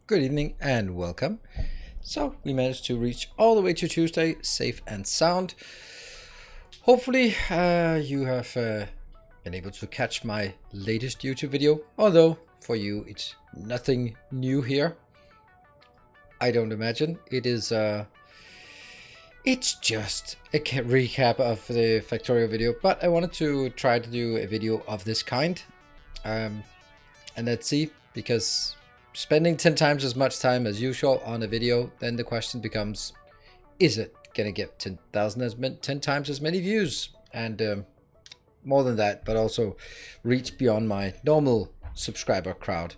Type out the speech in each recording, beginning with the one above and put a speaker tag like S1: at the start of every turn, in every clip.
S1: good evening and welcome. So we managed to reach all the way to Tuesday, safe and sound. Hopefully you have been able to catch my latest YouTube video, although for you it's nothing new here. I don't imagine. It is it's just a recap of the Factorio video, but I wanted to try to do a video of this kind. And let's see, because spending 10 times as much time as usual on a video, then the question becomes, is it gonna get 10 times as many views? And more than that, but also reach beyond my normal subscriber crowd.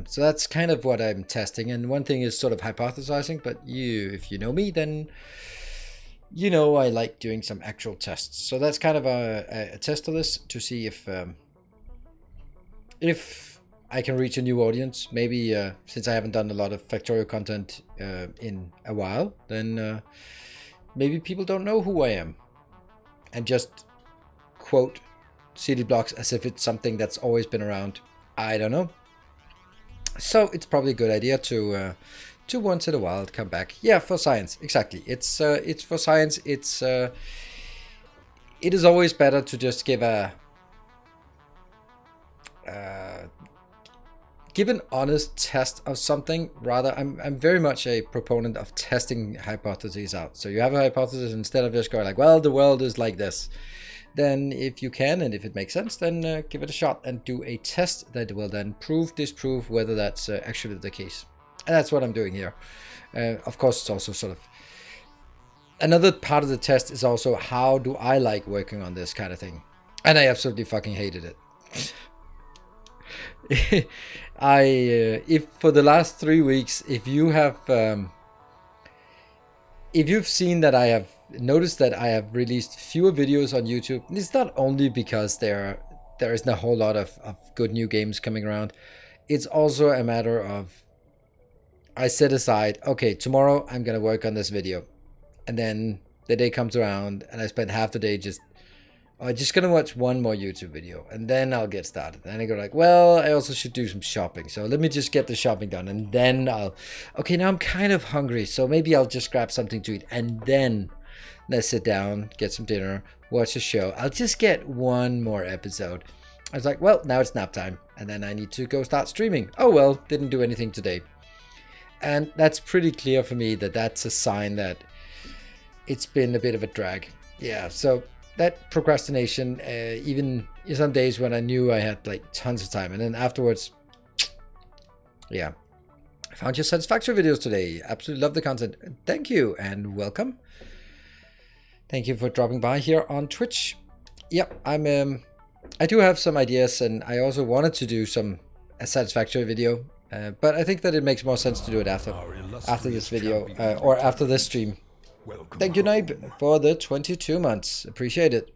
S1: So that's kind of what I'm testing. And one thing is sort of hypothesizing, but if you know me, then you know I like doing some actual tests. So that's kind of a test of this to see if I can reach a new audience. Maybe since I haven't done a lot of Factorio content in a while, then maybe people don't know who I am and just quote CD blocks as if it's something that's always been around. I don't know. So it's probably a good idea to once in a while come back. Yeah, for science, exactly. It's for science. It is always better to just give an honest test of something. Rather, I'm very much a proponent of testing hypotheses out. So you have a hypothesis, instead of just going like, well, the world is like this. Then if you can, and if it makes sense, then give it a shot and do a test that will then disprove whether that's actually the case. And that's what I'm doing here. Of course, it's also sort of another part of the test is also, how do I like working on this kind of thing? And I absolutely fucking hated it. If for the last 3 weeks, if you've seen that I have noticed that I have released fewer videos on YouTube, it's not only because there isn't a whole lot of good new games coming around. It's also a matter of, I set aside, okay, tomorrow I'm gonna work on this video, and then the day comes around and I spend half the day I'm just gonna watch one more YouTube video and then I'll get started. And I go like, well, I also should do some shopping, so let me just get the shopping done, and then now I'm kind of hungry, so maybe I'll just grab something to eat, and then let's sit down, get some dinner, watch a show. I'll just get one more episode. I was like, well, now it's nap time, and then I need to go start streaming. Oh well, didn't do anything today. And that's pretty clear for me that that's a sign that it's been a bit of a drag. Yeah, so that procrastination, even some days when I knew I had like tons of time, and then afterwards, yeah. I found your Satisfactory videos today. Absolutely love the content. Thank you and welcome. Thank you for dropping by here on Twitch. Yep, I do have some ideas, and I also wanted to do a Satisfactory video, but I think that it makes more sense to do it after this video, or after this stream. Thank you, Naib, for the 22 months. Appreciate it.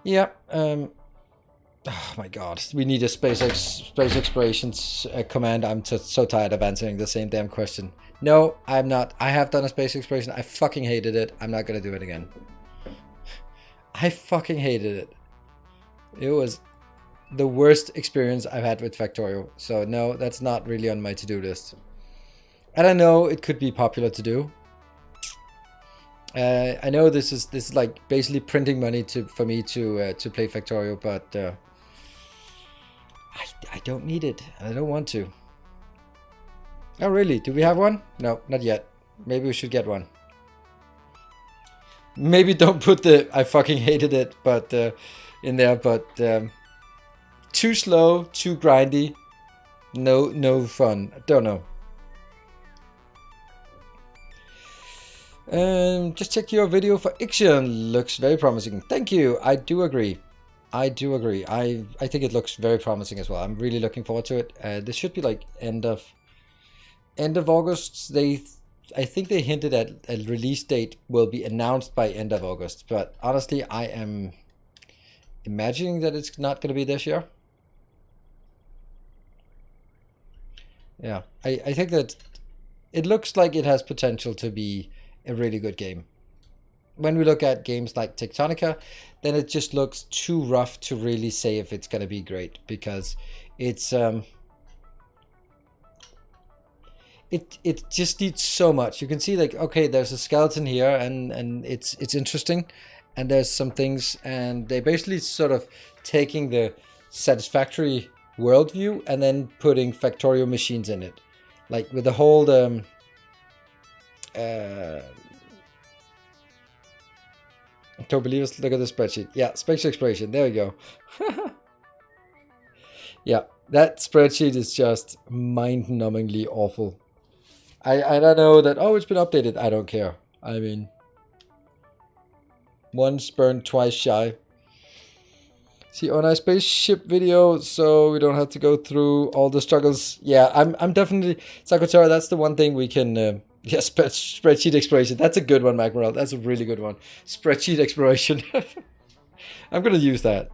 S1: Yeah. Oh my God, we need a space explorations command. I'm just so tired of answering the same damn question. No, I'm not. I have done a space exploration. I fucking hated it. I'm not gonna do it again. I fucking hated it. It was the worst experience I've had with Factorio. So no, that's not really on my to-do list. And I know it could be popular to do. I know this is like basically printing money for me to play Factorio, but I don't need it. I don't want to. Oh really? Do we have one? No, not yet. Maybe we should get one. Maybe don't put the I fucking hated it, but in there. But too slow, too grindy, no fun. I don't know. Just check your video for Ixion. Looks very promising. Thank you. I do agree. I think it looks very promising as well. I'm really looking forward to it. This should be like end of August. I think they hinted at a release date will be announced by end of August. But honestly, I am imagining that it's not going to be this year. Yeah, I think that it looks like it has potential to be a really good game. When we look at games like Tectonica, then it just looks too rough to really say if it's going to be great, because it's it just needs so much. You can see like, okay, there's a skeleton here, and it's interesting, and there's some things, and they basically sort of taking the Satisfactory worldview and then putting Factorio machines in it, like with the whole don't believe us. Look at the spreadsheet. Yeah, spatial exploration. There we go. Yeah, that spreadsheet is just mind-numbingly awful. I don't know that. Oh, it's been updated. I don't care. I mean, once burned, twice shy. See, on our spaceship video, so we don't have to go through all the struggles. Yeah, I'm definitely Sakotara. That's the one thing we can. Yeah, spreadsheet exploration. That's a good one, Macmerel. That's a really good one. Spreadsheet exploration. I'm gonna use that.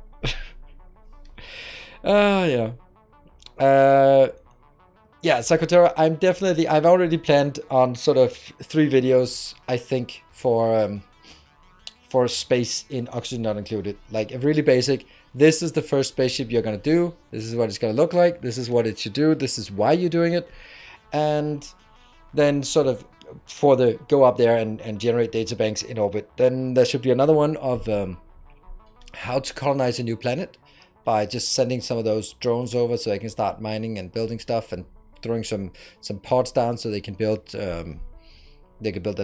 S1: Yeah. Yeah, Sakotara, I've already planned on sort of 3 videos, I think, for space in Oxygen Not Included. Like, a really basic, this is the first spaceship you're going to do, this is what it's going to look like, this is what it should do, this is why you're doing it, and then sort of for the go up there and generate data banks in orbit. Then there should be another one of how to colonize a new planet by just sending some of those drones over so they can start mining and building stuff, and throwing some pods down so they can build a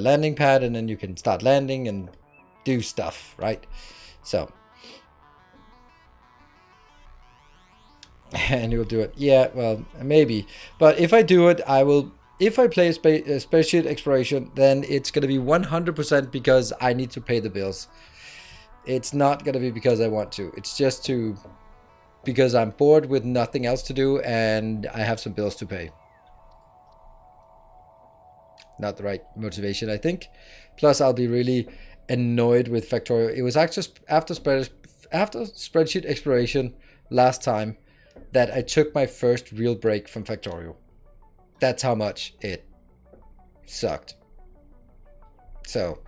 S1: landing pad, and then you can start landing and do stuff, right? So, and you'll do it. Yeah, well, maybe. But if I do it, I will. If I play spaceship exploration, then it's going to be 100% because I need to pay the bills. It's not going to be because I want to. It's just because I'm bored with nothing else to do and I have some bills to pay. Not the right motivation, I think. Plus, I'll be really annoyed with Factorio. It was actually after spreadsheet exploration last time that I took my first real break from Factorio. That's how much it sucked. So,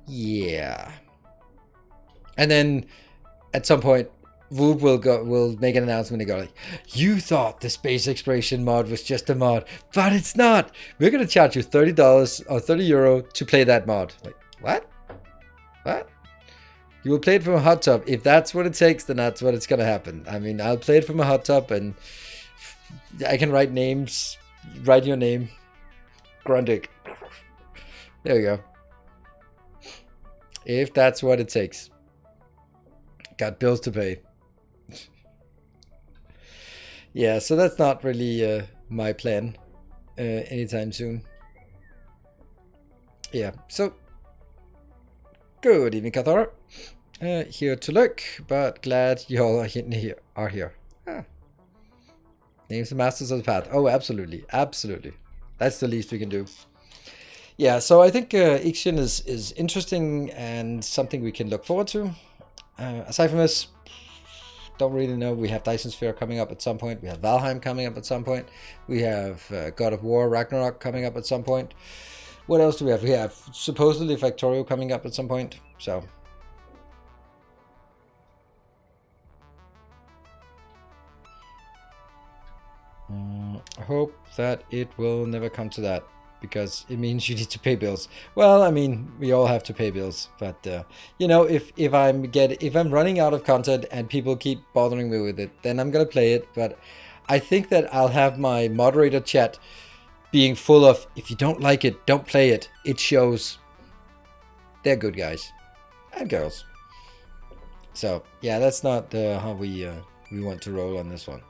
S1: yeah. And then at some point, Voop will make an announcement and go like, you thought the space exploration mod was just a mod, but it's not. We're gonna charge you $30 or €30 to play that mod. Like, what? What? You will play it from a hot tub. If that's what it takes, then that's what it's gonna happen. I mean, I'll play it from a hot tub, and I can write names. Write your name. Grundig. There we go. If that's what it takes. Got bills to pay. Yeah, so that's not really my plan anytime soon. Yeah, so good evening, Kathar. Here to look, but glad you all are here. Ah. Names the masters of the path. Oh, absolutely, absolutely. That's the least we can do. Yeah, so I think Ixion is interesting and something we can look forward to. Aside from this, don't really know. We have Dyson Sphere coming up at some point. We have Valheim coming up at some point. We have God of War Ragnarok coming up at some point. What else do we have? We have supposedly Factorio coming up at some point. So, I hope that it will never come to that, because it means you need to pay bills. Well, I mean, we all have to pay bills, but you know, if I'm running out of content and people keep bothering me with it, then I'm gonna play it. But I think that I'll have my moderator chat being full of, if you don't like it, don't play it. It shows they're good guys and girls. So yeah, that's not how we want to roll on this one.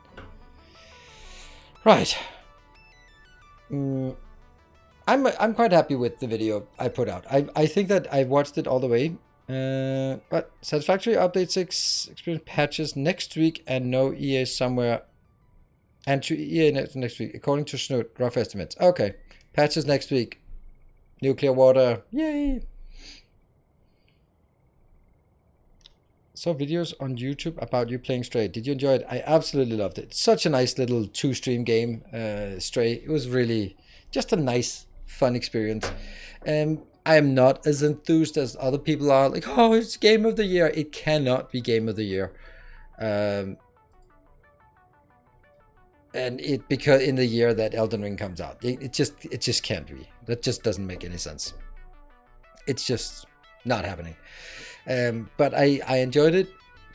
S1: Right. I'm quite happy with the video I put out. I think that I watched it all the way. But Satisfactory update 6 experience patches next week, and no EA somewhere. And to EA next week, according to Snoot, rough estimates. Okay, patches next week. Nuclear water, yay! Saw videos on YouTube about you playing Stray. Did you enjoy it? I absolutely loved it. Such a nice little 2-stream game, Stray. It was really just a nice, fun experience. I am not as enthused as other people are. Like, oh, it's game of the year. It cannot be game of the year. and it because in the year that Elden Ring comes out, it just can't be. That just doesn't make any sense. It's just not happening. But I enjoyed it.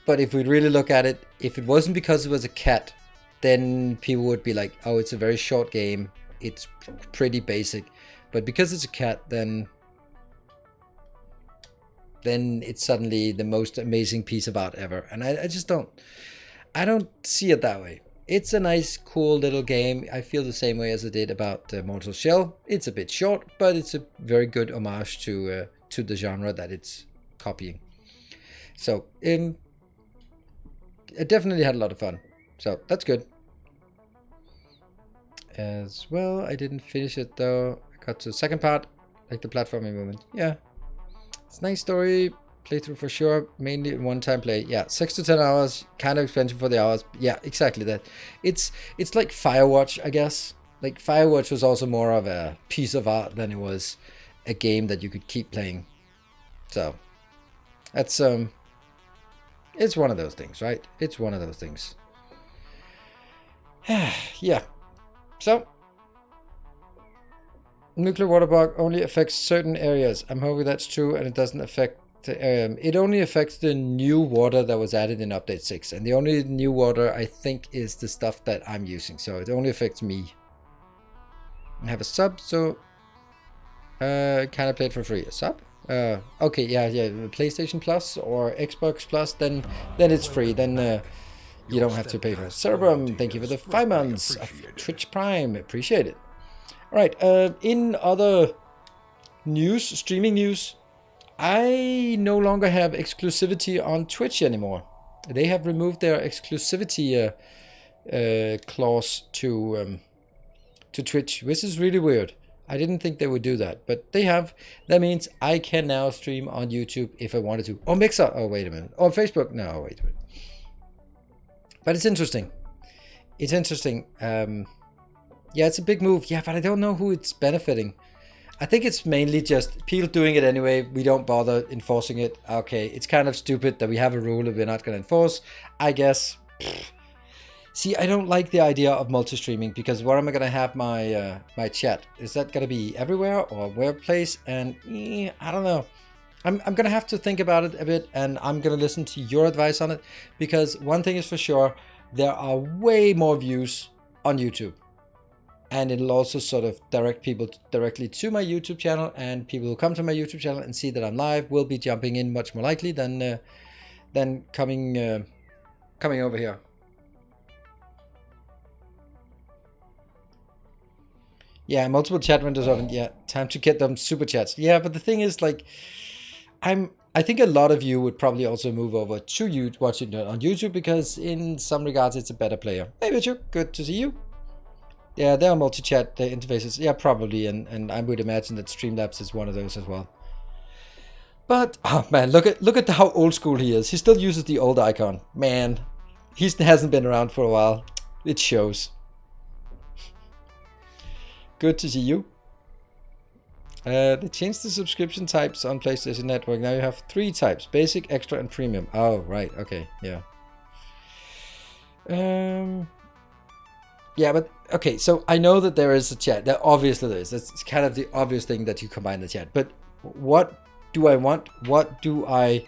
S1: But if we really look at it, if it wasn't because it was a cat, then people would be like, oh, it's a very short game. It's pretty basic. But because it's a cat, then it's suddenly the most amazing piece of art ever. And I just don't see it that way. It's a nice, cool little game. I feel the same way as I did about Mortal Shell. It's a bit short, but it's a very good homage to the genre that it's copying. So, I definitely had a lot of fun. So, that's good. As well, I didn't finish it though. I got to the second part, like the platforming movement. Yeah. It's a nice story. Playthrough for sure. Mainly one-time play. Yeah, 6 to 10 hours. Kind of expensive for the hours. Yeah, exactly that. It's like Firewatch, I guess. Like Firewatch was also more of a piece of art than it was a game that you could keep playing. So, that's it's one of those things, right? It's one of those things. Yeah. So, nuclear waterpark only affects certain areas. I'm hoping that's true and it doesn't affect the area. It only affects the new water that was added in update 6. And the only new water I think is the stuff that I'm using. So it only affects me. I have a sub, so can I play it for free? A sub? Okay, yeah, PlayStation Plus or Xbox Plus, then it's free. Then you don't have to pay for it. Cerebrum, thank you for the 5 months of Twitch Prime. Appreciate it. All right, in other news, streaming news, I no longer have exclusivity on Twitch anymore. They have removed their exclusivity clause to Twitch, which is really weird. I didn't think they would do that, but they have. That means I can now stream on YouTube if I wanted to. Or Mixer. Oh, wait a minute. Or Facebook. No, wait a minute. But it's interesting. It's interesting. Yeah, it's a big move. Yeah, but I don't know who it's benefiting. I think it's mainly just people doing it anyway. We don't bother enforcing it. Okay, it's kind of stupid that we have a rule that we're not going to enforce, I guess. See, I don't like the idea of multi-streaming because where am I going to have my my chat? Is that going to be everywhere or workplace? And I don't know. I'm going to have to think about it a bit, and I'm going to listen to your advice on it, because one thing is for sure, there are way more views on YouTube. And it'll also sort of direct people directly to my YouTube channel, and people who come to my YouTube channel and see that I'm live will be jumping in much more likely than coming over here. Yeah, multiple chat windows open. Yeah, time to get them super chats. Yeah, but the thing is, like, I think a lot of you would probably also move over to you watching it on YouTube, because in some regards it's a better player. Hey Richard, good to see you. Yeah, there are multi-chat interfaces. Yeah, probably, and I would imagine that Streamlabs is one of those as well. But oh man, look at how old school he is. He still uses the old icon. Man, he hasn't been around for a while. It shows. Good to see you. They changed the subscription types on PlayStation Network. Now you have 3 types: basic, extra, and premium. Oh, right. Okay, yeah. Yeah, but okay, so I know that there is a chat. There obviously there is. That's kind of the obvious thing that you combine the chat. But what do I want? What do I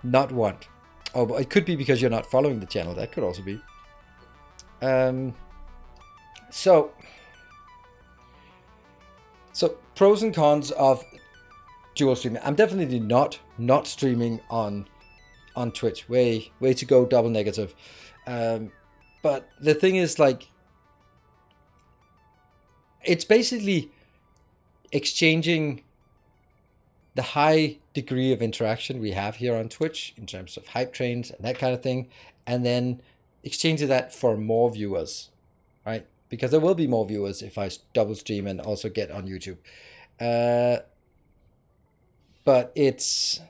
S1: not want? Oh, but it could be because you're not following the channel. That could also be. So pros and cons of dual streaming. I'm definitely not streaming on Twitch. Way to go, double negative. But the thing is, like, it's basically exchanging the high degree of interaction we have here on Twitch in terms of hype trains and that kind of thing, and then exchanging that for more viewers, right? Because there will be more viewers if I double stream and also get on YouTube. But it's...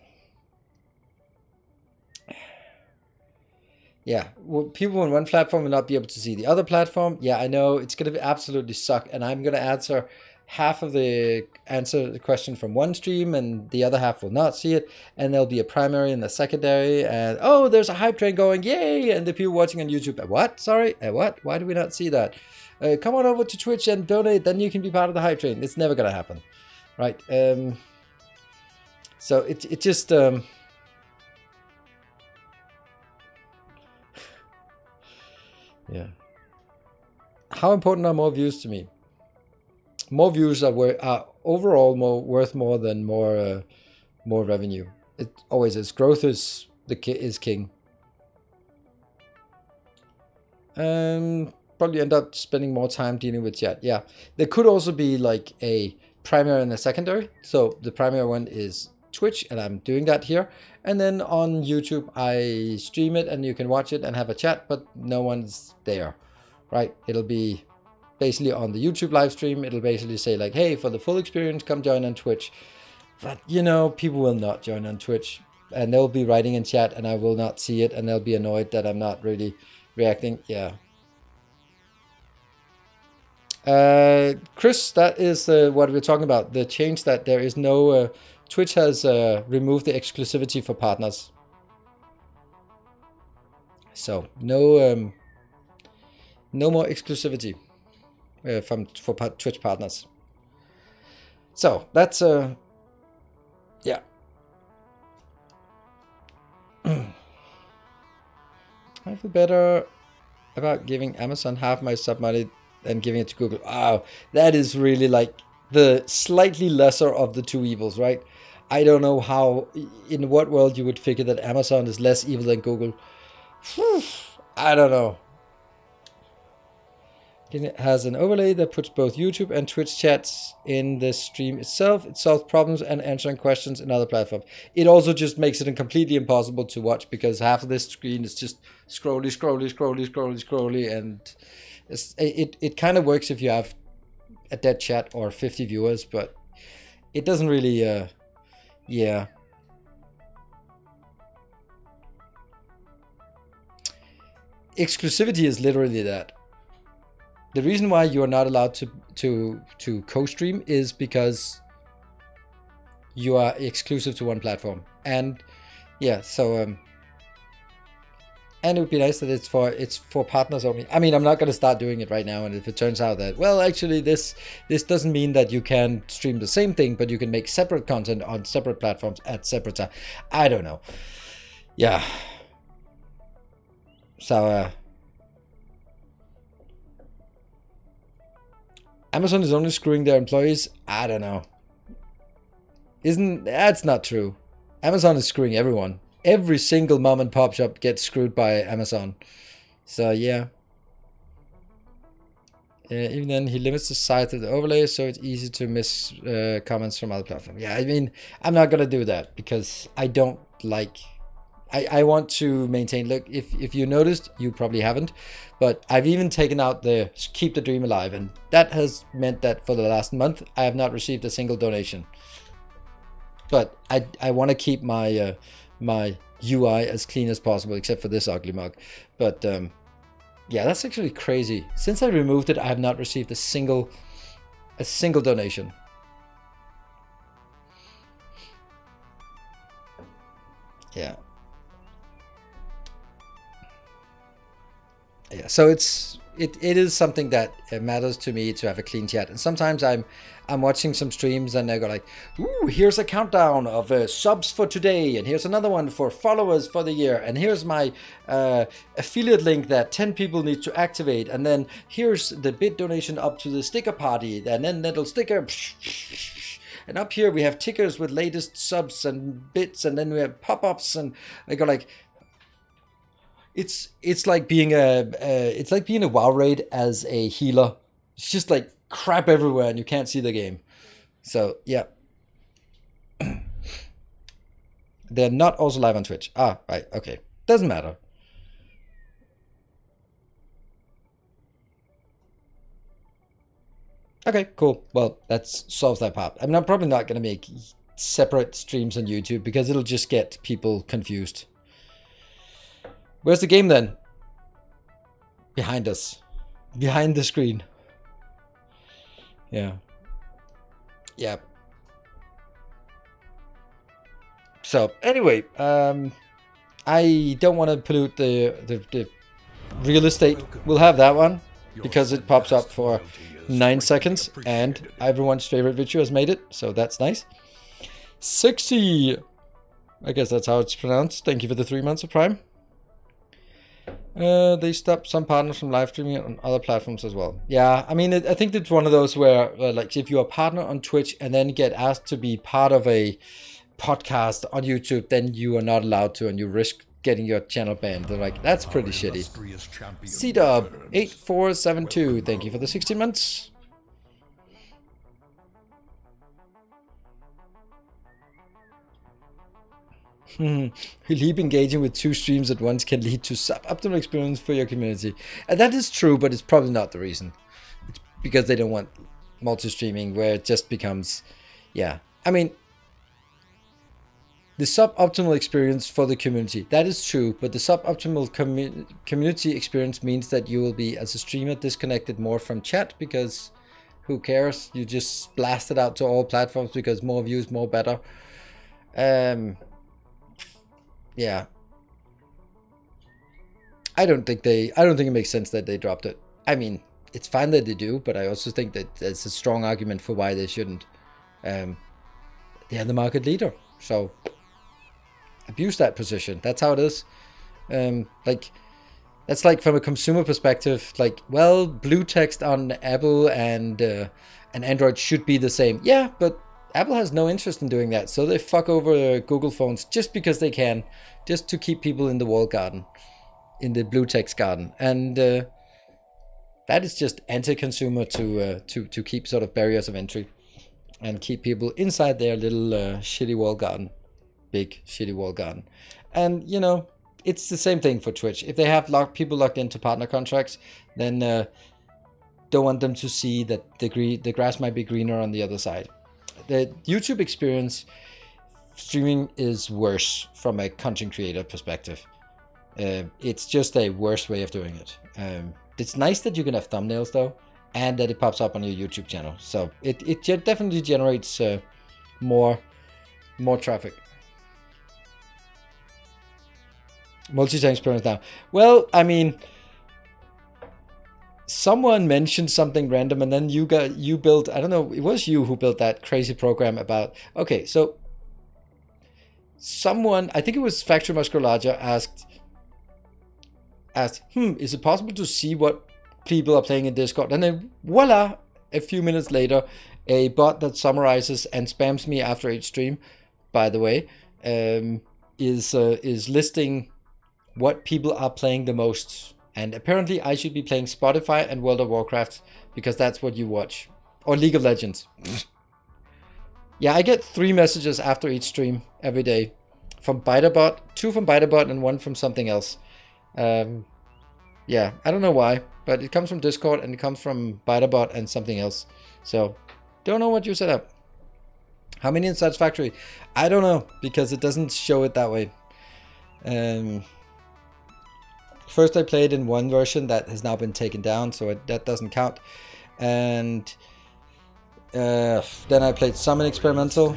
S1: Yeah, well, people on one platform will not be able to see the other platform. Yeah, I know, it's going to absolutely suck. And I'm going to answer half of the answer the question from one stream and the other half will not see it, and there'll be a primary and a secondary, and oh, there's a hype train going, yay, and the people watching on YouTube, what? Sorry, what? Why do we not see that? Come on over to Twitch and donate, then you can be part of the hype train. It's never gonna happen, right? So it just yeah. How important are more views to me? More views are overall worth more than more revenue. It always is. Growth is king. Probably end up spending more time dealing with chat. Yeah, there could also be like a primary and a secondary. So the primary one is Twitch, and I'm doing that here. And then on YouTube, I stream it, and you can watch it and have a chat, but no one's there, right? It'll be basically on the YouTube live stream. It'll basically say like, hey, for the full experience, come join on Twitch. But you know, people will not join on Twitch, and they'll be writing in chat, and I will not see it, and they'll be annoyed that I'm not really reacting. Yeah. Chris, that is what we're talking about. The change that there is no Twitch has removed the exclusivity for partners. So no more exclusivity for Twitch partners. So that's yeah. I feel better about giving Amazon half my sub money than giving it to Google. Wow, that is really like the slightly lesser of the two evils, right? I don't know how, in what world you would figure that Amazon is less evil than Google. I don't know. It has an overlay that puts both YouTube and Twitch chats in the stream itself. It solves problems and answering questions in other platforms. It also just makes it completely impossible to watch because half of this screen is just scrolly, and it kind of works if you have a dead chat or 50 viewers, but it doesn't really, yeah. Exclusivity is literally that. The reason why you are not allowed to co-stream is because you are exclusive to one platform. And yeah, so and it would be nice that it's for partners only. I mean, I'm not going to start doing it right now, and if it turns out that, well, actually this doesn't mean that you can stream the same thing, but you can make separate content on separate platforms at separate time. I don't know. Yeah. So Amazon is only screwing their employees? I don't know. That's not true. Amazon is screwing everyone. Every single mom and pop shop gets screwed by Amazon. So yeah. Even then, he limits the size of the overlay, so it's easy to miss comments from other platforms. Yeah, I mean, I'm not gonna do that because I don't like. I want to maintain. Look, if you noticed, you probably haven't, but I've even taken out the keep the dream alive, and that has meant that for the last month I have not received a single donation. But I want to keep my my UI as clean as possible, except for this ugly mug. But yeah, that's actually crazy. Since I removed it, I have not received a single donation. Yeah. Yeah, so it is something that matters to me to have a clean chat. And sometimes I'm watching some streams and I go like, ooh, here's a countdown of subs for today, and here's another one for followers for the year, and here's my affiliate link that 10 people need to activate, and then here's the bit donation up to the sticker party, and then little sticker. And up here we have tickers with latest subs and bits, and then we have pop-ups, and I go like, it's like being a WoW raid as a healer. It's just like crap everywhere, and you can't see the game. So yeah, they're not also live on Twitch. Ah, right, okay, doesn't matter. Okay, cool. Well, that solves that part. I mean, I'm probably not going to make separate streams on YouTube because it'll just get people confused. Where's the game then? Behind us. Behind the screen. Yeah. Yeah. So anyway, I don't want to pollute the real estate. We'll have that one because it pops up for 9 seconds and everyone's favorite video has made it, so that's nice. 60, I guess that's how it's pronounced. Thank you for the 3 months of Prime. They stopped some partners from live streaming on other platforms as well. Yeah, I mean, I think it's one of those where, like, if you're a partner on Twitch and then get asked to be part of a podcast on YouTube, then you are not allowed to, and you risk getting your channel banned. They're like, that's pretty shitty. C-Dub 8472, thank you for the 16 months. Leap engaging with 2 streams at once can lead to suboptimal experience for your community. And that is true, but it's probably not the reason. It's because they don't want multi-streaming where it just becomes, yeah. I mean, the suboptimal experience for the community, that is true, but the suboptimal community experience means that you will be, as a streamer, disconnected more from chat because who cares? You just blast it out to all platforms because more views, more better. Yeah. I don't think it makes sense that they dropped it. I mean, it's fine that they do, but I also think that there's a strong argument for why they shouldn't. They're the market leader, so abuse that position. That's how it is. Like, that's like from a consumer perspective, like, well, blue text on Apple and Android should be the same. Yeah, but Apple has no interest in doing that, so they fuck over Google phones just because they can, just to keep people in the walled garden, in the blue text garden, and that is just anti-consumer to keep sort of barriers of entry and keep people inside their little shitty walled garden, big shitty walled garden. And you know, it's the same thing for Twitch. If they have people locked into partner contracts, then don't want them to see that the grass might be greener on the other side. The YouTube experience streaming is worse from a content creator perspective. It's just a worse way of doing it. It's nice that you can have thumbnails though, and that it pops up on your YouTube channel. So it definitely generates more traffic. Multi-time experience now. Well, I mean, someone mentioned something random, and then you built, I don't know, it was you who built that crazy program about, okay, so someone, I think it was Factory Musculager, asked, is it possible to see what people are playing in Discord? And then voila, a few minutes later, a bot that summarizes and spams me after each stream, by the way, is listing what people are playing the most. And apparently I should be playing Spotify and World of Warcraft because that's what you watch. Or League of Legends. Yeah, I get 3 messages after each stream every day. From ByteBot, 2 from ByteBot and 1 from something else. Yeah, I don't know why, but it comes from Discord and it comes from ByteBot and something else. So, don't know what you set up. How many in Satisfactory? I don't know, because it doesn't show it that way. First I played in one version that has now been taken down, so that doesn't count. And then I played Summon Experimental.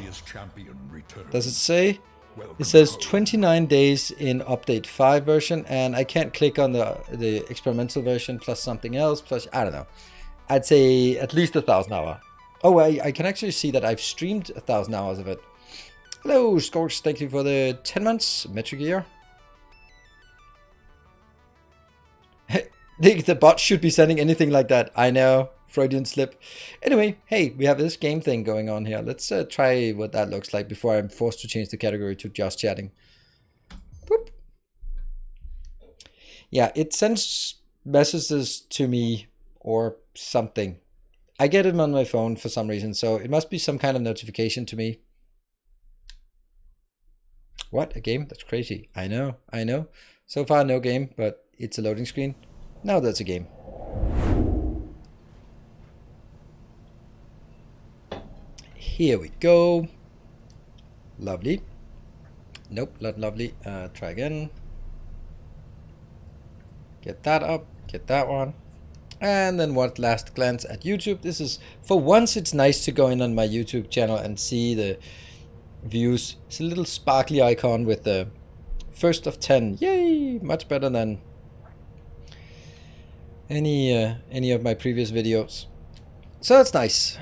S1: Does it say? It says 29 days in update 5 version, and I can't click on the experimental version plus something else, plus, I don't know. I'd say at least 1,000 hours. Oh, I can actually see that I've streamed 1,000 hours of it. Hello, Scorch, thank you for the 10 months, Metric Gear. The bot should be sending anything like that. I know, Freudian slip. Anyway, hey, we have this game thing going on here. Let's try what that looks like before I'm forced to change the category to just chatting. Boop. Yeah, it sends messages to me or something. I get them on my phone for some reason, so it must be some kind of notification to me. What, a game? That's crazy. I know. So far, no game, but it's a loading screen. Now that's a game. Here we go. Lovely. Nope, not lovely. Try again. Get that up. Get that one. And then what last glance at YouTube. This is, for once, it's nice to go in on my YouTube channel and see the views. It's a little sparkly icon with the first of 10. Yay! Much better than any of my previous videos. So that's nice.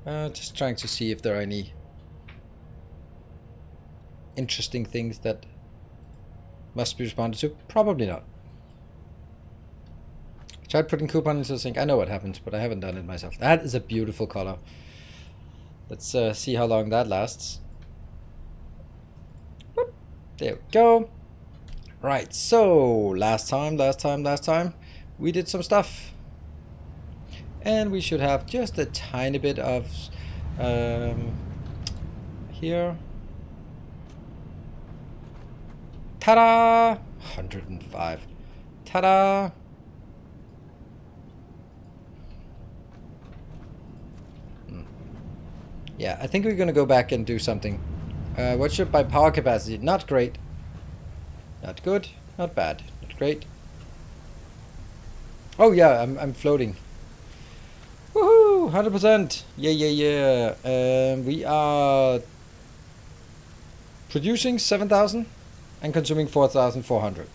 S1: Just trying to see if there are any interesting things that must be responded to. Probably not. I tried putting coupons into the sink. I know what happens, but I haven't done it myself. That is a beautiful color. Let's see how long that lasts. Whoop. There we go. Right, so last time, we did some stuff. And we should have just a tiny bit of here. Ta-da! 105. Ta-da! Yeah, I think we're gonna go back and do something. What's your by power capacity? Not great. Not good. Not bad. Not great. Oh yeah, I'm floating. Woohoo! 100%. Yeah. We are producing 7,000 and consuming 4,400.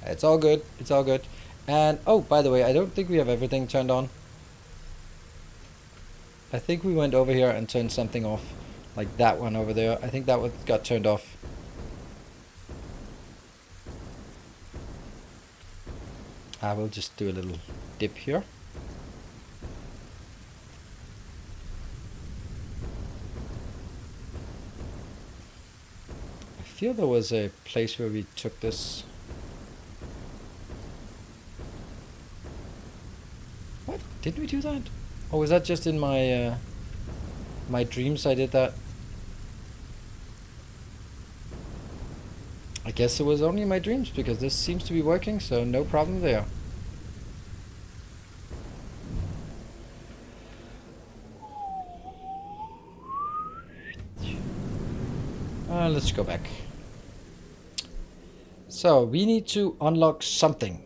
S1: It's all good. It's all good. And oh, by the way, I don't think we have everything turned on. I think we went over here and turned something off, like that one over there. I think that one got turned off. I will just do a little dip here. I feel there was a place where we took this. What? Did we do that? Or was that just in my my dreams I did that? I guess it was only in my dreams because this seems to be working, so no problem there. Let's go back. So we need to unlock something.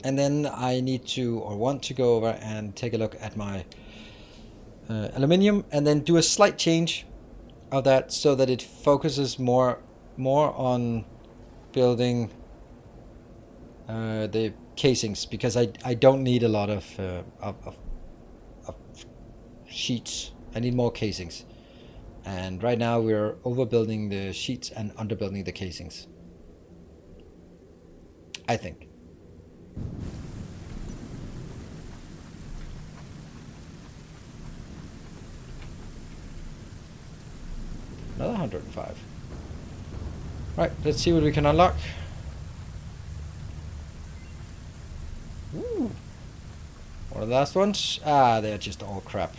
S1: And then I need to, or want to, go over and take a look at my aluminium and then do a slight change of that so that it focuses more on building the casings, because I don't need a lot of sheets. I need more casings. And right now we're overbuilding the sheets and underbuilding the casings, I think. Another 105. Right, let's see what we can unlock. Ooh. One of the last ones. Ah, they're just all crap.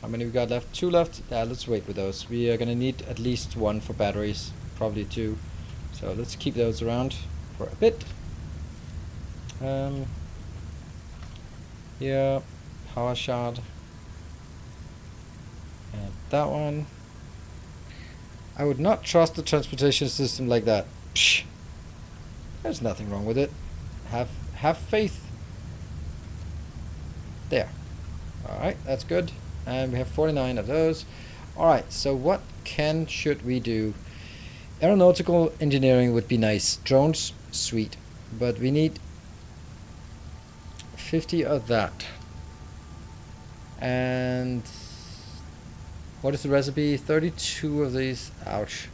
S1: How many we got left? 2 left. Yeah, let's wait with those. We are gonna need at least 1 for batteries, probably 2. So let's keep those around for a bit. Yeah, power shard. And that one. I would not trust the transportation system like that. Psh. There's nothing wrong with it. Have faith. There. Alright, that's good. And we have 49 of those. Alright, so what should we do? Aeronautical engineering would be nice. Drones, sweet. But we need 50 of that. And what is the recipe? 32 of these. Ouch.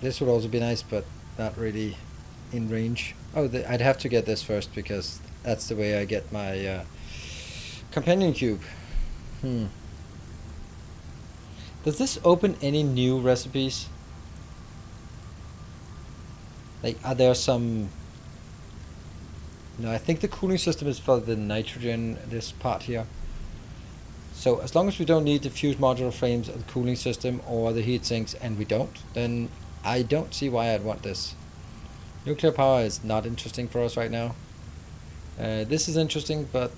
S1: This would also be nice, but not really in range. Oh, I'd have to get this first because that's the way I get my companion cube. Does this open any new recipes? Like, are there some... No, I think the cooling system is for the nitrogen, this part here. So as long as we don't need the fused modular frames of the cooling system or the heat sinks, and we don't, then I don't see why I'd want this. Nuclear power is not interesting for us right now. This is interesting, but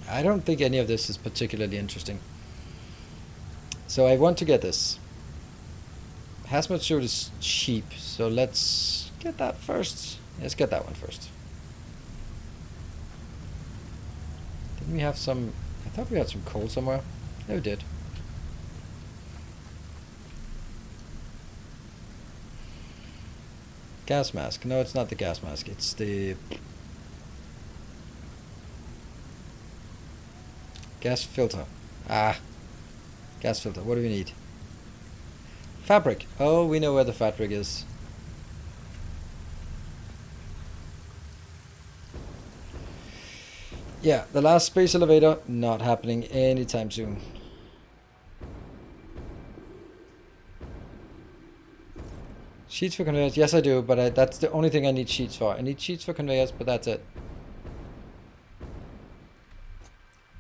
S1: I don't think any of this is particularly interesting. So I want to get this. Hazmat suit is cheap, so let's get that first. Let's get that one first. Didn't we have some... I thought we had some coal somewhere. No, we did. Gas mask. No, it's not the gas mask. It's the... gas filter. Ah. Gas filter. What do we need? Fabric. Oh, we know where the fabric is. Yeah, the last space elevator, not happening anytime soon. Sheets for conveyors? Yes, I do, but that's the only thing I need sheets for. I need sheets for conveyors, but that's it.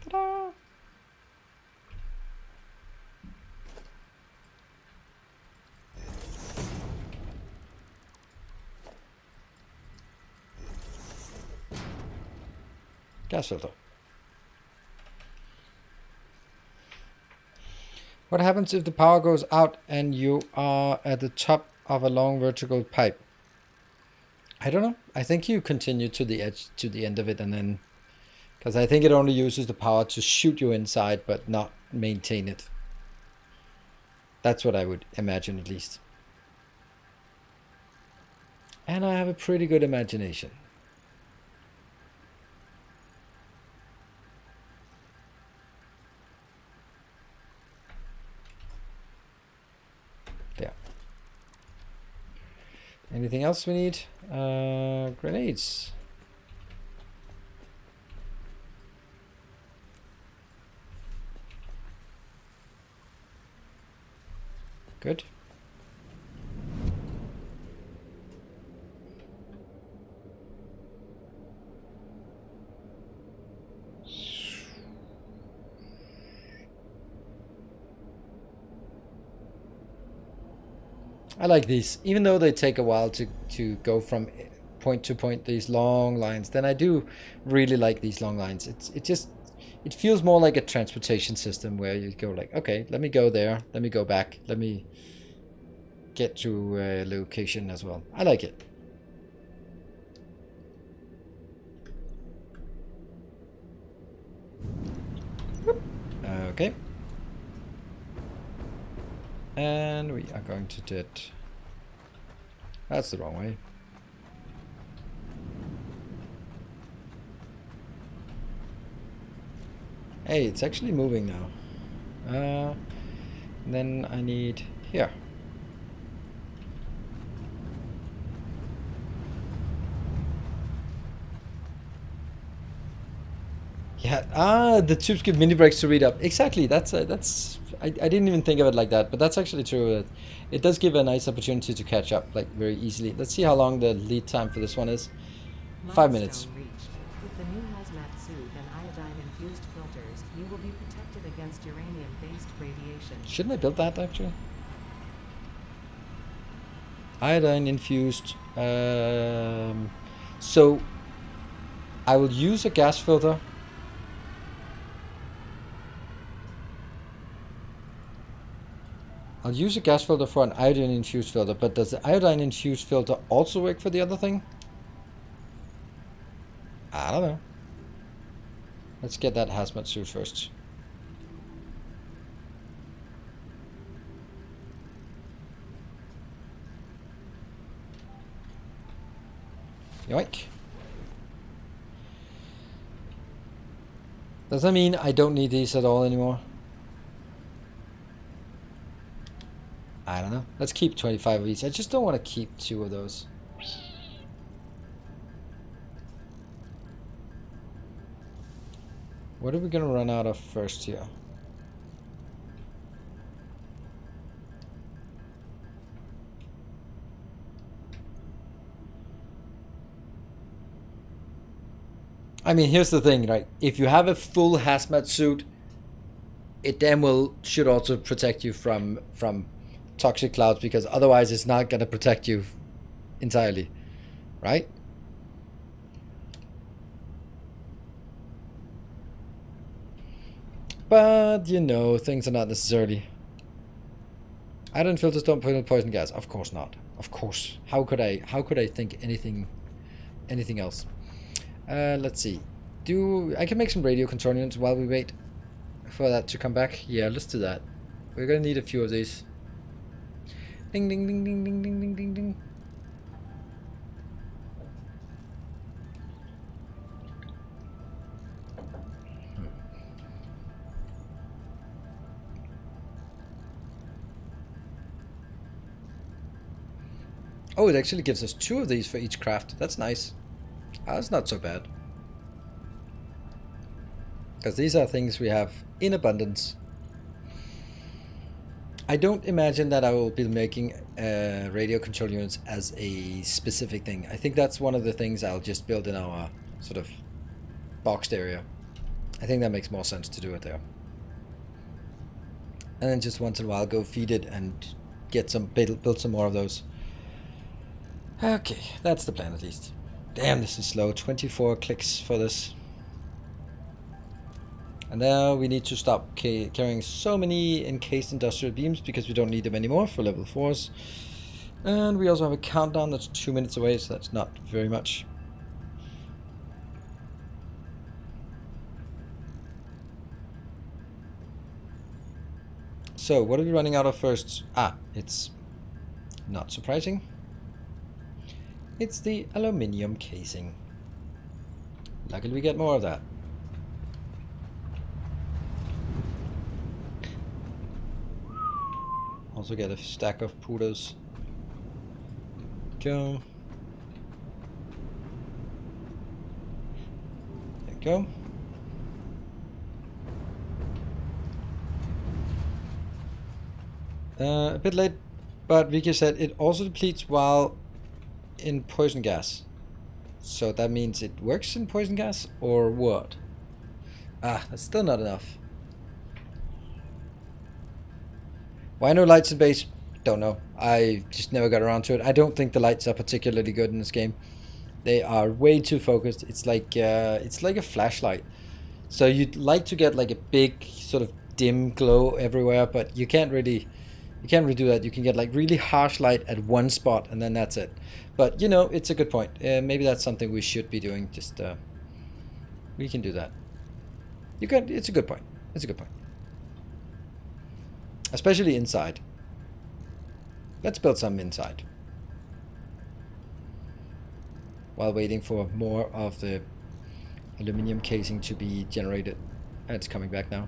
S1: Ta-da! Gas filter. What happens if the power goes out and you are at the top of a long vertical pipe? I don't know. I think you continue to the edge, to the end of it, and then... because I think it only uses the power to shoot you inside, but not maintain it. That's what I would imagine, at least. And I have a pretty good imagination. There. Anything else we need? Grenades. Good. I like these, even though they take a while to go from point to point, these long lines. Then I do really like these long lines. It feels more like a transportation system where you go like, okay, let me go there, let me go back, let me get to a location as well. I like it. Okay. And we are going to do it. That's the wrong way. Hey, it's actually moving now. Then I need here. Yeah, the tubes give mini breaks to read up. Exactly, that's I didn't even think of it like that, but that's actually true. It does give a nice opportunity to catch up like very easily. Let's see how long the lead time for this one is. 5 minutes.
S2: Reached. With the new hazmat suit and iodine-infused filters, you will be protected against uranium-based radiation.
S1: Shouldn't I build that actually? Iodine infused. So I will use a gas filter. I'll use a gas filter for an iodine infused filter, but does the iodine infused filter also work for the other thing? I don't know. Let's get that hazmat suit first. Yoink. Does that mean I don't need these at all anymore? I don't know. Let's keep 25 of these. I just don't want to keep 2 of those. What are we going to run out of first here? I mean, here's the thing, right? If you have a full hazmat suit, it damn well should also protect you from toxic clouds, because otherwise it's not going to protect you entirely, right? But you know, things are not necessarily. Iodine filters don't put poison gas. Of course not. Of course. How could I? How could I think anything else? Let's see. I can make some radio control units while we wait for that to come back? Yeah, let's do that. We're gonna need a few of these. Ding ding ding ding ding ding ding ding ding. Oh, it actually gives us 2 of these for each craft. That's nice. That's not so bad. Because these are things we have in abundance. I don't imagine that I will be making radio control units as a specific thing. I think that's one of the things I'll just build in our sort of boxed area. I think that makes more sense to do it there. And then just once in a while go feed it and get some build some more of those. Okay, that's the plan at least. Damn, this is slow. 24 clicks for this. And now we need to stop carrying so many encased industrial beams because we don't need them anymore for level 4s. And we also have a countdown that's 2 minutes away, so that's not very much. So, what are we running out of first? It's not surprising. It's the aluminium casing. Luckily we get more of that. Also get a stack of poodles. Go. There you go. A bit late, but Vicky said it also depletes while in poison gas. So that means it works in poison gas, or what? That's still not enough. Why no lights in base? Don't know. I just never got around to it. I don't think the lights are particularly good in this game. They are way too focused. It's like a flashlight. So you'd like to get like a big sort of dim glow everywhere, but you can't really do that. You can get like really harsh light at one spot and then that's it. But you know, it's a good point. Maybe that's something we should be doing. Just we can do that. It's a good point. It's a good point. Especially inside. Let's build some inside. While waiting for more of the aluminum casing to be generated. It's coming back now.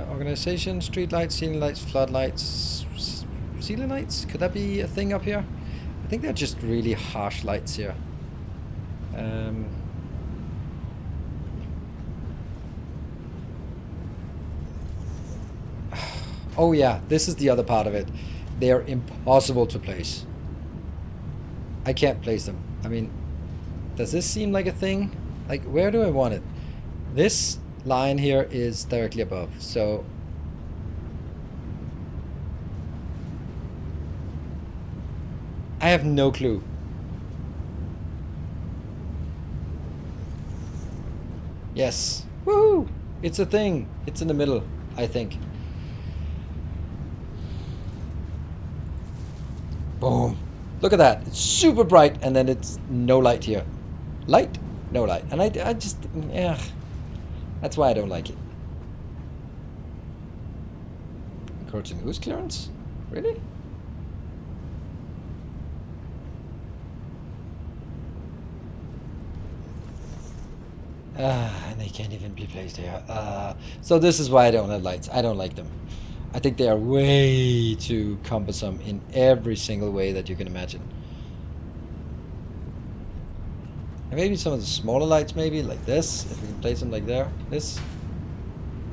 S1: Organization, street lights, ceiling lights, floodlights, ceiling lights? Could that be a thing up here? I think they're just really harsh lights here. Oh yeah, this is the other part of it. They are impossible to place. I can't place them. I mean, does this seem like a thing? Like, where do I want it? This line here is directly above, so I have no clue. Yes. Woohoo! It's a thing. It's in the middle, I think. Boom. Look at that. It's super bright, and then it's no light here. Light? No light. And I just, yeah. That's why I don't like it. Encroaching whose clearance? Really? And they can't even be placed here. So this is why I don't have lights. I don't like them. I think they are way too cumbersome in every single way that you can imagine. And maybe some of the smaller lights, maybe like this, if we can place them like there, this.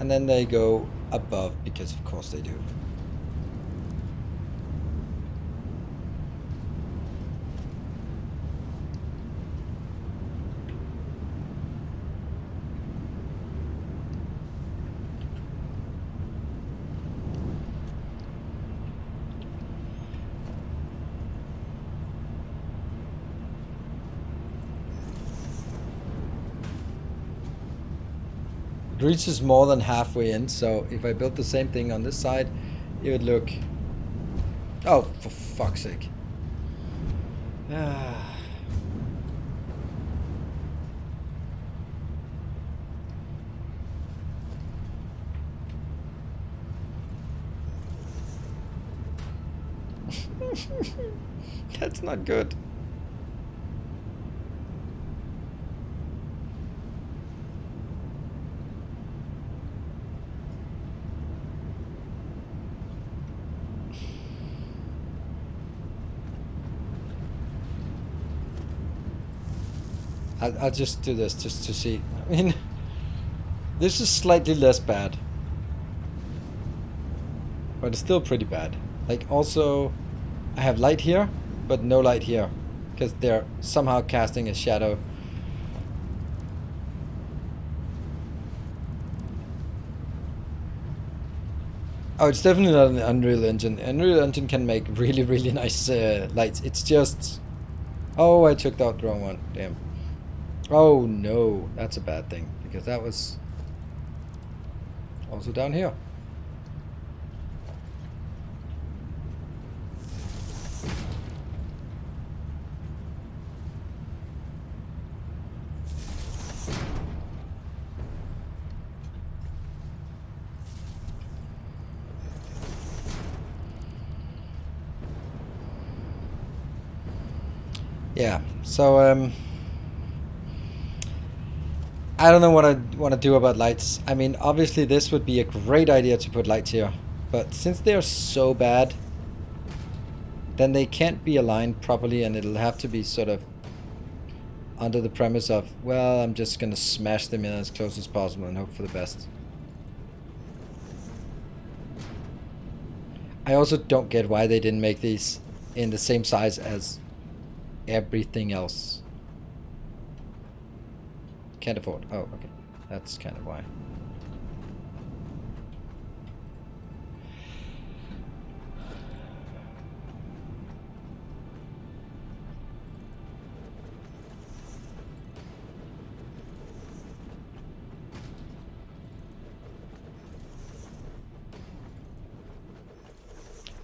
S1: And then they go above, because of course they do. reaches more than halfway in, so if I built the same thing on this side, it would look... Oh, for fuck's sake. That's not good. I'll just do this just to see. I mean, this is slightly less bad, but it's still pretty bad. Like, also, I have light here, but no light here, because they're somehow casting a shadow. Oh, it's definitely not an Unreal Engine. Unreal Engine can make really, really nice lights. It's just... Oh, I took out the wrong one. Damn. Oh no, that's a bad thing, because that was also down here. Yeah, so I don't know what I want to do about lights. I mean, obviously this would be a great idea to put lights here, but since they're so bad, then they can't be aligned properly, and it'll have to be sort of under the premise of, well, I'm just gonna smash them in as close as possible and hope for the best. I also don't get why they didn't make these in the same size as everything else. Can't afford. Oh, okay. That's kind of why.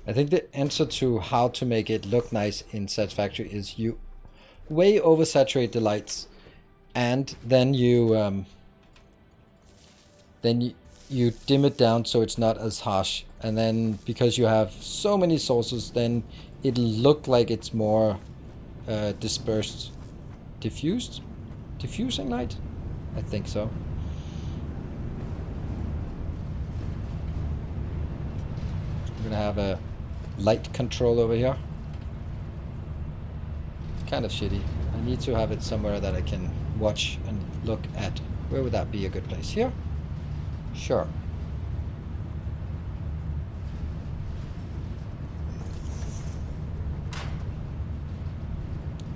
S1: I think the answer to how to make it look nice in Satisfactory is you way oversaturate the lights, and then you dim it down so it's not as harsh, and then because you have so many sources, then it'll look like it's more diffusing light. I think so. I'm gonna have a light control over here. It's kind of shitty. I need to have it somewhere that I can watch and look at. Where would that be a good place? Here? Sure.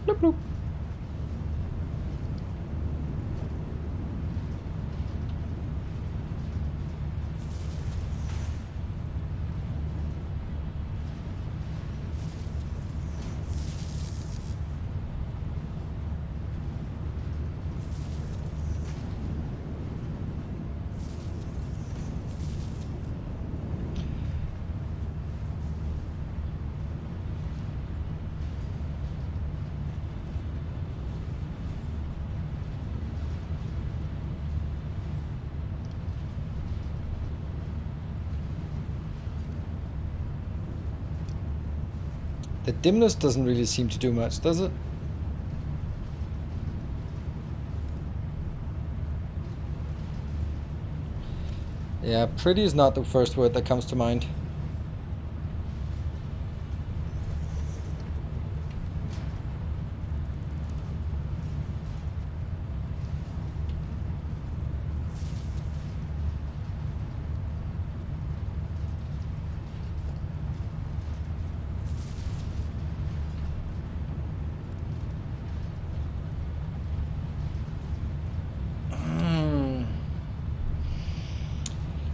S1: Bloop bloop. The dimness doesn't really seem to do much, does it? Yeah, pretty is not the first word that comes to mind.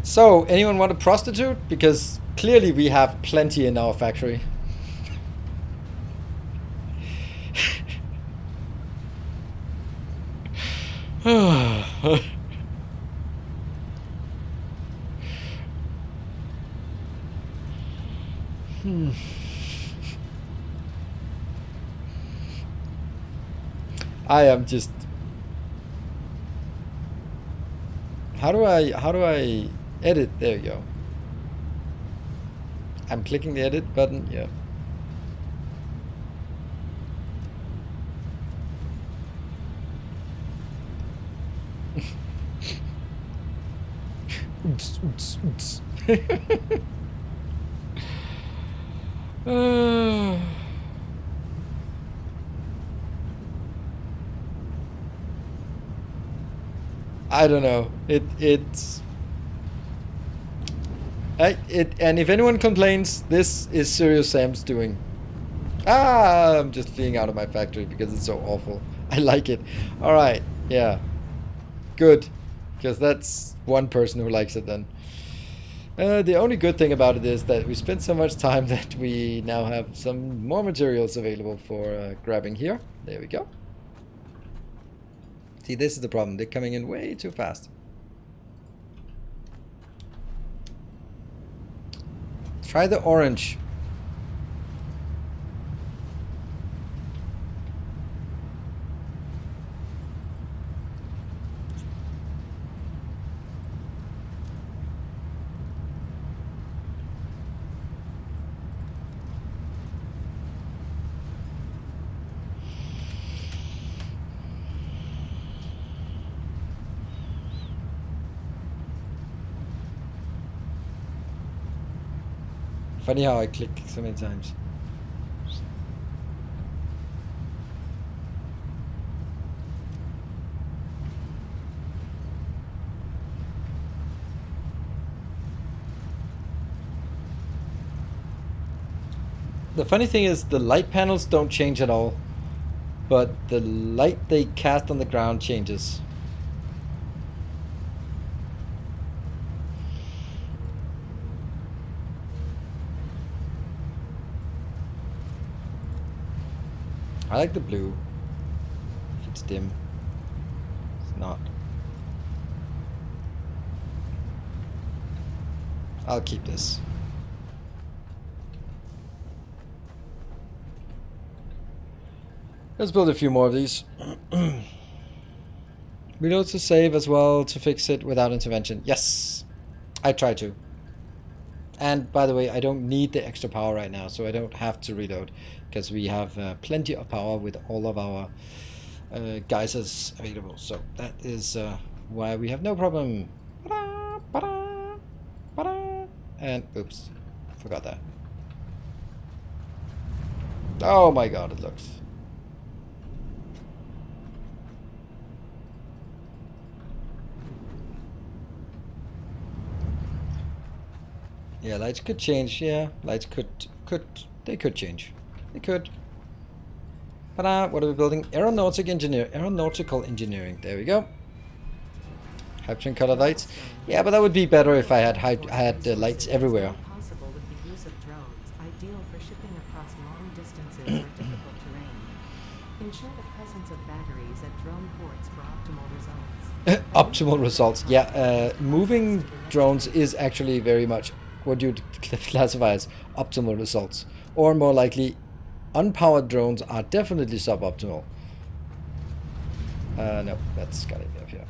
S1: So, anyone want a prostitute? Because clearly we have plenty in our factory. I am just. How do I edit? There you go. I'm clicking the edit button. Yeah. Oops, oops, oops. I don't know. And if anyone complains, this is Serious Sam's doing. I'm just fleeing out of my factory because it's so awful. I like it. All right. Yeah. Good. Because that's one person who likes it then. The only good thing about it is that we spent so much time that we now have some more materials available for grabbing here. There we go. See, this is the problem. They're coming in way too fast. Try the orange. Funny how I click so many times. The funny thing is the light panels don't change at all, but the light they cast on the ground changes. I like the blue. If it's dim. It's not. I'll keep this. Let's build a few more of these. Reload to save as well to fix it without intervention. Yes! I try to. And by the way, I don't need the extra power right now, so I don't have to reload. Because we have plenty of power with all of our geysers available. So that is why we have no problem. And oops, forgot that. Oh my god, it looks. Yeah, lights could change. Yeah, lights could change. They could. What are we building? Aeronautical engineering. There we go. Capturing color lights. Yeah, but that would be better if I had lights everywhere.
S2: Possible with the use of drones, ideal for shipping across long distances or difficult terrain. Ensure the presence of batteries at drone ports for optimal results.
S1: Optimal results. Yeah, moving drones is actually very much what you'd classify as optimal results, or more likely, unpowered drones are definitely suboptimal. No, that's gotta be up here.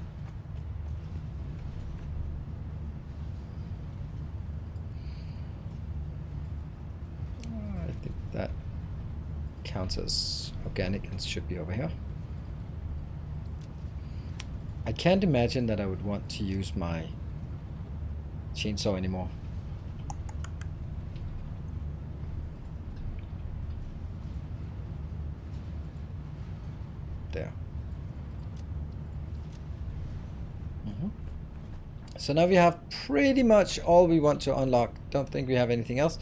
S1: I think that counts as organic and should be over here. I can't imagine that I would want to use my chainsaw anymore. There. So now we have pretty much all we want to unlock. Don't think we have anything else.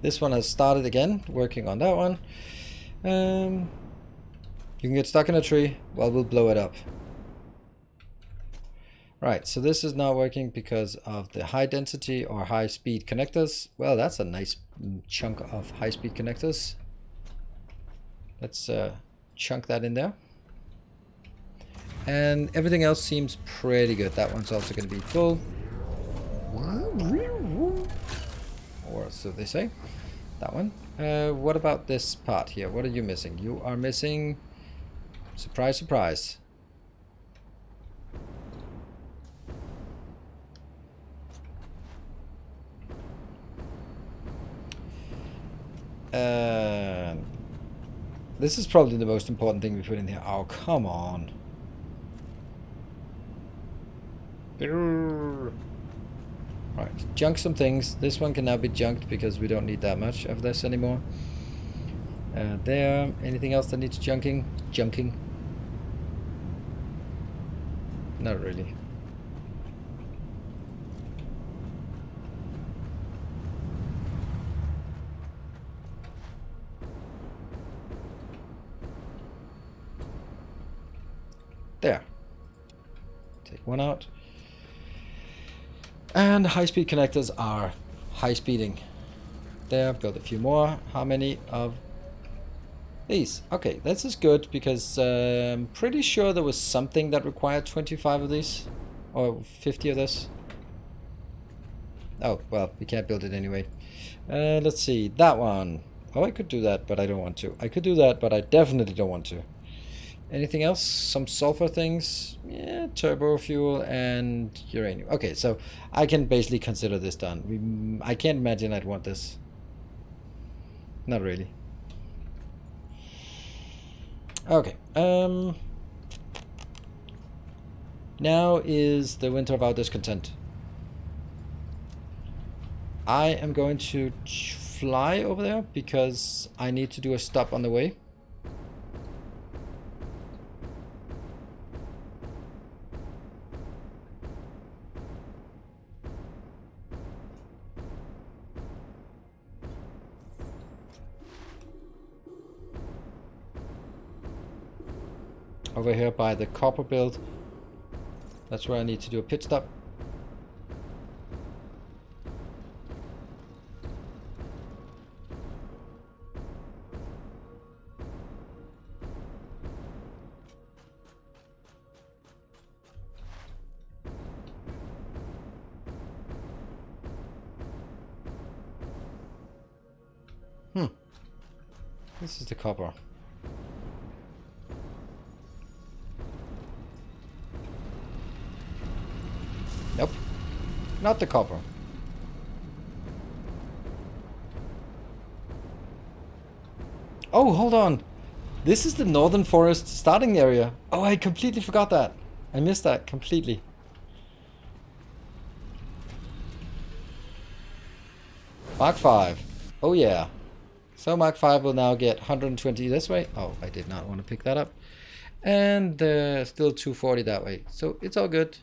S1: This one has started again, working on that one. You can get stuck in a tree. Well, we'll blow it up. Right, so this is not working because of the high density or high speed connectors. Well, that's a nice chunk of high speed connectors. Let's chunk that in there. And everything else seems pretty good. That one's also going to be full. Or so they say. That one. What about this part here? What are you missing? You are missing Surprise, surprise. This is probably the most important thing we put in here. Oh, come on. Right, junk some things. This one can now be junked because we don't need that much of this anymore. There. Anything else that needs junking? Junking? Not really. There. Take one out. And high-speed connectors are high-speeding. There, build a few more. How many of these? Okay, this is good because I'm pretty sure there was something that required 25 of these. Or 50 of this. Oh, well, we can't build it anyway. Let's see, that one. Oh, I could do that, but I don't want to. I could do that, but I definitely don't want to. Anything else? Some sulfur things? Yeah, turbo fuel and uranium. Okay, so I can basically consider this done. I can't imagine I'd want this. Not really. Okay. Now is the winter of our discontent. I am going to fly over there because I need to do a stop on the way. Over here by the copper build. That's where I need to do a pit stop. This is the copper. Nope. Not the copper. Oh, hold on. This is the northern forest starting area. Oh, I completely forgot that. I missed that completely. Mark 5. Oh yeah. So Mark 5 will now get 120 this way. Oh, I did not want to pick that up. And still 240 that way. So it's all good.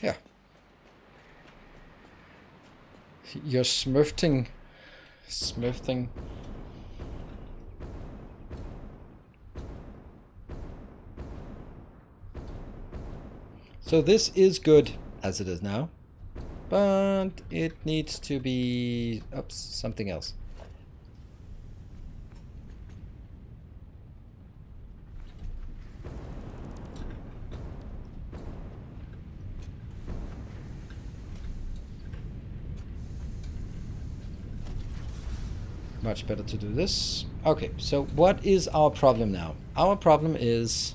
S1: Yeah. You're smurfing. Smurfing. So this is good as it is now. But it needs to be... Oops, something else. Much better to do this. Okay, so what is our problem now? Our problem is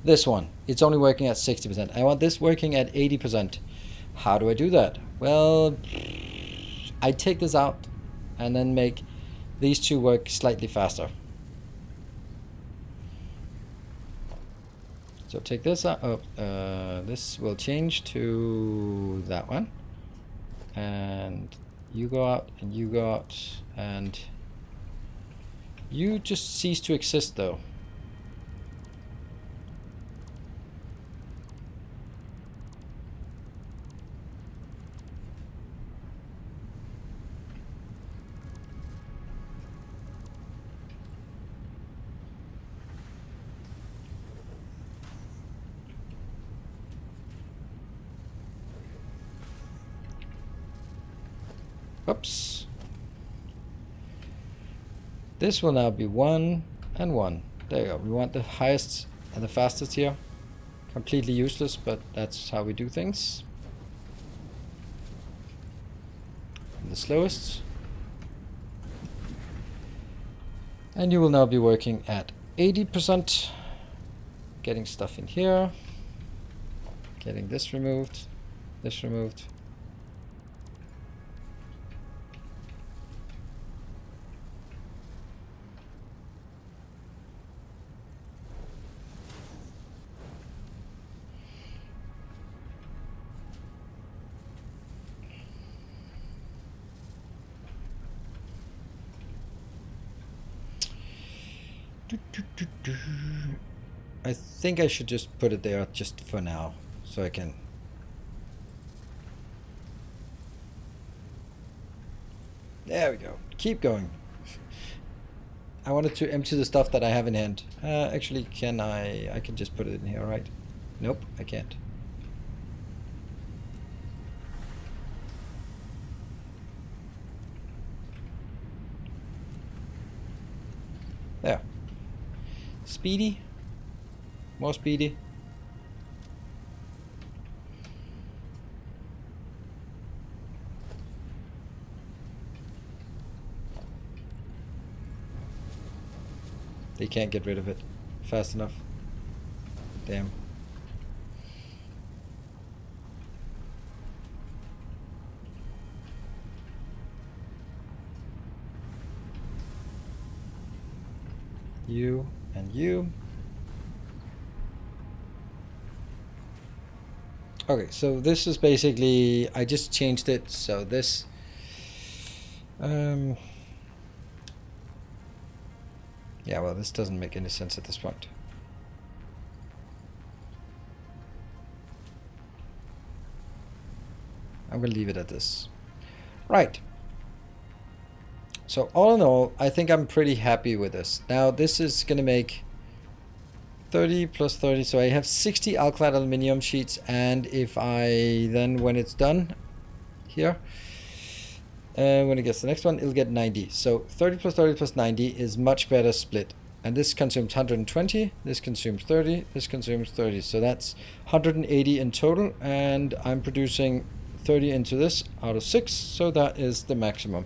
S1: this one. It's only working at 60%. I want this working at 80%. How do I do that? Well, I take this out and then make these two work slightly faster. So take this out. Oh, this will change to that one. And you go out and you go out and you just cease to exist though. Oops. This will now be 1 and 1. There you go. We want the highest and the fastest here. Completely useless, but that's how we do things. And the slowest. And you will now be working at 80%. Getting stuff in here. Getting this removed. This removed. I think I should just put it there just for now, so I can... There we go. Keep going. I wanted to empty the stuff that I have in hand. Actually, can I can just put it in here, right? Nope, I can't. There. Speedy. More speedy. They can't get rid of it fast enough. Damn. You and you. Okay, so this is basically, I just changed it, so this yeah, well, this doesn't make any sense at this point. I'm gonna leave it at this. Right. So all in all, I think I'm pretty happy with this. Now this is gonna make 30 plus 30, so I have 60 alkylate aluminium sheets, and if I then, when it's done here, when it gets the next one, it'll get 90. So 30 plus 90 is much better split. And this consumes 120, this consumes 30, this consumes 30. So that's 180 in total, and I'm producing 30 into this out of 6, so that is the maximum.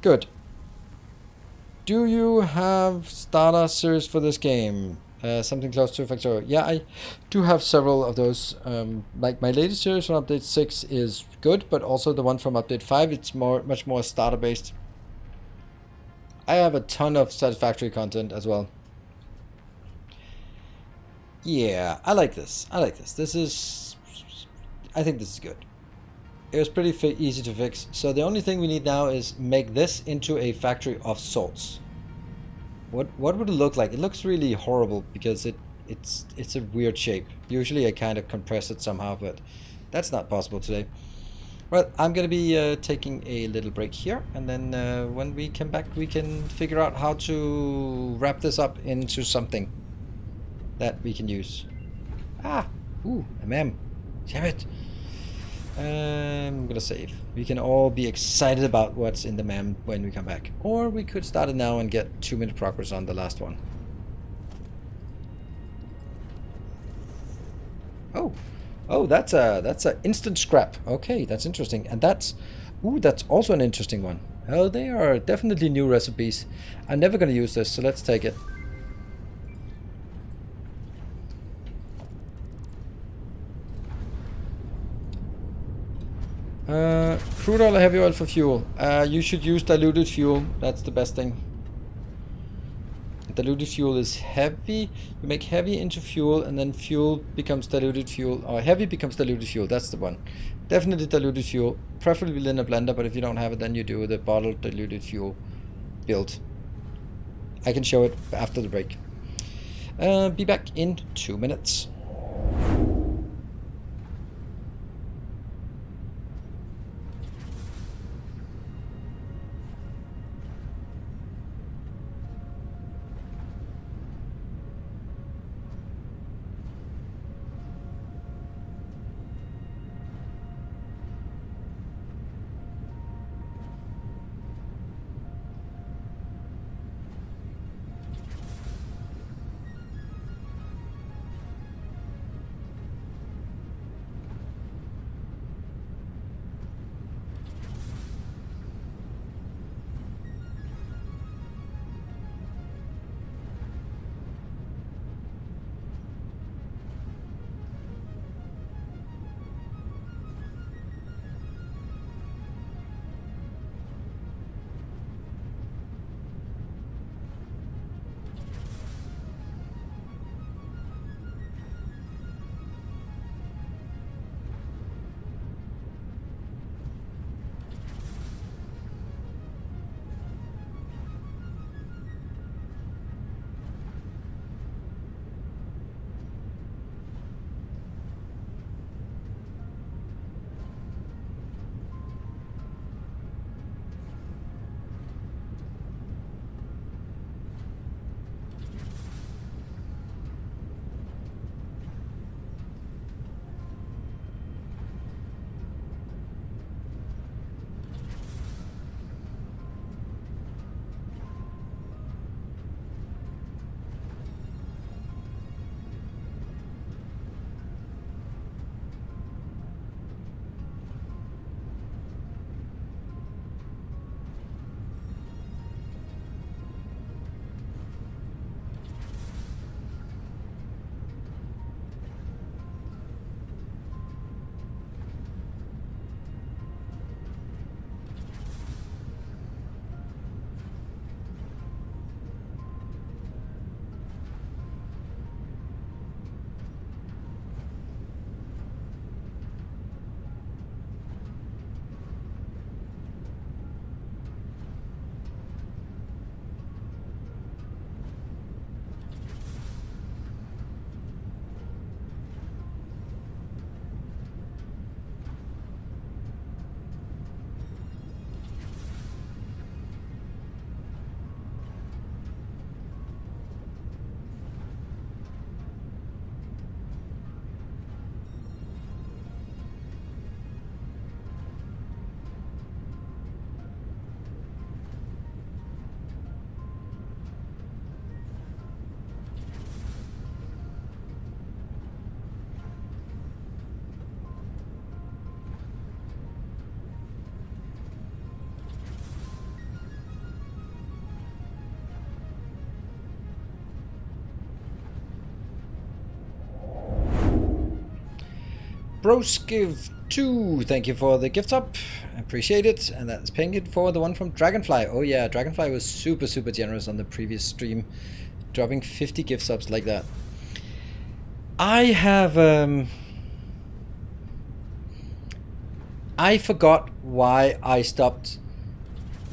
S1: Good. Do you have starter series for this game? Something close to Factorio. Yeah, I do have several of those. Like my latest series from update 6 is good, but also the one from update 5, it's much more starter based. I have a ton of Satisfactory content as well. Yeah, I like this. I like this. I think this is good. It was pretty easy to fix. So the only thing we need now is make this into a factory of salts. What would it look like? It looks really horrible because it's a weird shape. Usually I kind of compress it somehow, but that's not possible today. Well, I'm gonna be taking a little break here, and then when we come back we can figure out how to wrap this up into something that we can use. Ooh, MM. Damn it. I'm gonna save. We can all be excited about what's in the mem when we come back. Or we could start it now and get 2-minute progress on the last one. Oh, that's a instant scrap. Okay, that's interesting. And that's also an interesting one. Oh, they are definitely new recipes. I'm never gonna use this, so let's take it. Crude oil or heavy oil for fuel? You should use diluted fuel. That's the best thing. Diluted fuel is heavy. You make heavy into fuel, and then fuel becomes diluted fuel, or heavy becomes diluted fuel. That's the one. Definitely diluted fuel, preferably in a blender, but if you don't have it, then you do the bottled diluted fuel build. I can show it after the break. Be back in 2 minutes. Broskiv2, thank you for the gift up. I appreciate it. And that's paying it for the one from Dragonfly. Oh yeah, Dragonfly was super, super generous on the previous stream, dropping 50 gift subs like that. I have, I forgot why I stopped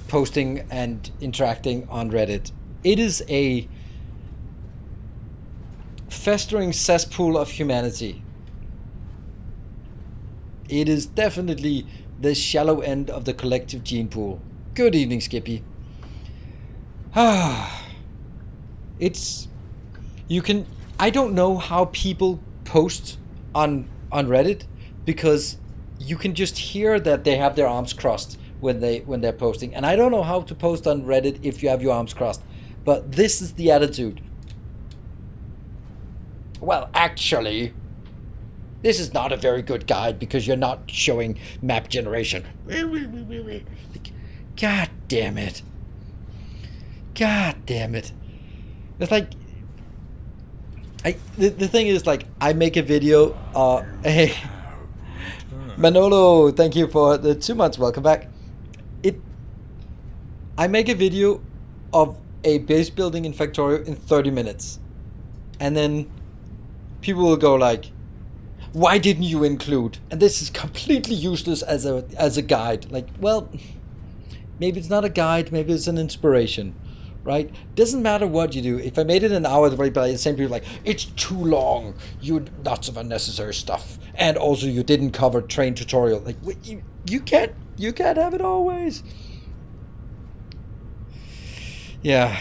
S1: posting and interacting on Reddit. It is a festering cesspool of humanity. It is definitely the shallow end of the collective gene pool. Good evening, Skippy. It's, you can, I don't know how people post on Reddit, because you can just hear that they have their arms crossed when they're posting. And I don't know how to post on Reddit if you have your arms crossed. But this is the attitude. Well, actually, this is not a very good guide because you're not showing map generation. God damn it. God damn it. It's like, the thing is, like, I make a video, hey, Manolo, thank you for the 2 months, welcome back. I make a video of a base building in Factorio in 30 minutes. And then people will go like, why didn't you include? And this is completely useless as a guide. Like, well, maybe it's not a guide, maybe it's an inspiration, right? Doesn't matter what you do. If I made it an hour, the same people like, it's too long. You lots of unnecessary stuff, and also you didn't cover train tutorial. Like, you can't have it always. Yeah.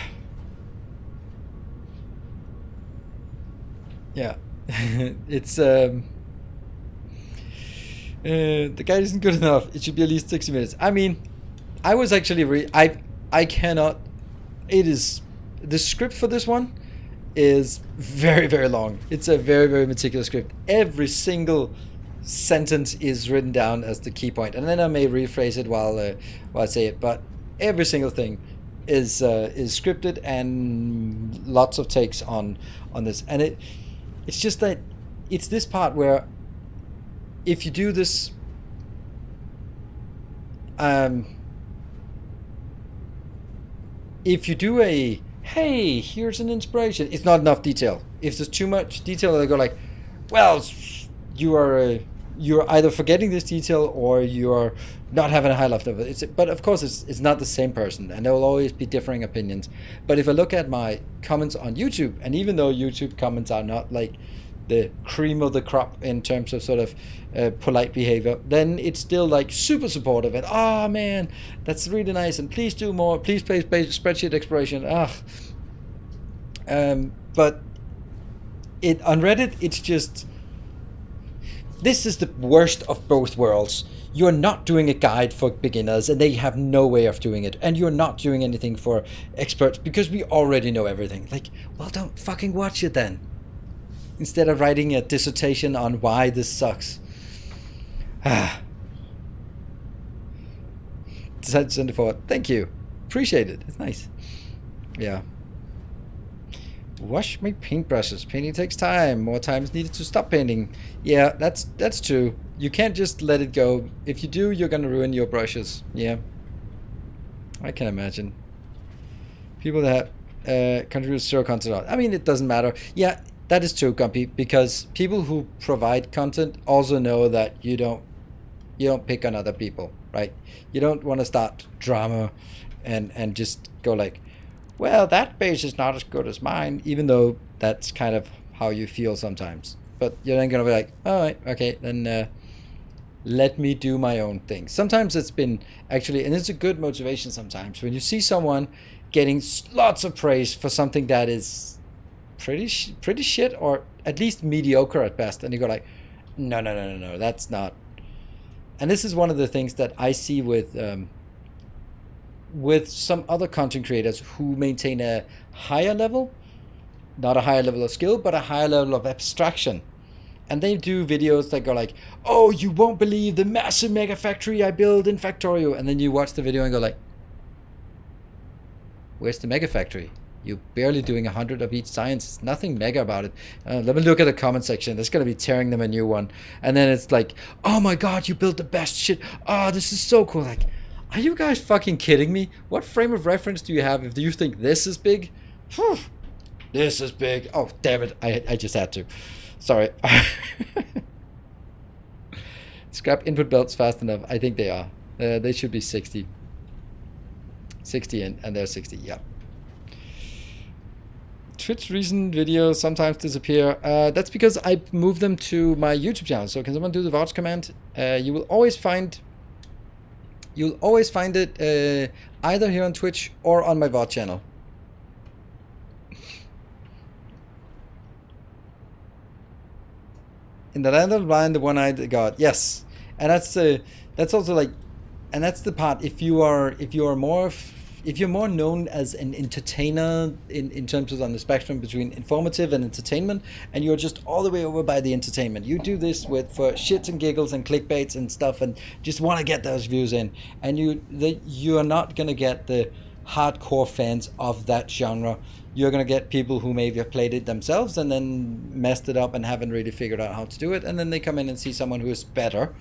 S1: Yeah. It's the guide isn't good enough. It should be at least 60 minutes. I mean, I was actually I cannot. It is, the script for this one is very, very long. It's a very, very meticulous script. Every single sentence is written down as the key point, and then I may rephrase it while I say it. But every single thing is scripted, and lots of takes on this. And it's just that it's this part where if you do this, if you do a, hey, here's an inspiration, it's not enough detail. If there's too much detail, they go like, well, you're either forgetting this detail or you're not having a high level of it. But of course, it's not the same person, and there will always be differing opinions. But if I look at my comments on YouTube, and even though YouTube comments are not like the cream of the crop in terms of sort of polite behavior, then it's still like super supportive, and oh man, that's really nice, and please do more, please play spreadsheet exploration. But it on Reddit, it's just, this is the worst of both worlds. You're not doing a guide for beginners, and they have no way of doing it, and you're not doing anything for experts because we already know everything. Like, well, don't fucking watch it then, instead of writing a dissertation on why this sucks. Decided to send it forward. Thank you. Appreciate it. It's nice. Yeah. Wash my paintbrushes. Painting takes time. More time is needed to stop painting. Yeah, that's true. You can't just let it go. If you do, you're gonna ruin your brushes. Yeah. I can imagine. People that contribute zero content. I mean, it doesn't matter. Yeah, that is true, Gumpy, because people who provide content also know that you don't pick on other people, right? You don't want to start drama and just go like, well, that base is not as good as mine, even though that's kind of how you feel sometimes. But you're then going to be like, all right, okay, then let me do my own thing. Sometimes it's been actually, and it's a good motivation sometimes, when you see someone getting lots of praise for something that is pretty shit, or at least mediocre at best, and you go like, no, that's not. And this is one of the things that I see with some other content creators who maintain a higher level, not a higher level of skill, but a higher level of abstraction. And they do videos that go like, oh, you won't believe the massive mega factory I built in Factorio. And then you watch the video and go like, where's the mega factory? You're barely doing 100 of each science. It's nothing mega about it. Let me look at the comment section. That's going to be tearing them a new one. And then it's like, oh my god, you built the best shit. Oh, this is so cool. Like, are you guys fucking kidding me? What frame of reference do you have if you think this is big? Whew. This is big. Oh, damn it. I just had to. Sorry. Scrap input belts fast enough. I think they are. They should be 60. 60 and they're 60. Yeah. Twitch recent videos sometimes disappear. That's because I moved them to my YouTube channel. So can someone do the vouch command? You'll always find it either here on Twitch or on my VOD channel. In the land of the blind, the one-eyed god. Yes, and that's also like, and that's the part. If you're more known as an entertainer in terms of on the spectrum between informative and entertainment, and you're just all the way over by the entertainment. You do this for shits and giggles and clickbaits and stuff, and just want to get those views in. And you are not gonna get the hardcore fans of that genre. You're gonna get people who maybe have played it themselves and then messed it up and haven't really figured out how to do it, and then they come in and see someone who is better,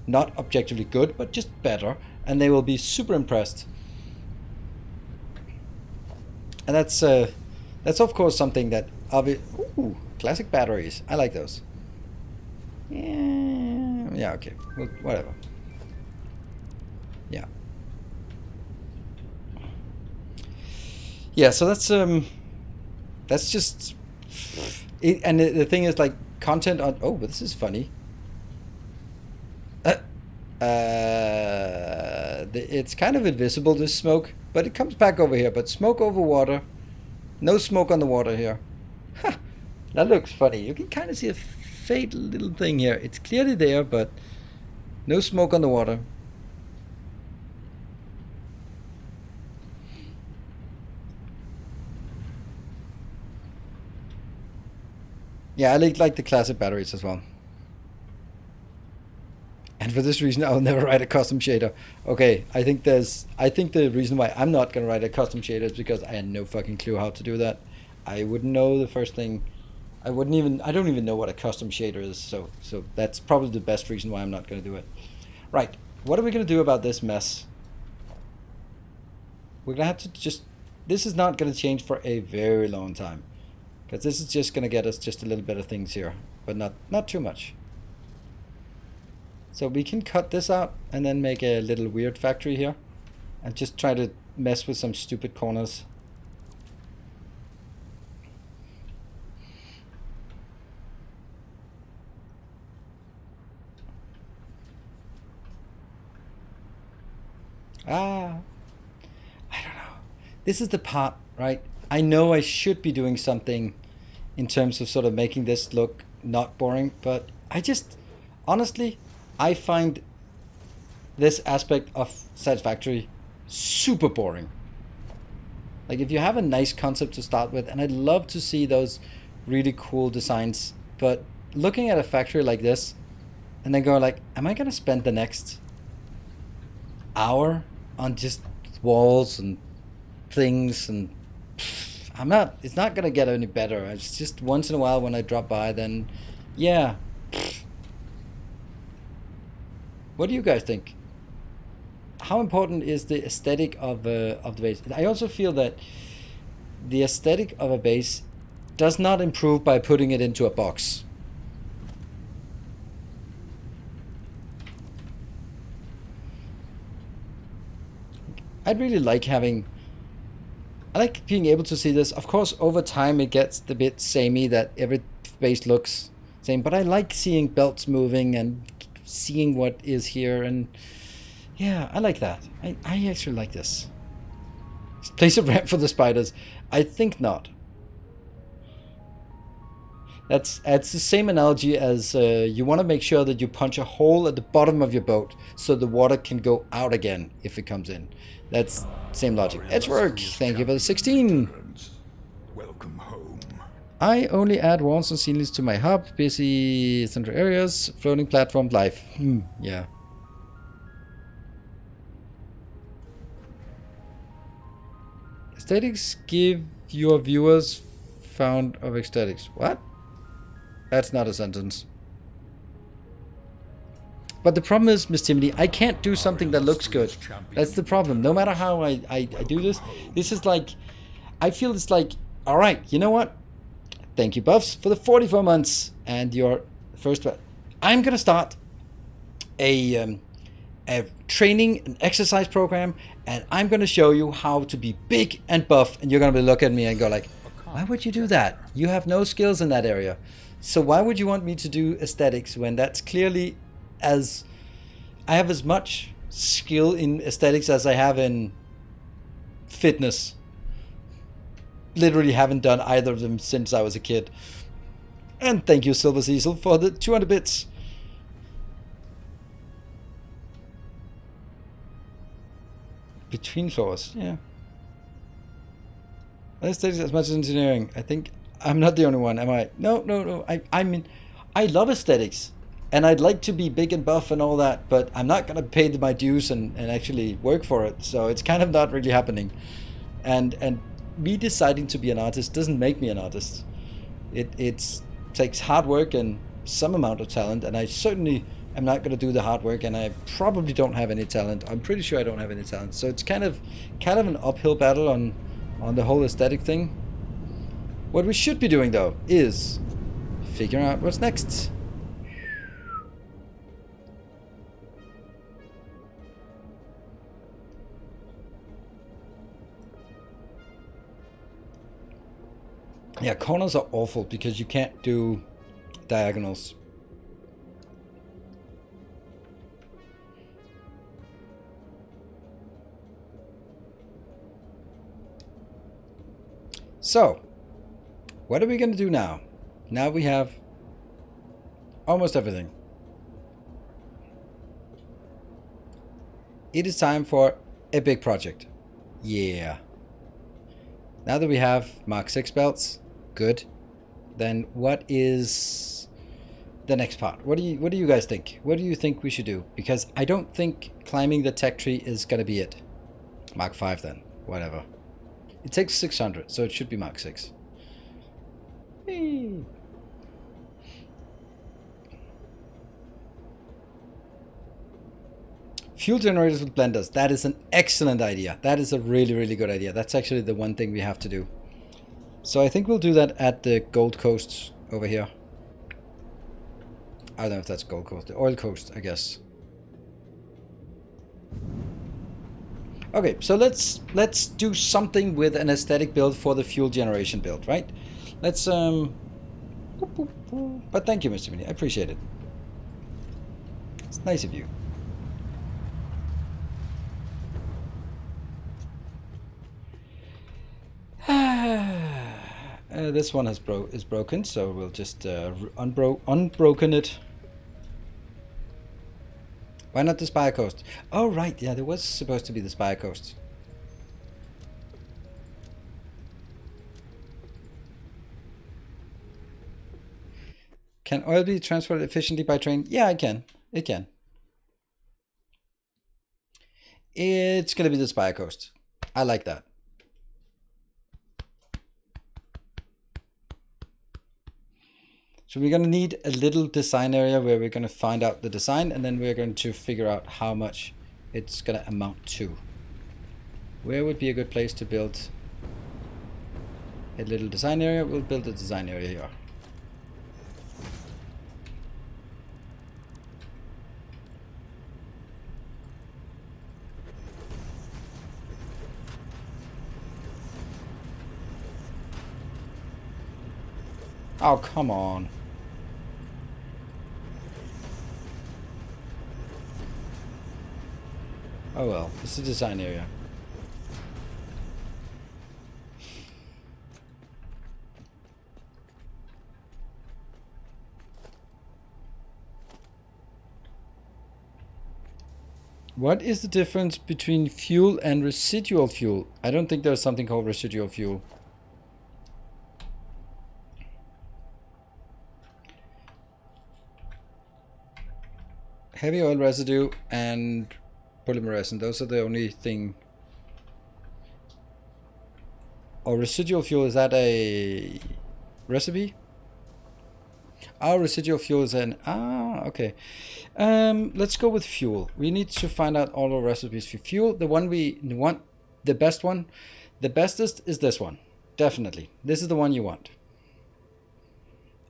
S1: not objectively good, but just better, and they will be super impressed. And that's of course something that ooh, classic batteries. I like those. Yeah, okay. Well, whatever. Yeah. Yeah, so that's just it, and the thing is, like, content on, oh, but this is funny. It's kind of invisible, this smoke, but it comes back over here. But smoke over water, no smoke on the water here. Huh, that looks funny. You can kind of see a faint little thing here. It's clearly there, but no smoke on the water. Yeah, I like the classic batteries as well. And for this reason, I'll never write a custom shader. Okay, I think the reason why I'm not gonna write a custom shader is because I had no fucking clue how to do that. I wouldn't know the first thing. I don't even know what a custom shader is. So that's probably the best reason why I'm not gonna do it. Right, what are we gonna do about this mess? We're gonna have to just. This is not gonna change for a very long time, because this is just gonna get us just a little bit of things here, but not too much. So we can cut this out and then make a little weird factory here and just try to mess with some stupid corners. I don't know. This is the part, right? I know I should be doing something in terms of sort of making this look not boring, but I just, honestly, I find this aspect of Satisfactory super boring. Like, if you have a nice concept to start with, and I'd love to see those really cool designs, but looking at a factory like this and then going like, am I gonna spend the next hour on just walls and things? And it's not gonna get any better. It's just once in a while when I drop by, then yeah. What do you guys think? How important is the aesthetic of the base? I also feel that the aesthetic of a base does not improve by putting it into a box. I'd really like I like being able to see this. Of course, over time it gets a bit samey that every base looks same, but I like seeing belts moving and seeing what is here, and yeah, I like that. I actually like this. Place a ramp for the spiders. I think not. It's the same analogy as you want to make sure that you punch a hole at the bottom of your boat so the water can go out again if it comes in. That's same logic. Edgework, thank you for the 16.
S3: Welcome home.
S1: I only add walls and ceilings to my hub. Busy central areas. Floating platform life. Yeah. Aesthetics give your viewers found of aesthetics. What? That's not a sentence. But the problem is, Miss Timothy, I can't do something that looks good. That's the problem. No matter how I do this, this is like, I feel it's like, all right, you know what? Thank you, Buffs, for the 44 months and your first. I'm gonna start a training, an exercise program, and I'm gonna show you how to be big and buff. And you're gonna look at me and go like, why would you do that? You have no skills in that area. So why would you want me to do aesthetics when that's clearly as I have as much skill in aesthetics as I have in fitness. Literally haven't done either of them since I was a kid. And thank you, Silver Cecil, for the 200 bits. Between floors, yeah. Aesthetics as much as engineering. I think I'm not the only one, am I? No. I mean, I love aesthetics. And I'd like to be big and buff and all that, but I'm not going to pay my dues and actually work for it. So it's kind of not really happening. And me deciding to be an artist doesn't make me an artist. It takes hard work and some amount of talent, and I certainly am not going to do the hard work, and I probably don't have any talent. I'm pretty sure I don't have any talent. So it's kind of an uphill battle on the whole aesthetic thing. What we should be doing, though, is figuring out what's next. Yeah, corners are awful because you can't do diagonals. So, what are we going to do now? Now we have almost everything. It is time for a big project. Yeah. Now that we have Mark 6 belts, good. Then what is the next part? What do you guys think? What do you think we should do? Because I don't think climbing the tech tree is going to be it. Mark 5 then, whatever. It takes 600, so it should be Mark 6. Hey. Fuel generators with blenders. That is an excellent idea. That is a really, really good idea. That's actually the one thing we have to do. So I think we'll do that at the Gold Coast over here. I don't know if that's Gold Coast. The Oil Coast, I guess. Okay, so let's do something with an aesthetic build for the fuel generation build, right? Let's but thank you, Mr. Mini. I appreciate it. It's nice of you. This one is broken, so we'll just unbroken it. Why not the Spire Coast? Oh, right. Yeah, there was supposed to be the Spire Coast. Can oil be transported efficiently by train? Yeah, I can. It can. It's going to be the Spire Coast. I like that. So we're going to need a little design area where we're going to find out the design, and then we're going to figure out how much it's going to amount to. Where would be a good place to build a little design area? We'll build a design area here. Oh, come on. Oh well, it's a design area. What is the difference between fuel and residual fuel? I don't think there's something called residual fuel. Heavy oil residue and polymer resin, those are the only thing. Or residual fuel, is that a recipe? Our residual fuel is an... okay. Let's go with fuel. We need to find out all our recipes for fuel. The one we want, the best one, the bestest is this one. Definitely. This is the one you want.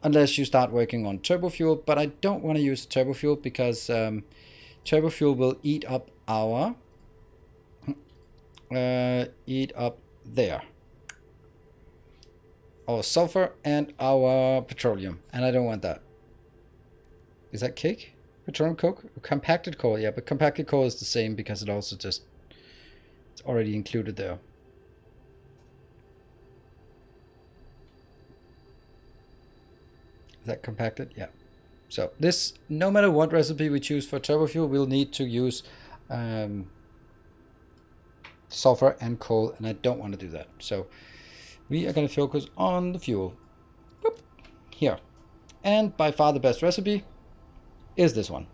S1: Unless you start working on turbo fuel, but I don't want to use turbo fuel because turbo fuel will eat up our... eat up there. Our sulfur and our petroleum, and I don't want that. Is that cake? Petroleum coke? Compacted coal, yeah, but compacted coal is the same because it also just, it's already included there. Is that compacted? Yeah. So this, no matter what recipe we choose for turbo fuel, we'll need to use sulfur and coal, and I don't want to do that. So we are going to focus on the fuel. Boop. Here. And by far the best recipe is this one.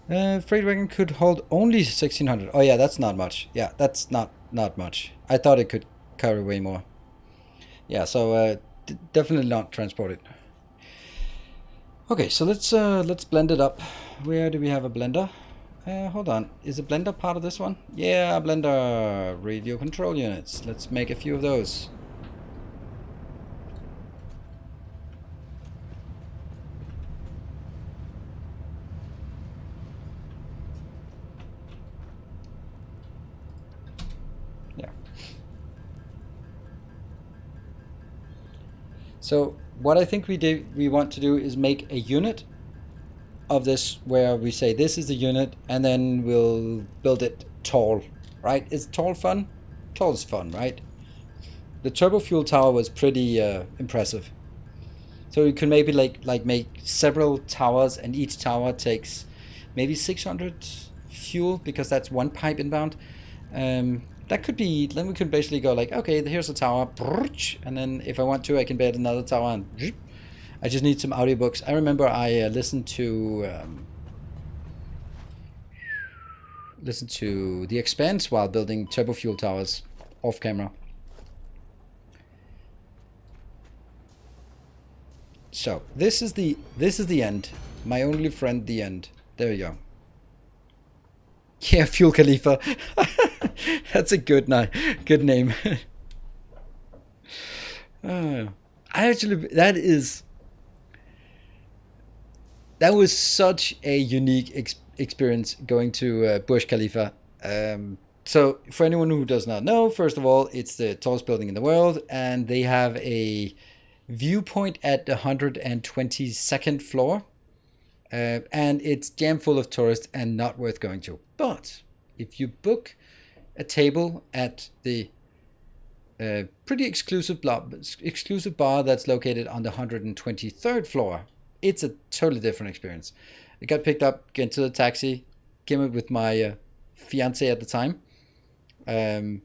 S1: Freight wagon could hold only 1600. Oh yeah, that's not much. Yeah, that's not much. I thought it could carry way more. Yeah, so definitely not transport it. Okay, so let's blend it up. Where do we have a blender? Hold on, is a blender part of this one? Yeah, blender, radio control units. Let's make a few of those. Yeah. So what I think we want to do is make a unit of this where we say this is the unit, and then we'll build it tall, right? Is tall fun? Tall is fun, right? The turbo fuel tower was pretty impressive. So you can maybe like make several towers, and each tower takes maybe 600 fuel because that's one pipe inbound. That could be, then we could basically go like, okay, here's a tower, and then if I want to, I can build another tower, and I just need some audiobooks. I remember I listened to The Expanse while building turbo fuel towers off camera. So this is the end. My only friend, the end. There you go. Yeah, Fuel Khalifa. That's a good name. I actually, that was such a unique experience going to Burj Khalifa. So for anyone who does not know, first of all, it's the tallest building in the world, and they have a viewpoint at the 122nd floor, and it's jam full of tourists and not worth going to. But if you book a table at the pretty exclusive bar that's located on the 123rd floor, it's a totally different experience. I got picked up, get into the taxi, came up with my fiance at the time, and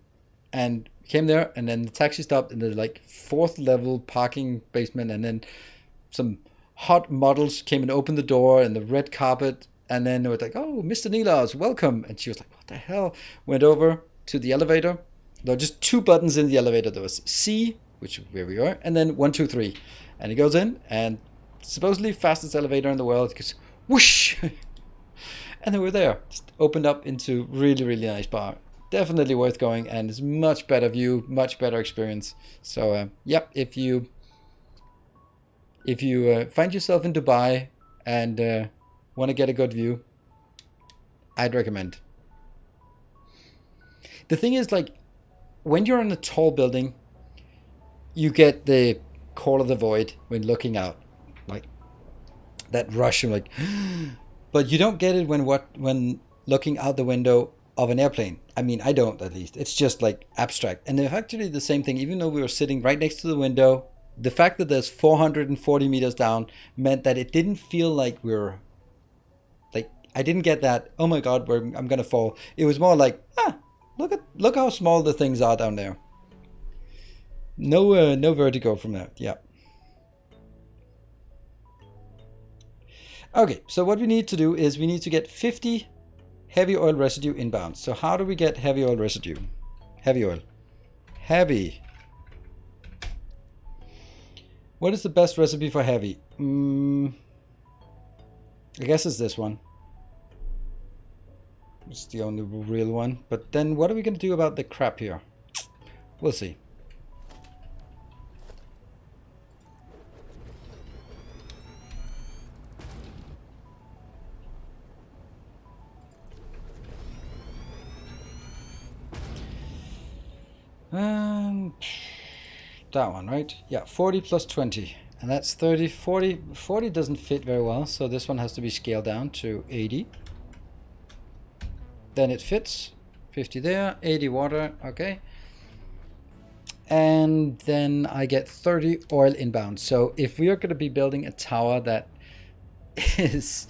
S1: came there, and then the taxi stopped in the like 4th level parking basement, and then some hot models came and opened the door, and the red carpet, and then they were like, "Oh, Mr. Nilas, welcome," and she was like, "What the hell?" Went over to the elevator. There were just 2 buttons in the elevator. There was C, which is where we are, and then 1, 2, 3, and he goes in, and supposedly fastest elevator in the world, it goes whoosh, and then we're there. Just opened up into really, really nice bar. Definitely worth going, and it's much better view, much better experience. So yep, if you find yourself in Dubai and want to get a good view, I'd recommend. The thing is, like, when you're in a tall building, you get the call of the void when looking out, like that rush of like, but you don't get it when looking out the window of an airplane. I mean, I don't, at least. It's just like abstract. And it's actually the same thing, even though we were sitting right next to the window, the fact that there's 440 meters down meant that it didn't feel like we're like, I didn't get that, oh my god, I'm gonna fall. It was more like, look how small the things are down there. No vertigo from that. Yeah. Okay, so what we need to do is we need to get 50 heavy oil residue inbound. So how do we get heavy oil residue? Heavy oil. Heavy. What is the best recipe for heavy? I guess it's this one. It's the only real one. But then what are we going to do about the crap here? We'll see. That one, right? Yeah, 40 plus 20. And that's 30. 40 doesn't fit very well, so this one has to be scaled down to 80. Then it fits. 50 there, 80 water, okay. And then I get 30 oil inbound. So if we are going to be building a tower that is...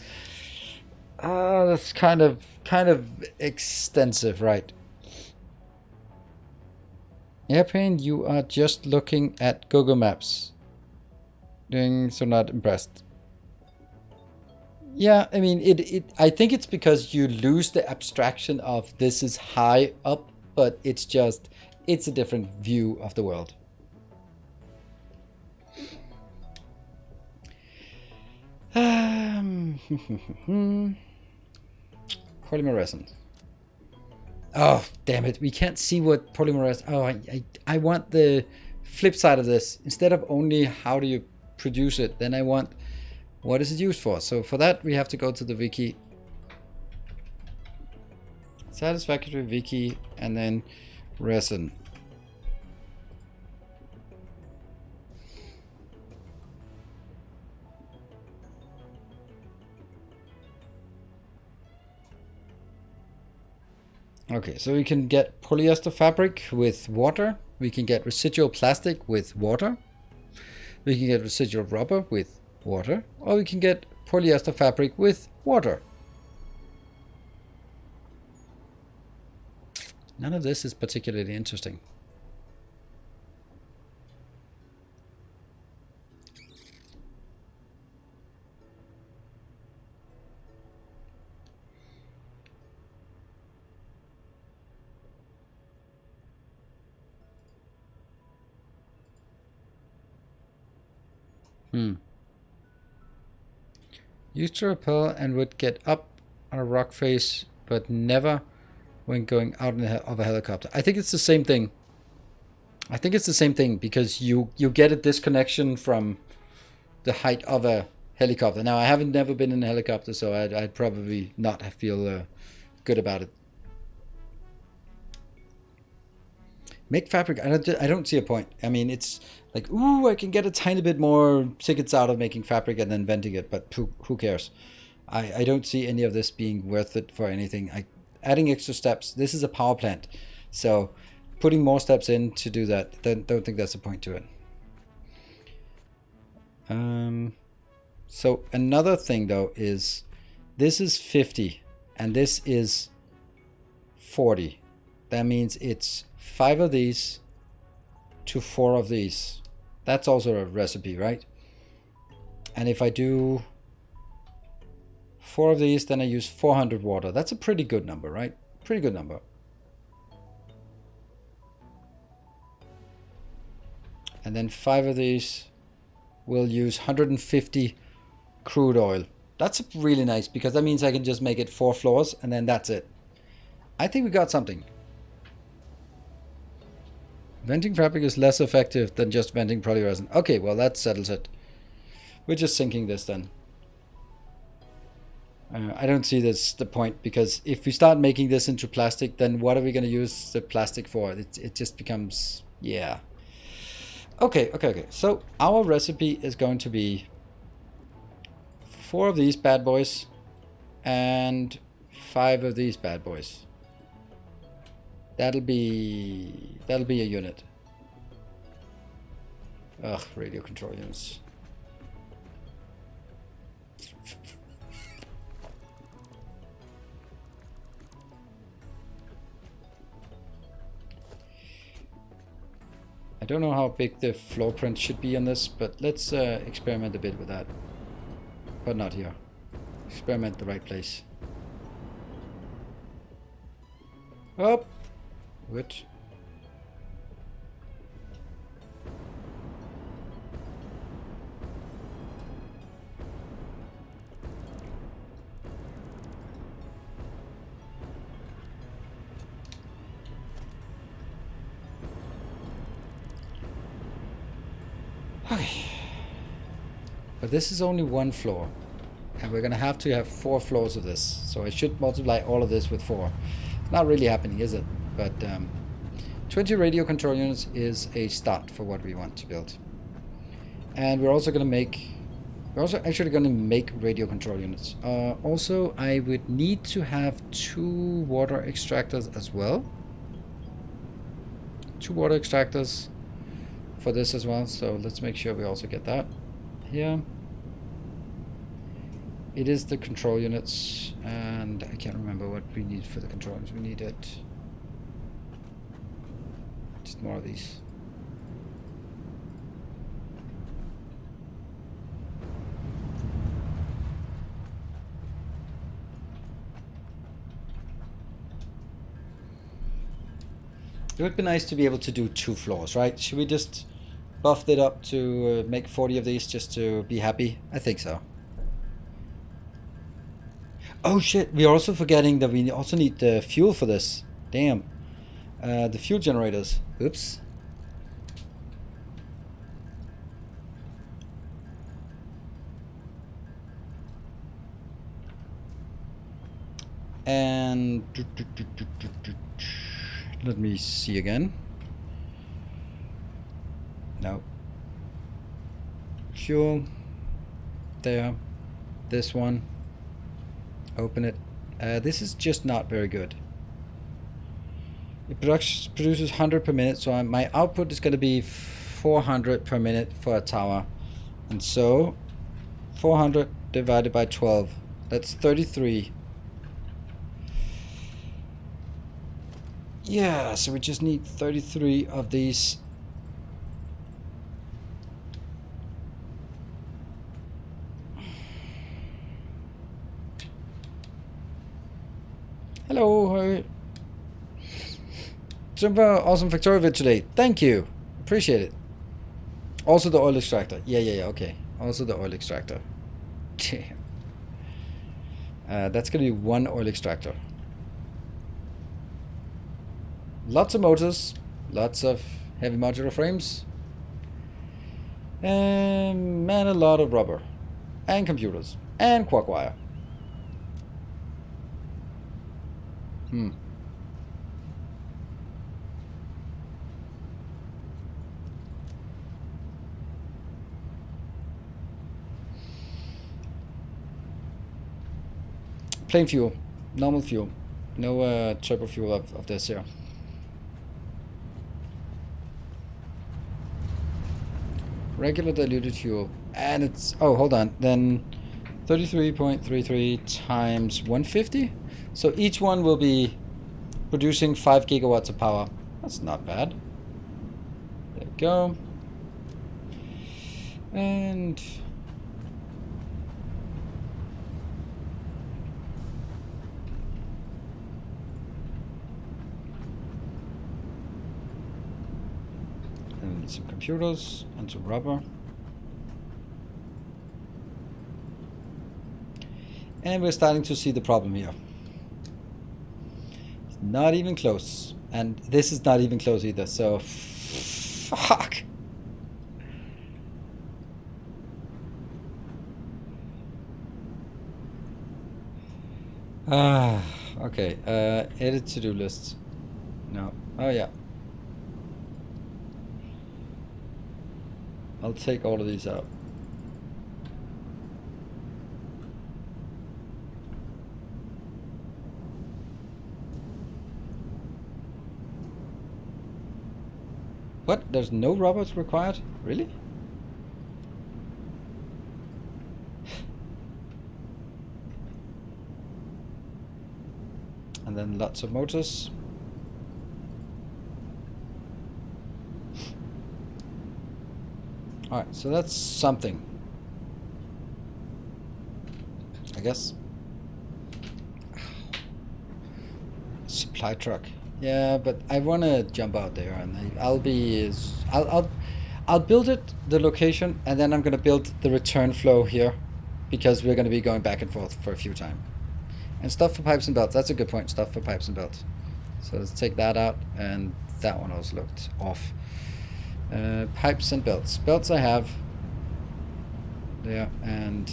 S1: that's kind of extensive, right? Airplane, you are just looking at Google Maps. Doing so not impressed. Yeah, I mean, I think it's because you lose the abstraction of this is high up, but it's just, it's a different view of the world. Polymer resin. Oh, damn it. We can't see what polymer resin... Oh, I want the flip side of this. Instead of only how do you produce it, then I want what is it used for. So for that, we have to go to the wiki. Satisfactory wiki, and then resin. Okay, so we can get polyester fabric with water. We can get residual plastic with water. We can get residual rubber with water. Or we can get polyester fabric with water. None of this is particularly interesting. Used to rappel and would get up on a rock face, but never when going out of a helicopter. I think it's the same thing. I think it's the same thing because you get a disconnection from the height of a helicopter. Now, I haven't never been in a helicopter, so I'd probably not feel good about it. Make fabric. I don't see a point. I mean, it's like, ooh, I can get a tiny bit more tickets out of making fabric and then venting it, but who cares? I don't see any of this being worth it for anything. Adding extra steps. This is a power plant, so putting more steps in to do that, don't think that's a point to it. So another thing though is this is 50 and this is 40. That means it's 5 of these to 4 of these. That's also a recipe, right? And if I do 4 of these, then I use 400 water. That's a pretty good number, right? Pretty good number. And then 5 of these will use 150 crude oil. That's really nice because that means I can just make it 4 floors and then that's it. I think we got something. Venting fabric is less effective than just venting polyresin. Okay, well that settles it. We're just sinking this then. I don't see the point because if we start making this into plastic, then what are we going to use the plastic for? It just becomes, yeah. Okay. So our recipe is going to be 4 of these bad boys and 5 of these bad boys. That'll be a unit. Ugh, radio control units. I don't know how big the floor print should be on this, but let's experiment a bit with that. But not here. Experiment the right place. Oh, good. Okay. But this is only one floor. And we're gonna have to have 4 floors of this. So I should multiply all of this with 4. It's not really happening, is it? But 20 radio control units is a start for what we want to build. And we're also actually gonna make radio control units. Also, I would need to have 2 water extractors as well. 2 water extractors for this as well. So let's make sure we also get that here. It is the control units, and I can't remember what we need for the control units. We needed just more of these. It would be nice to be able to do 2 floors, right? Should we just buff it up to make 40 of these just to be happy? I think so. Oh shit, we're also forgetting that we also need the fuel for this. Damn. The fuel generators. Oops. And let me see again. No. Fuel. There. This one. Open it. This is just not very good. It produces 100 per minute, so my output is going to be 400 per minute for a tower. And so 400 divided by 12. That's 33. Yeah, so we just need 33 of these. Hello. Super awesome Factory vid today. Thank you. Appreciate it. Also the oil extractor. Yeah, okay. Also the oil extractor. Damn. That's gonna be 1 oil extractor. Lots of motors. Lots of heavy modular frames. And a lot of rubber. And computers. And quark wire. Plain fuel. Normal fuel. No turbo fuel of this here. Regular diluted fuel. And it's... Oh, hold on. Then 33.33 times 150. So each one will be producing 5 gigawatts of power. That's not bad. There we go. And some computers and some rubber. And we're starting to see the problem here. It's not even close. And this is not even close either, so... Fuck! Okay. Edit to-do list. No. Oh, yeah. I'll take all of these out. What? There's no robots required? Really? And then lots of motors. Alright, so that's something. I guess. Supply truck. Yeah, but I want to jump out there, and I'll build it the location, and then I'm gonna build the return flow here, because we're gonna be going back and forth for a few times. And stuff for pipes and belts. That's a good point. Stuff for pipes and belts. So let's take that out, and that one also looked off. Pipes and belts. Belts I have there, and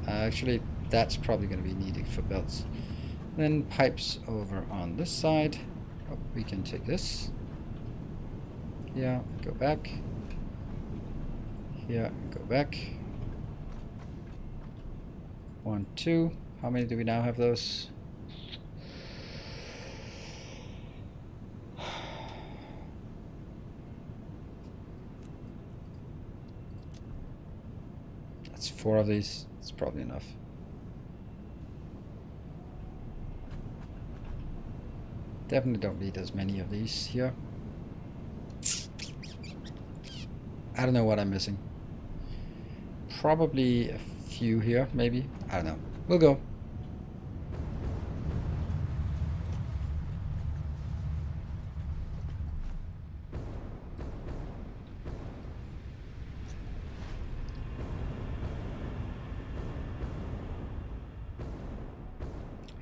S1: actually that's probably going to be needed for belts. Then pipes over on this side. Oh, we can take this. Yeah, go back. Here, go back. 1, 2. How many do we now have those? That's 4 of these. It's probably enough. Definitely don't need as many of these here. I don't know what I'm missing. Probably a few here, maybe. I don't know. We'll go.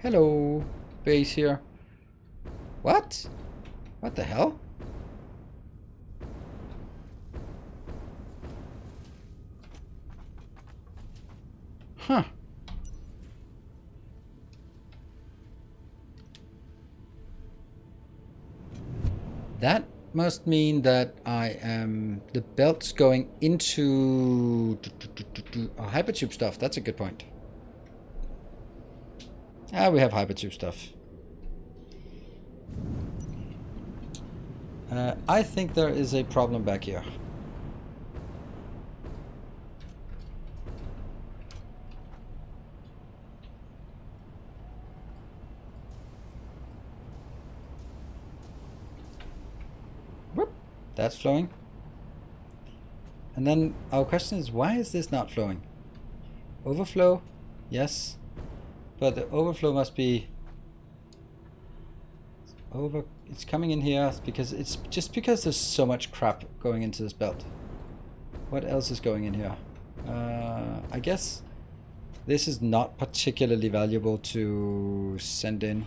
S1: Hello, base here. What? What the hell? Huh. That must mean that I am... the belt's going into... hypertube stuff. That's a good point. Ah, we have hypertube stuff. I think there is a problem back here. Whoop, that's flowing. And then our question is, why is this not flowing? Overflow? Yes. But the overflow must be... it's coming in here because it's just because there's so much crap going into this belt. What else is going in here? I guess this is not particularly valuable to send in,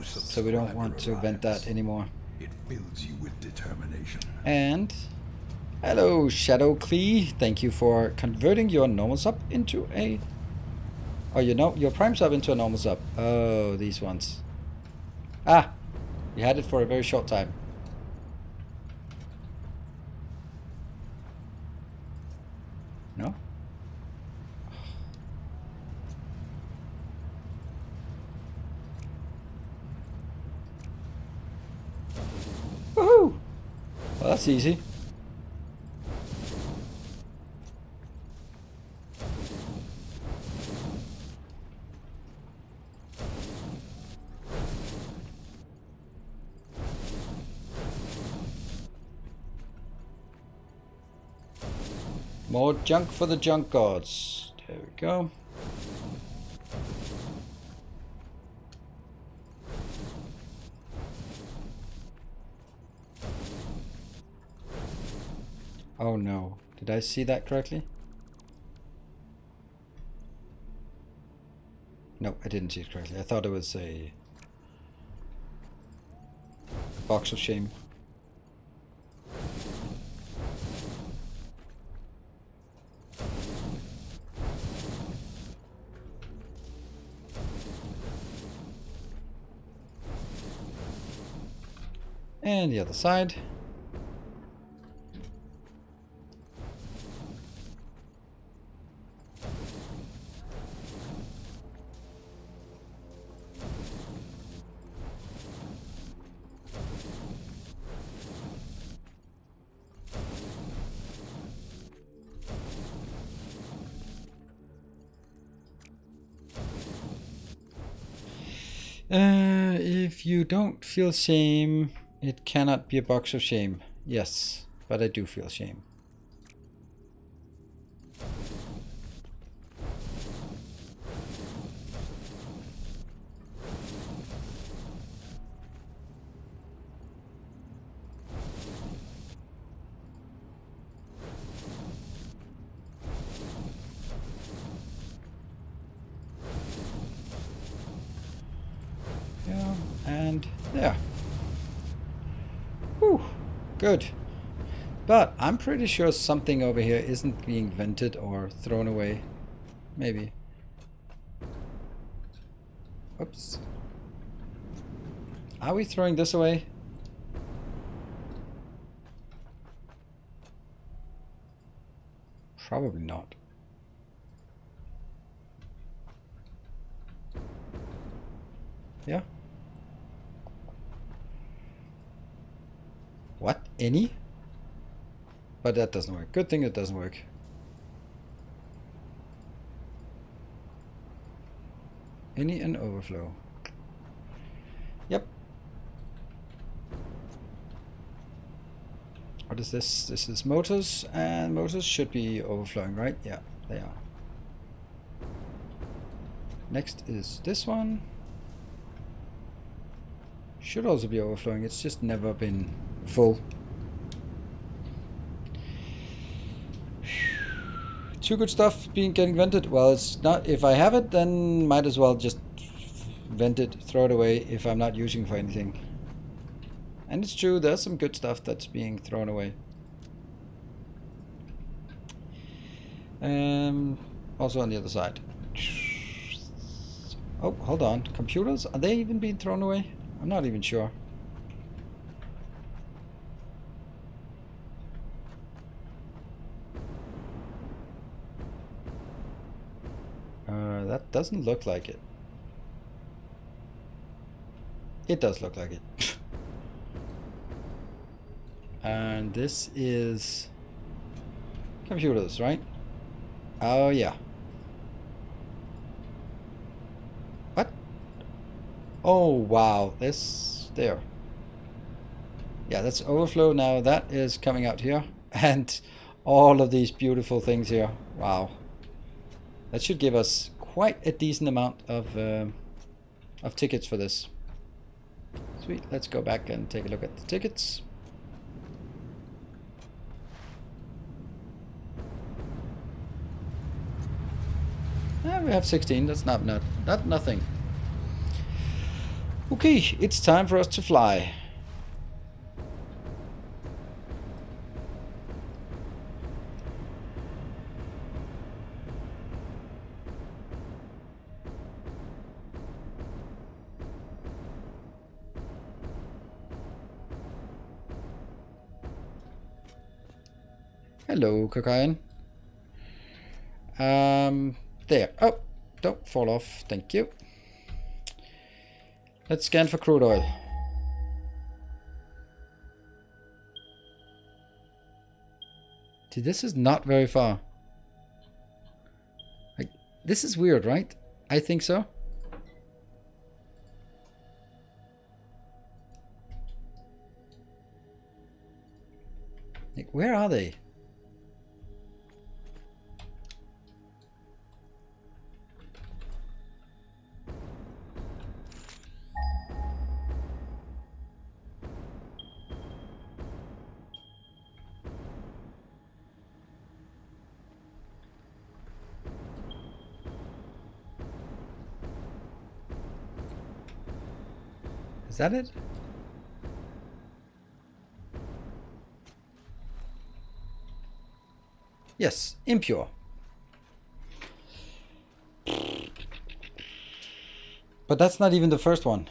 S1: so we don't want to vent that anymore.
S3: It fills you with determination.
S1: And hello, Shadow Clee. Thank you for converting your normal sub into a... oh, you know, your prime sub into a normal sub. Oh, these ones. Ah, we had it for a very short time. No? Woohoo! Well, that's easy. More junk for the junk gods. There we go. Oh no. Did I see that correctly? No, I didn't see it correctly. I thought it was a box of shame. And the other side. If you don't feel shame, it cannot be a box of shame. Yes, but I do feel shame. And there. Whew, good. But I'm pretty sure something over here isn't being vented or thrown away. Maybe. Oops. Are we throwing this away? Probably not. Yeah. What? Any? But that doesn't work. Good thing it doesn't work. Any and overflow. Yep. What is this? This is motors, and motors should be overflowing, right? Yeah, they are. Next is this one. Should also be overflowing. It's just never been full. Too good stuff getting vented. Well, it's not. If I have it, then might as well just vent it, throw it away if I'm not using it for anything. And it's true, there's some good stuff that's being thrown away. Also on the other side. Oh, hold on. Computers? Are they even being thrown away? I'm not even sure. That doesn't look like it. It does look like it. And this is computers, right? Oh, yeah. What? Oh, wow. This, there. Yeah, that's overflow now. That is coming out here. And all of these beautiful things here. Wow. That should give us quite a decent amount of tickets for this. Sweet. Let's go back and take a look at the tickets. We have 16. That's not nothing. Okay, it's time for us to fly. Hello, Cocaine. There. Oh, don't fall off. Thank you. Let's scan for crude oil. See, this is not very far. Like, this is weird, right? I think so. Like, where are they? Is that it? Yes, impure. But that's not even the first one.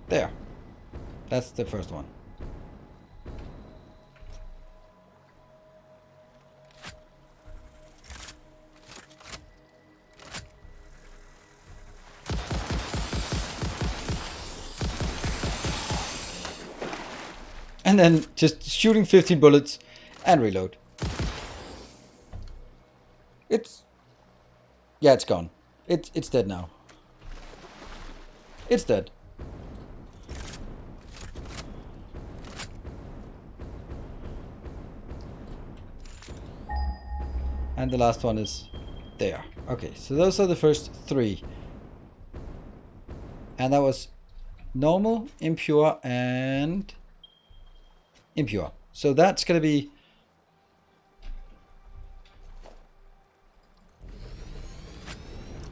S1: There. That's the first one. And then just shooting 15 bullets and reload. Yeah, it's gone. It's dead now. It's dead. And the last one is there. Okay, so those are the first three. And that was normal, impure, and impure. So that's going to be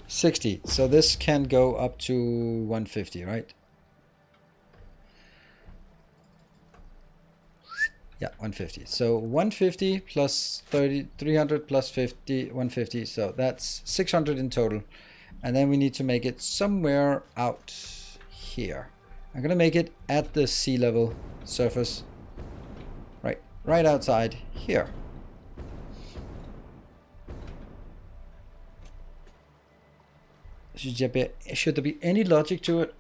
S1: 60. So this can go up to 150, right? Yeah, 150. So 150 plus 30, 300 plus 50, 150. So that's 600 in total. And then we need to make it somewhere out here. I'm going to make it at the sea level surface. Right outside here. Should there be any logic to it?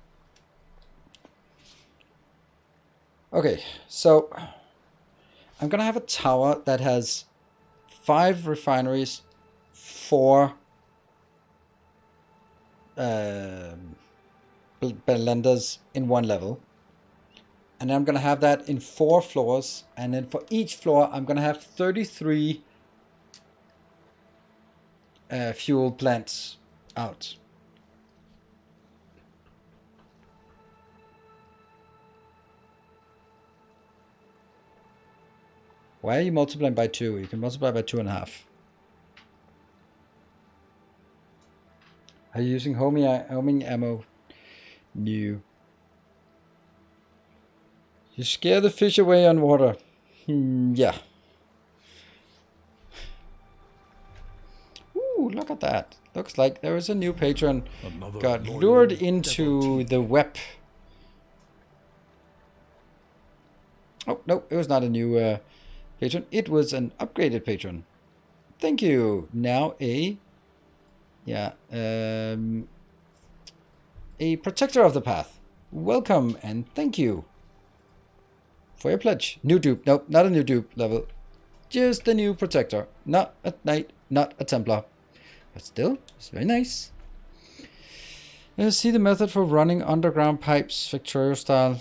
S1: Okay, so I'm gonna have a tower that has 5 refineries, 4 blenders in one level, and I'm gonna have that in 4 floors, and then for each floor I'm gonna have 33 fuel plants out. Why are you multiplying by 2? You can multiply by 2.5. Are you using homing ammo? No. You scare the fish away on water. Yeah. Ooh, look at that. Looks like there is a new patron got lured into the web. Oh, no, it was not a new patron. It was an upgraded patron. Thank you. Now a protector of the path. Welcome and thank you for your pledge. New dupe. Nope, not a new dupe level. Just a new protector. Not a knight, not a Templar. But still, it's very nice. Let's see the method for running underground pipes, Victoria style.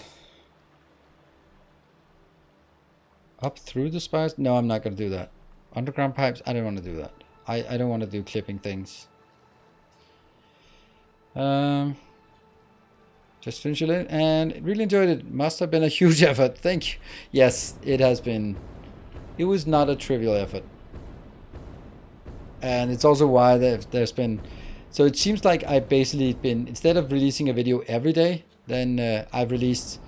S1: Up through the spires? No, I'm not going to do that. Underground pipes? I don't want to do that. I don't want to do clipping things. Just finished it and really enjoyed it. Must have been a huge effort. Thank you. Yes, it has been. It was not a trivial effort. And it's also why there's been... So it seems like I've basically been... Instead of releasing a video every day, then I've released...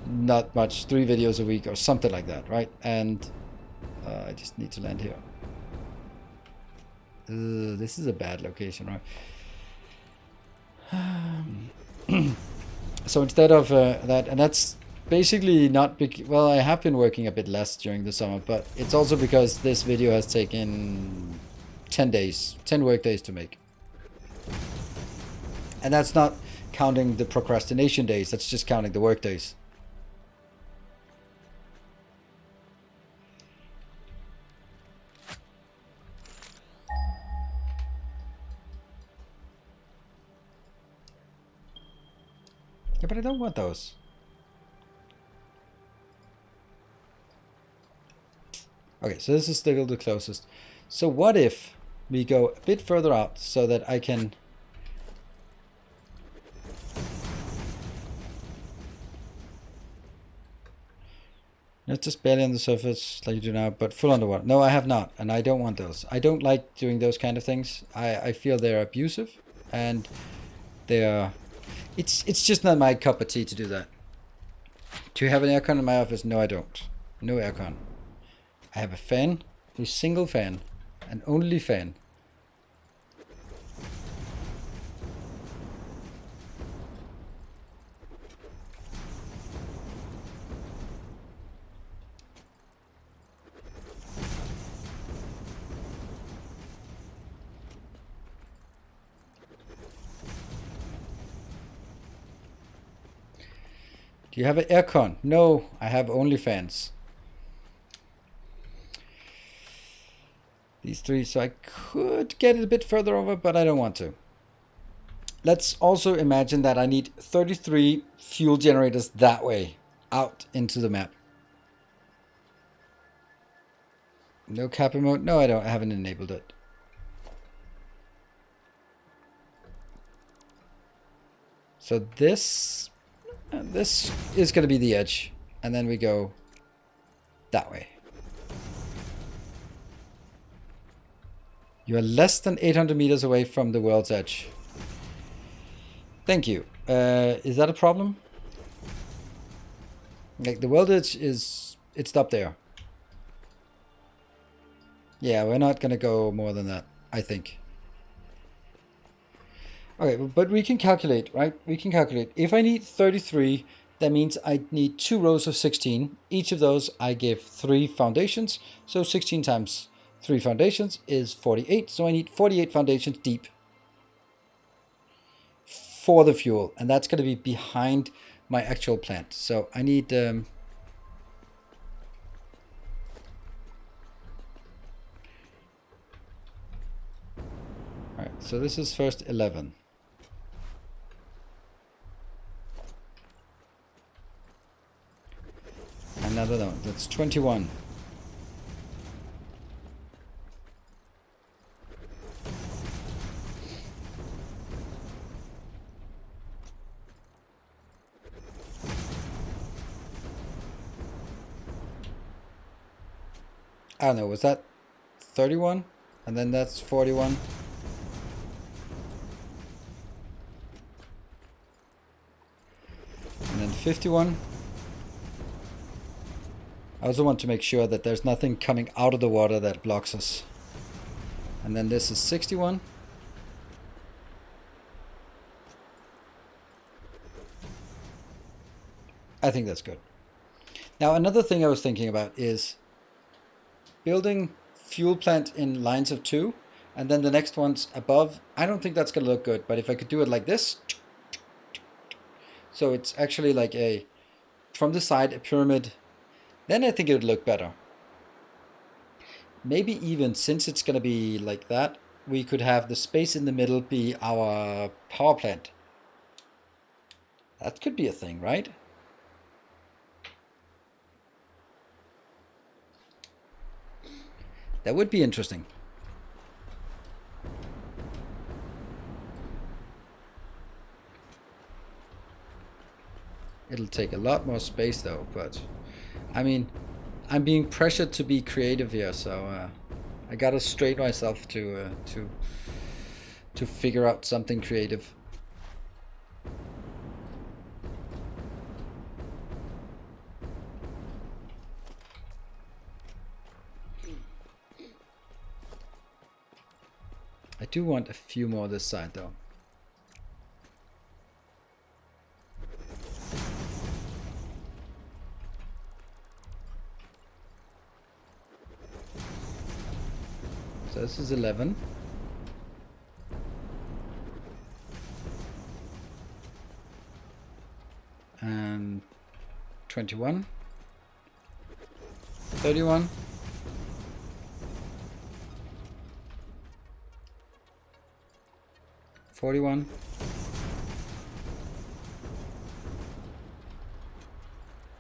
S1: not much, 3 videos a week or something like that, right? And I just need to land here. This is a bad location, right? So instead of that, and that's basically not well, I have been working a bit less during the summer, but it's also because this video has taken 10 days, 10 work days to make. And that's not counting the procrastination days, that's just counting the work days. Yeah, but I don't want those. Okay, so this is still the closest. So what if we go a bit further out so that I can... Not just barely on the surface like you do now, but full underwater. No, I have not, and I don't want those. I don't like doing those kind of things. I feel they're abusive, and they're... It's just not my cup of tea to do that. Do you have an aircon in my office? No, I don't. No aircon. I have a fan, a single fan, an only fan. Do you have an aircon? No, I have only fans. These 3, so I could get it a bit further over, but I don't want to. Let's also imagine that I need 33 fuel generators that way, out into the map. No cap mode? No, I don't. I haven't enabled it. So this is going to be the edge, and then we go that way. You are less than 800 meters away from the world's edge. Thank you. Is that a problem? Like, the world edge is... It's up there. Yeah, we're not gonna go more than that, I think. Okay, but we can calculate, right? We can calculate. If I need 33, that means I need 2 rows of 16. Each of those I give 3 foundations. So 16 times 3 foundations is 48. So I need 48 foundations deep for the fuel. And that's going to be behind my actual plant. So I need... Alright, so this is first 11. Another one, that's 21. I don't know, was that 31? And then that's 41. And then 51. I also want to make sure that there's nothing coming out of the water that blocks us. And then this is 61. I think that's good. Now, another thing I was thinking about is building fuel plant in lines of 2, and then the next one's above. I don't think that's going to look good, but if I could do it like this, so it's actually like a, from the side, a pyramid, then I think it would look better. Maybe even, since it's going to be like that, we could have the space in the middle be our power plant. That could be a thing, right? That would be interesting. It'll take a lot more space though, but I mean, I'm being pressured to be creative here, so I gotta strain myself to figure out something creative. I do want a few more this side though. So this is 11. And 21. 31. 41.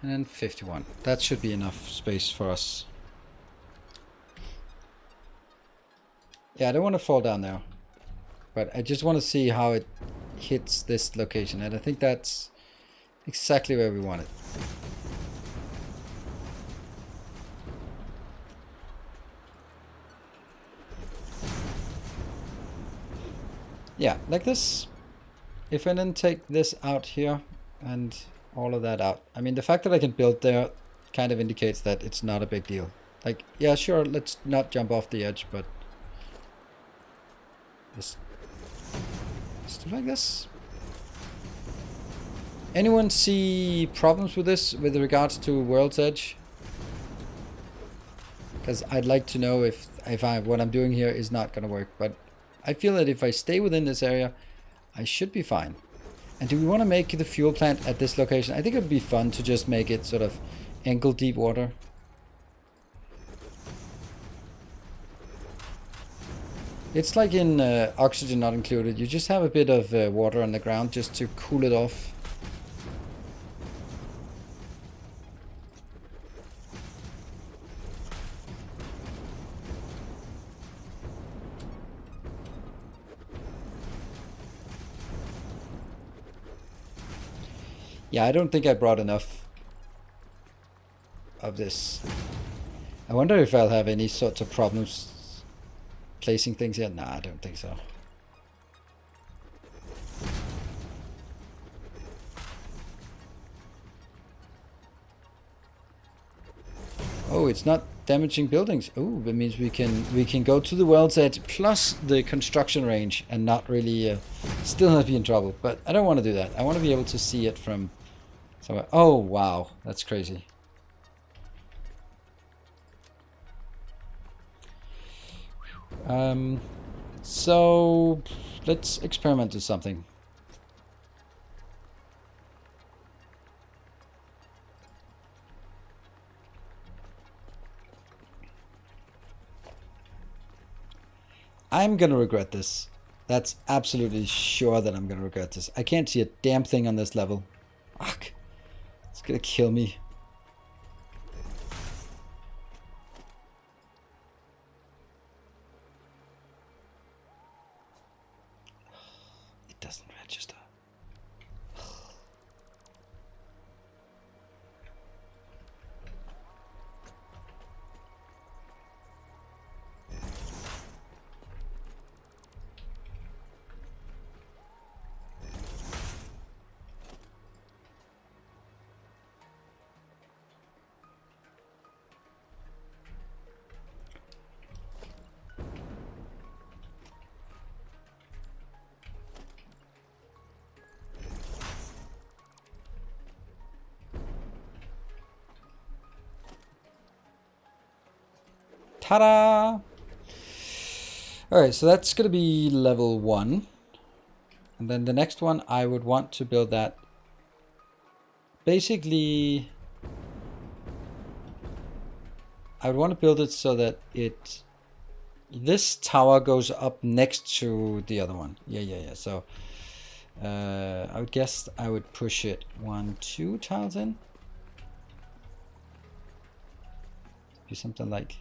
S1: And then 51. That should be enough space for us. Yeah, I don't want to fall down there, but I just want to see how it hits this location, and I think that's exactly where we want it. Yeah, like this. If I then take this out here and all of that out, I mean, the fact that I can build there kind of indicates that it's not a big deal. Like, yeah, sure, let's not jump off the edge, but just do like this. Anyone see problems with this with regards to World's Edge? Because I'd like to know if what I'm doing here is not going to work, but I feel that if I stay within this area, I should be fine. And do we want to make the fuel plant at this location? I think it would be fun to just make it sort of ankle deep water. It's like in Oxygen Not Included. You just have a bit of water on the ground just to cool it off. Yeah, I don't think I brought enough of this. I wonder if I'll have any sorts of problems placing things here? Nah, I don't think so. Oh, it's not damaging buildings. Oh, that means we can go to the world's edge plus the construction range and not really still not be in trouble. But I don't want to do that. I want to be able to see it from somewhere. Oh wow, that's crazy. So let's experiment with something. I'm gonna regret this. That's absolutely sure that I'm gonna regret this. I can't see a damn thing on this level. Fuck. It's gonna kill me. It doesn't register. Ta-da! Alright, so that's going to be level 1. And then the next one, I would want to build that. Basically, I would want to build it so that this tower goes up next to the other one. Yeah. So I would guess I would push it 1, 2 tiles in. Do something like...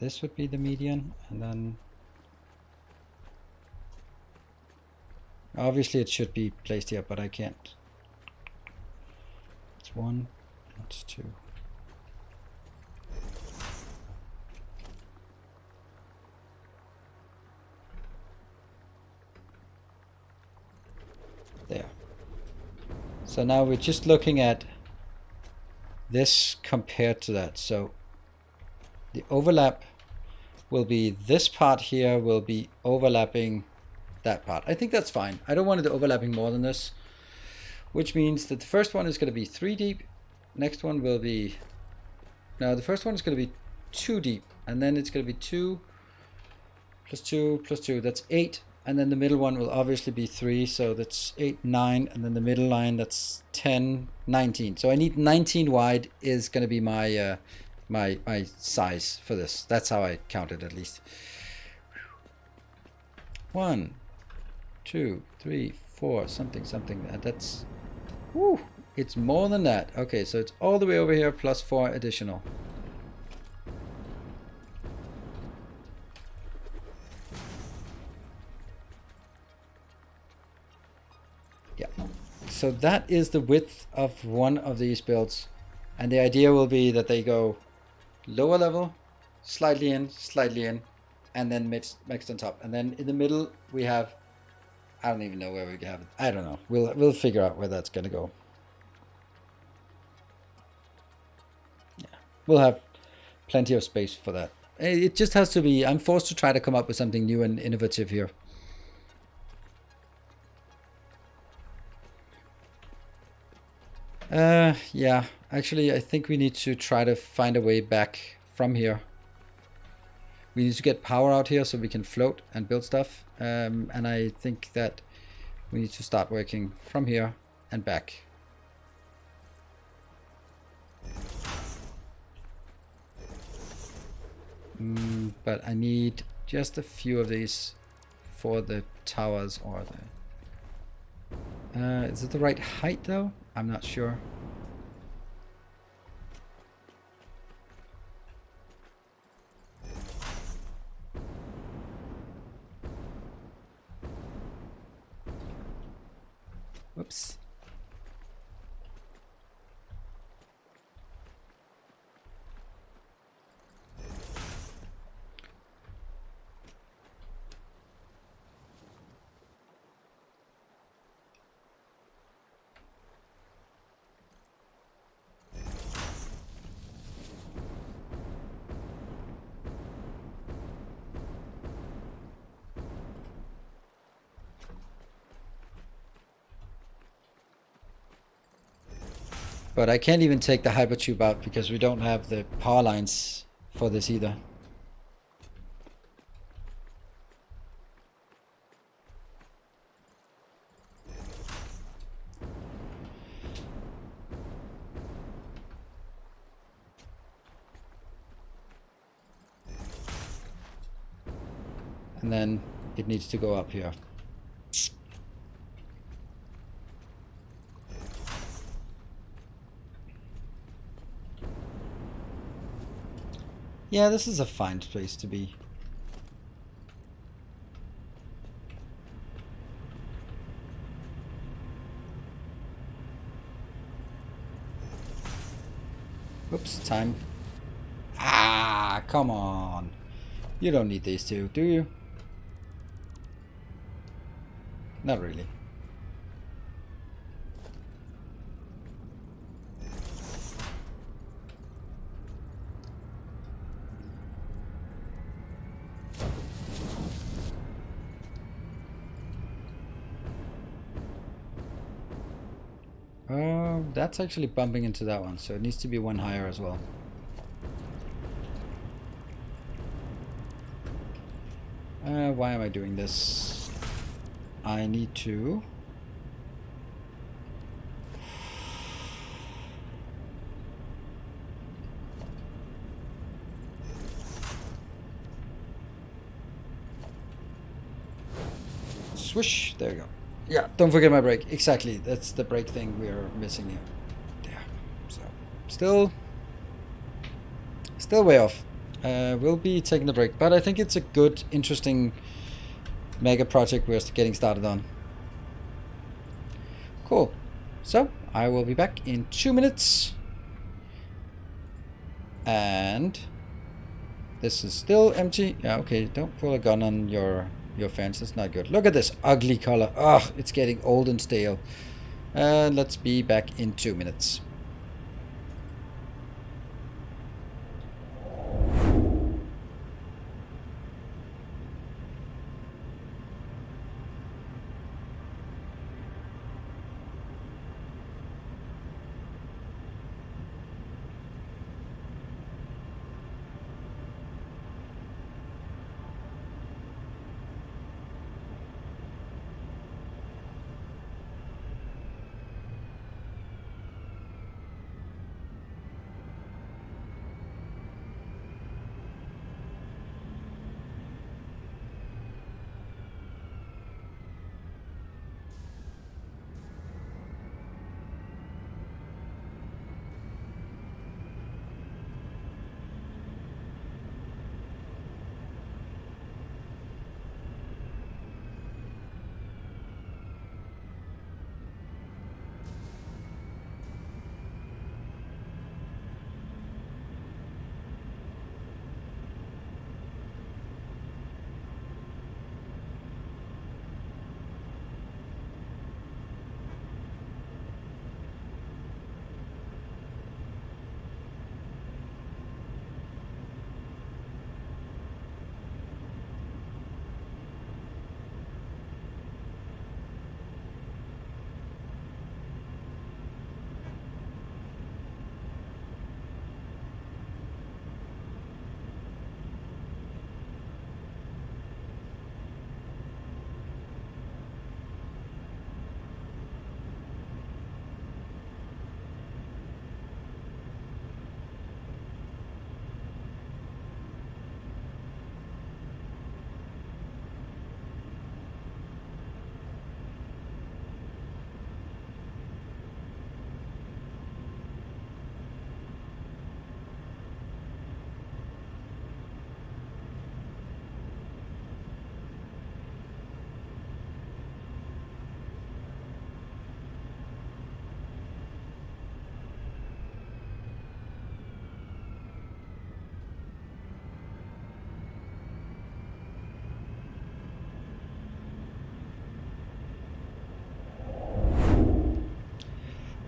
S1: This would be the median, and then obviously it should be placed here, but I can't. It's 1, it's 2. There. So now we're just looking at this compared to that. So the overlap will be this part here will be overlapping that part. I think that's fine. I don't want it overlapping more than this, which means that the first one is going to be 3 deep. Next one will be... No, the first one is going to be 2 deep, and then it's going to be 2 plus 2 plus 2. That's 8. And then the middle one will obviously be 3, so that's 8, 9, and then the middle line, that's 10, 19. So I need 19 wide is going to be my my size for this. That's how I count it, at least. 1, 2, 3, 4, something. That's... Woo! It's more than that. Okay, so it's all the way over here plus 4 additional. Yeah. So that is the width of one of these builds. And the idea will be that they go lower level, slightly in, and then mixed on top. And then in the middle we have... I don't even know where we have it. I don't know. We'll figure out where that's going to go. Yeah. We'll have plenty of space for that. It just has to be... I'm forced to try to come up with something new and innovative here. Yeah, actually, I think we need to try to find a way back from here. We need to get power out here so we can float and build stuff. And I think that we need to start working from here and back. But I need just a few of these for the towers or the... is it the right height though? I'm not sure. Whoops. But I can't even take the hypertube out because we don't have the power lines for this either. And then it needs to go up here. Yeah, this is a fine place to be. Oops, time. Ah, come on. You don't need these two, do you? Not really. That's actually bumping into that one, so it needs to be one higher as well. Why am I doing this? I need to... Swish, there you go. Yeah, don't forget my brake. Exactly, that's the brake thing we're missing here. There. So, still way off. We'll be taking the break, but I think it's a good, interesting mega project we're getting started on. Cool. So, I will be back in 2 minutes. And this is still empty. Yeah, okay, don't pull a gun on your fence. That's not good. Look at this ugly color. Ugh, it's getting old and stale. Let's be back in 2 minutes.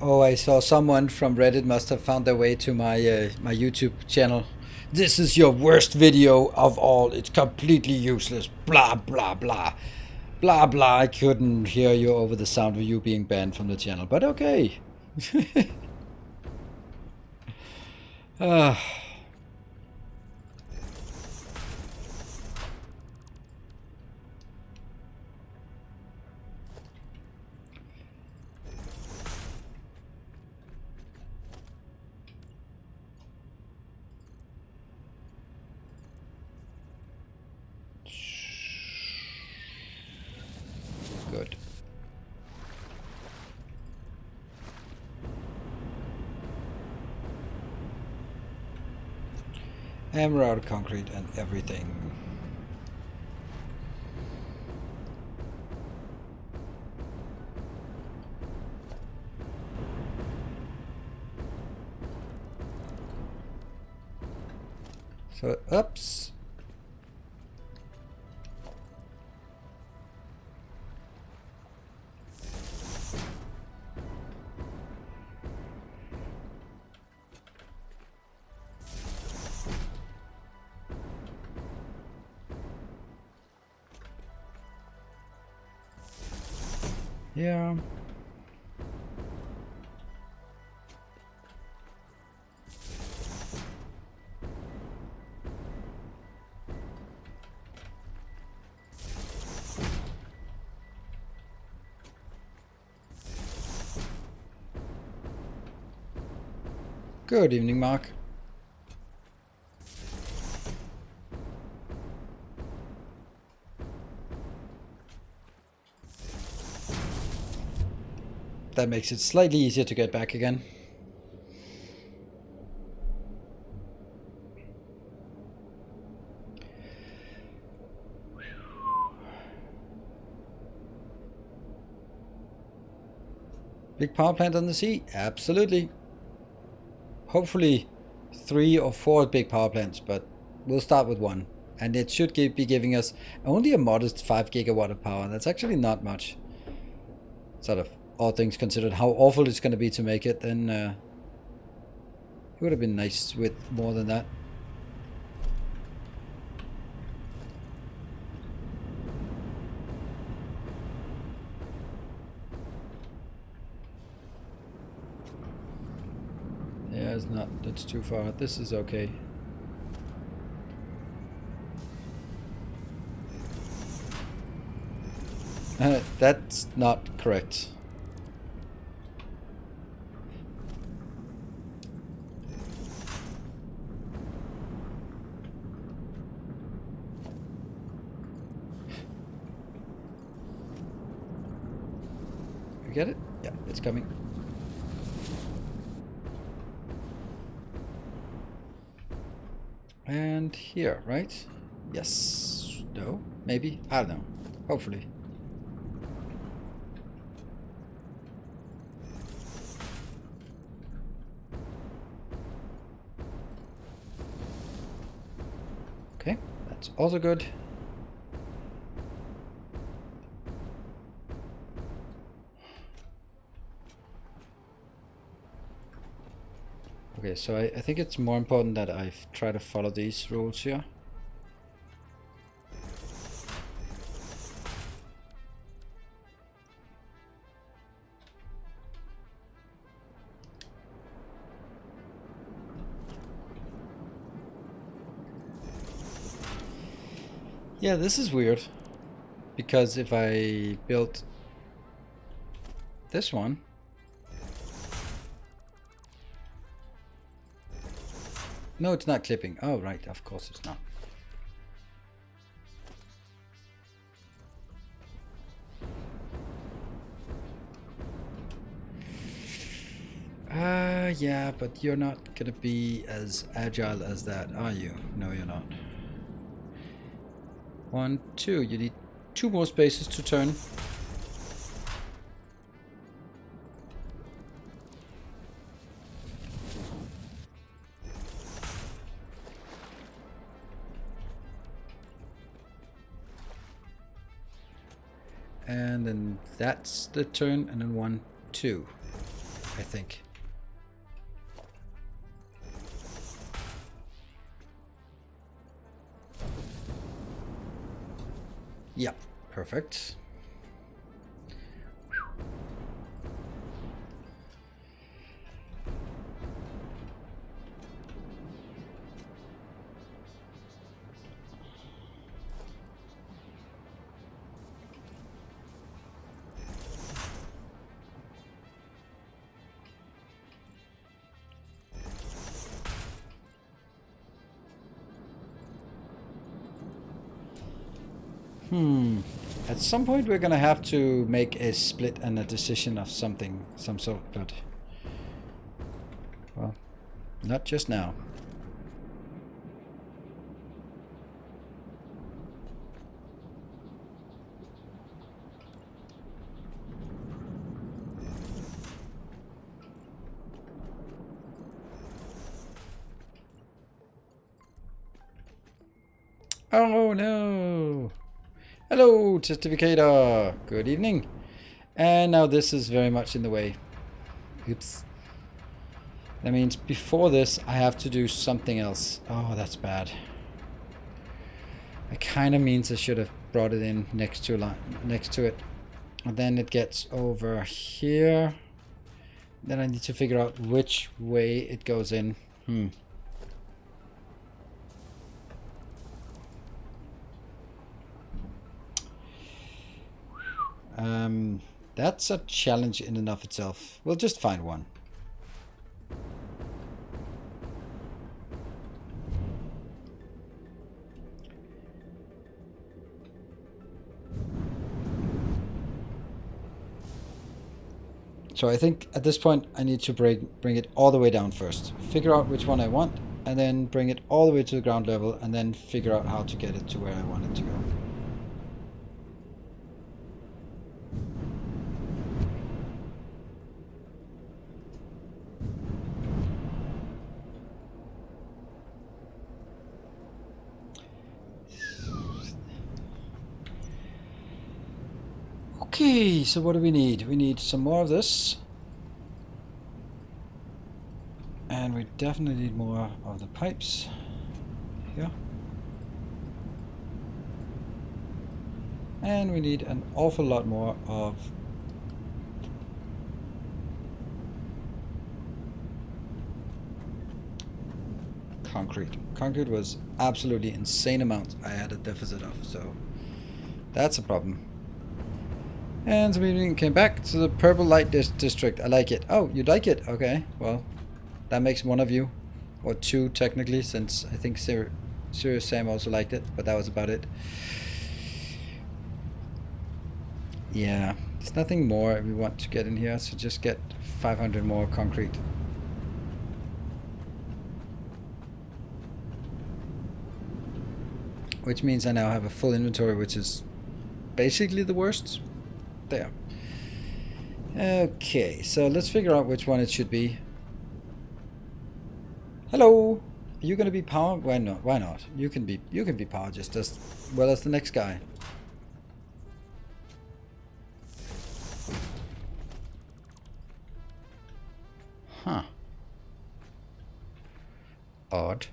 S1: Oh, I saw someone from Reddit must have found their way to my my YouTube channel. This is your worst video of all. It's completely useless. Blah, blah, blah. Blah, blah. I couldn't hear you over the sound of you being banned from the channel, but okay. Ah. Good. And we're out of concrete and everything. So, oops. Yeah. Good evening, Mark. That makes it slightly easier to get back again. Big power plant on the sea? Absolutely. Hopefully 3 or 4 big power plants, but we'll start with 1. And it should be giving us only a modest 5 gigawatt of power. That's actually not much. Sort of all things considered, how awful it's going to be to make it, then it would have been nice with more than that. Yeah, it's not, that's too far. This is okay. That's not correct. You get it? Yeah, it's coming. And here, right? Yes. No? Maybe? I don't know. Hopefully. Okay, that's also good. Okay, so I think it's more important that I try to follow these rules here. Yeah, this is weird. Because if I built this one, no, it's not clipping. Oh, right, of course it's not. Yeah, but you're not gonna be as agile as that, are you? No, you're not. 1, 2. You need 2 more spaces to turn. And then that's the turn, and then 1, 2, I think. Yeah, perfect. At some point we're gonna have to make a split and a decision of something, some sort, but well, not just now. Oh no! Hello, Testificator! Good evening. And now this is very much in the way. Oops. That means before this I have to do something else. Oh, that's bad. It kind of means I should have brought it in next to it. And then it gets over here. Then I need to figure out which way it goes in. That's a challenge in and of itself. We'll just find one. So I think at this point I need to bring it all the way down first. Figure out which one I want, and then bring it all the way to the ground level, and then figure out how to get it to where I want it to go. Okay, so what do we need? We need some more of this. And we definitely need more of the pipes here. And we need an awful lot more of concrete. Concrete was absolutely insane amount I had a deficit of, so that's a problem. And some evening came back to the purple light district. I like it. Oh, you like it? Okay, well, that makes one of you, or two technically, since I think Serious Sam also liked it, but that was about it. Yeah, there's nothing more we want to get in here, so just get 500 more concrete. Which means I now have a full inventory, which is basically the worst. There. Okay, so let's figure out which one it should be. Hello! Are you gonna be power? Why not? Why not? You can be power just as well as the next guy. Huh. Odd.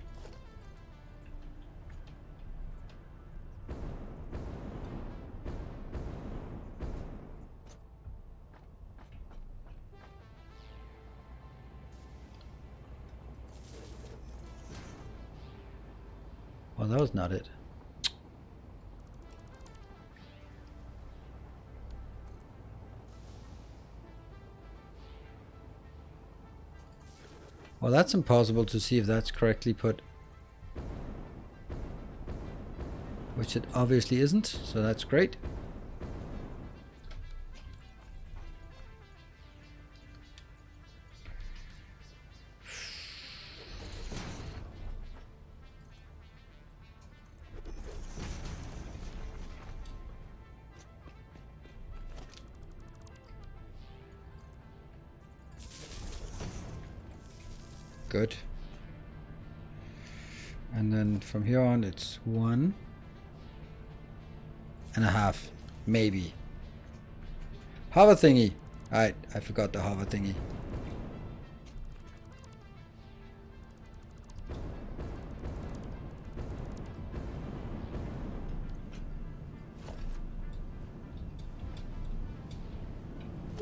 S1: Well, that was not it. Well, that's impossible to see if that's correctly put. Which it obviously isn't, so that's great. Good. And then from here on it's 1.5, maybe. Hover thingy. Alright, I forgot the hover thingy.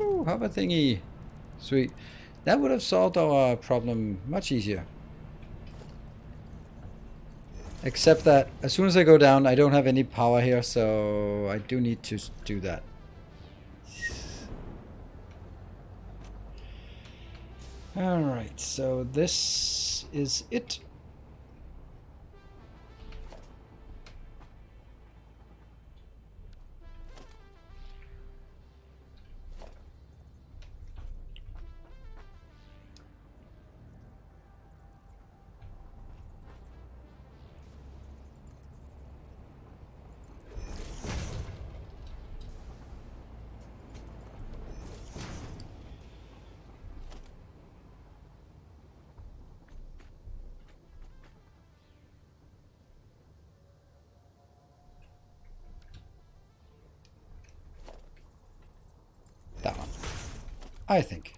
S1: Ooh, hover thingy. Sweet. That would have solved our problem much easier. Except that as soon as I go down, I don't have any power here, so I do need to do that. Alright, so this is it. I think.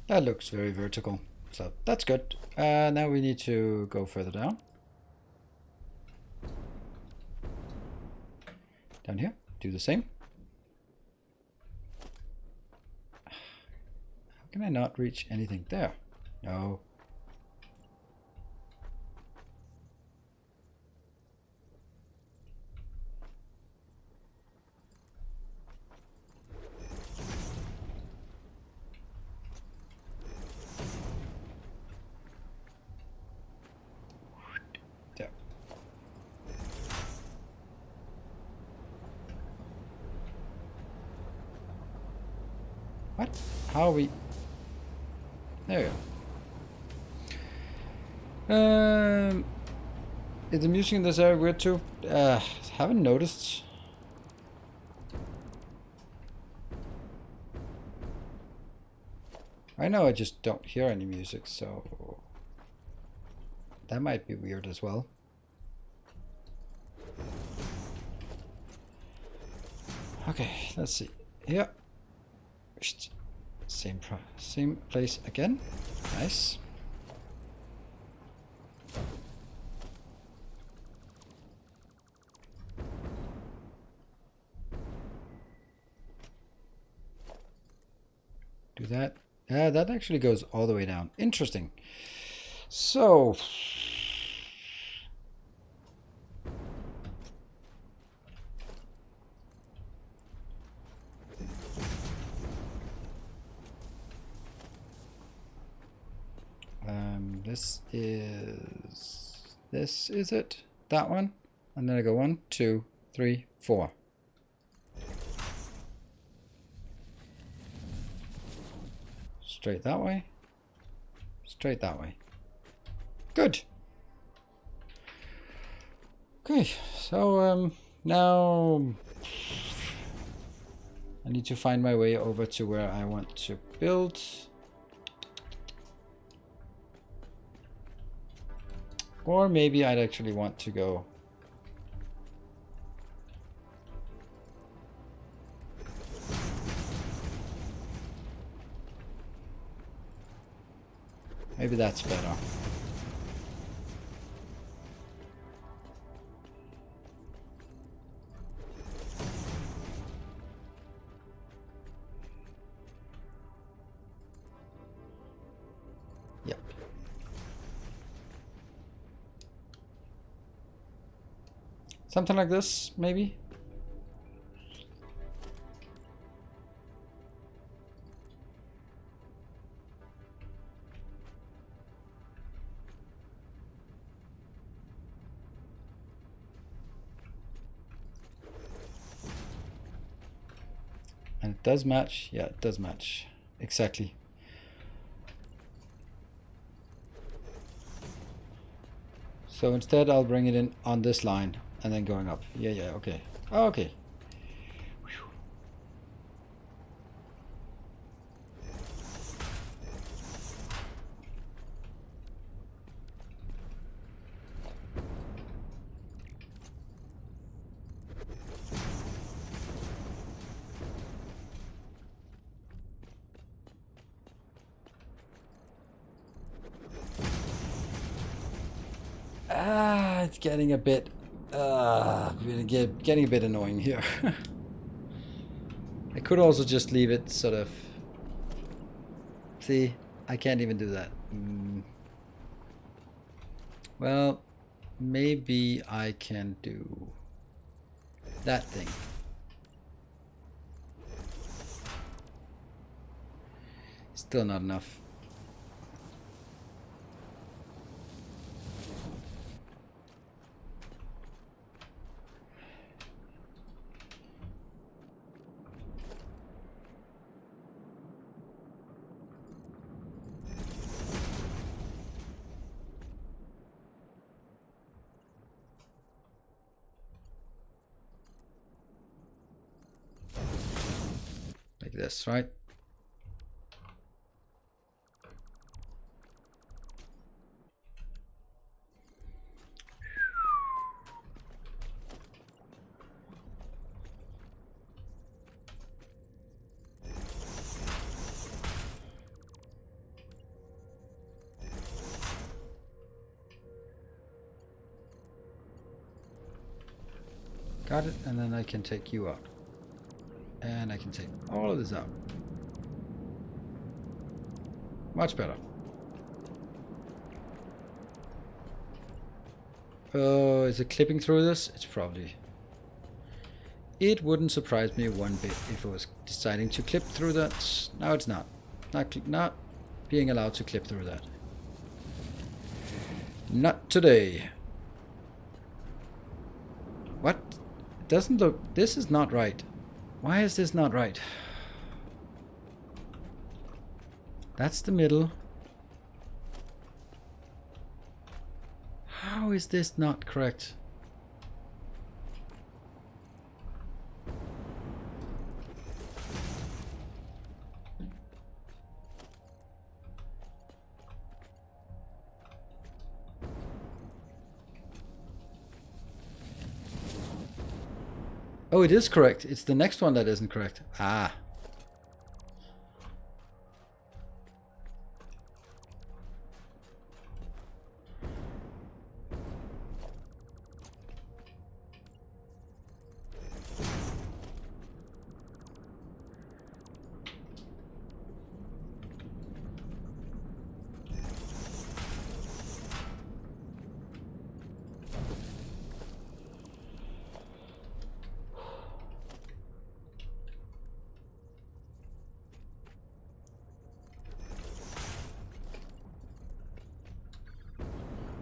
S1: That looks very vertical, so that's good. Now we need to go further down. Down here, do the same. How can I not reach anything there? No. There. What? How are we? There we go. Is the music in this area weird too? Haven't noticed. Right now I just don't hear any music, so that might be weird as well. Okay, let's see. Here. Same place again. Nice. Do that. Yeah, that actually goes all the way down. Interesting. So this is it? That one? And then I go 1, 2, 3, 4. Straight that way. Straight that way. Good. Okay, so now I need to find my way over to where I want to build. Or maybe I'd actually want to go maybe that's better. Yep. Something like this, maybe? And it does match. Yeah, it does match. Exactly. So instead I'll bring it in on this line and then going up. Yeah, okay. Okay. It's getting a bit getting a bit annoying here. I could also just leave it sort of. See, I can't even do that. Well, maybe I can do that thing. Still not enough. Like this, right? Got it, and then I can take you out. And I can take all of this out. Much better. Oh, is it clipping through this? It's probably... It wouldn't surprise me one bit if it was deciding to clip through that. No, it's not. Not being allowed to clip through that. Not today. What? It doesn't look... This is not right. Why is this not right? That's the middle. How is this not correct? Oh, it is correct. It's the next one that isn't correct. Ah.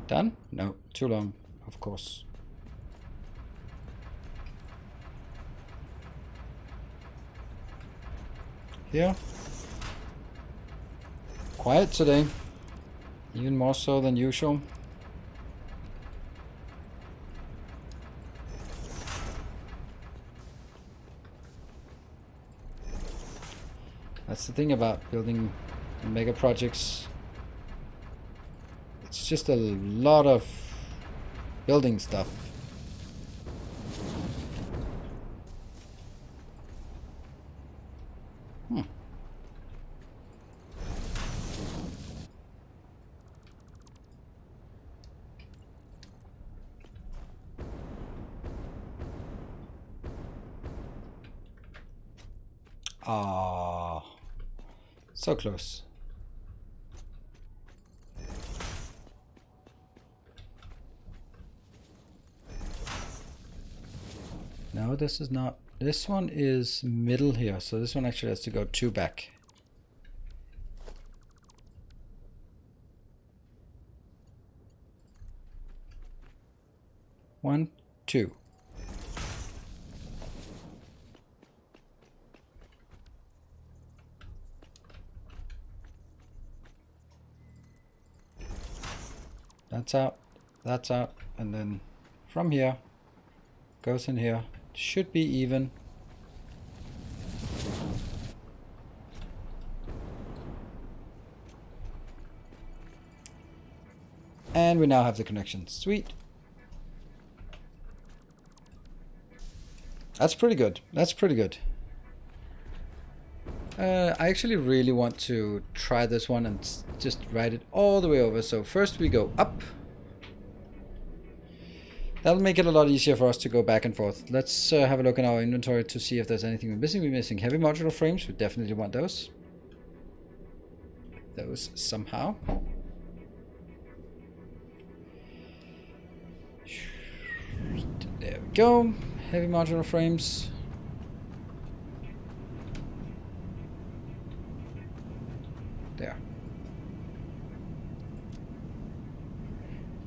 S1: Done? No, too long, of course. Here. Quiet today. Even more so than usual. That's the thing about building mega projects. It's just a lot of building stuff. Ah, so close. No, this is not. This one is middle here, so this one actually has to go 2 back. One, 2. That's out, and then from here, goes in here, should be even. And we now have the connection. Sweet. That's pretty good. That's pretty good. I actually really want to try this one and just ride it all the way over. So first we go up. That'll make it a lot easier for us to go back and forth. Let's have a look in our inventory to see if there's anything we're missing. We're missing heavy modular frames. We definitely want those. Those somehow. There we go. Heavy modular frames. There.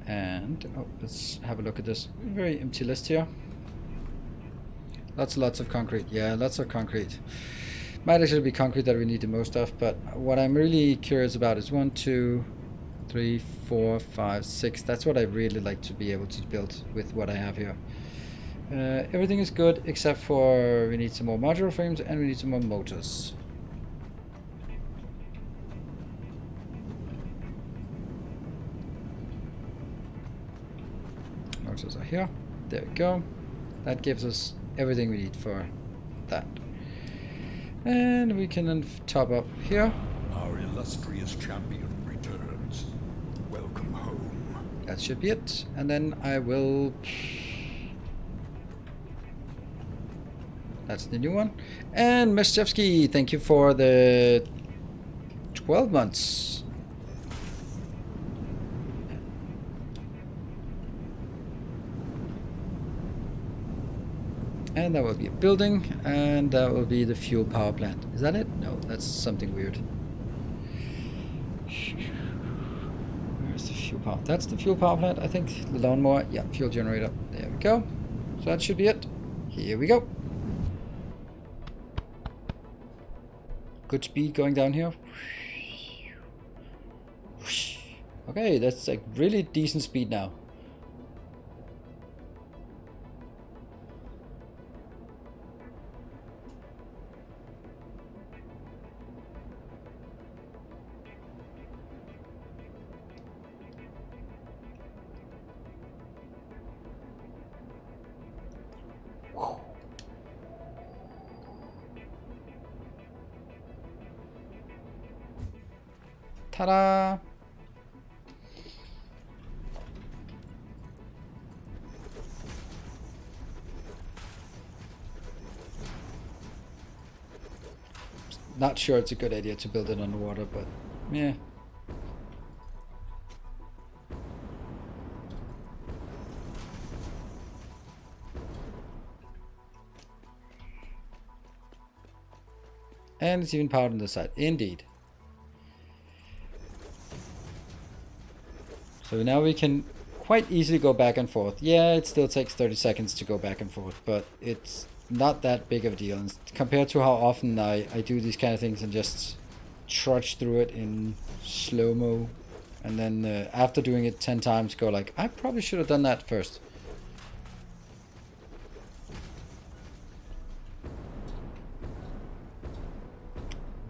S1: And oh, let's have a look at this very empty list here. Lots of concrete. Yeah, lots of concrete. Might actually be concrete that we need the most of, but what I'm really curious about is 1, 2, 3, 4, 5, 6. That's what I really like to be able to build with what I have here. Everything is good except for we need some more modular frames and we need some more motors. Motors are here. There we go. That gives us everything we need for that. And we can then top up here.
S3: Our illustrious champion returns. Welcome home.
S1: That should be it. And then I will That's the new one. And Meshchevsky, thank you for the 12 months. And that will be a building, and that will be the fuel power plant. Is that it? No, that's something weird. Where's the fuel power? That's the fuel power plant, I think. The lawnmower. Yeah, fuel generator. There we go. So that should be it. Here we go. Good speed going down here. Okay, that's like really decent speed now. Ta-da! Not sure it's a good idea to build it underwater, but yeah. And it's even powered on the side. Indeed. So now we can quite easily go back and forth. Yeah, it still takes 30 seconds to go back and forth, but it's not that big of a deal. And compared to how often I do these kind of things and just trudge through it in slow-mo. And then after doing it 10 times, go like, I probably should have done that first.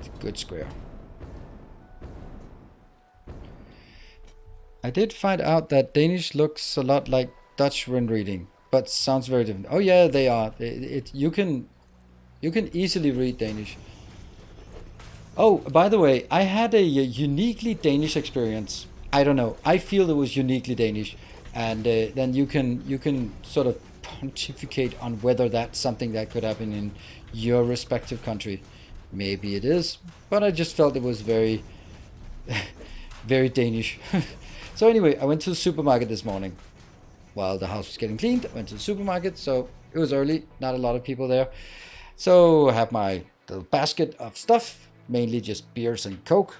S1: It's a good square. I did find out that Danish looks a lot like Dutch when reading, but sounds very different. Oh yeah, they are. You can easily read Danish. Oh, by the way, I had a uniquely Danish experience. I don't know. I feel it was uniquely Danish, and then you can sort of pontificate on whether that's something that could happen in your respective country. Maybe it is, but I just felt it was very, very Danish. So anyway, I went to the supermarket this morning. While the house was getting cleaned, I went to the supermarket, so it was early, not a lot of people there. So I have my little basket of stuff, mainly just beers and Coke.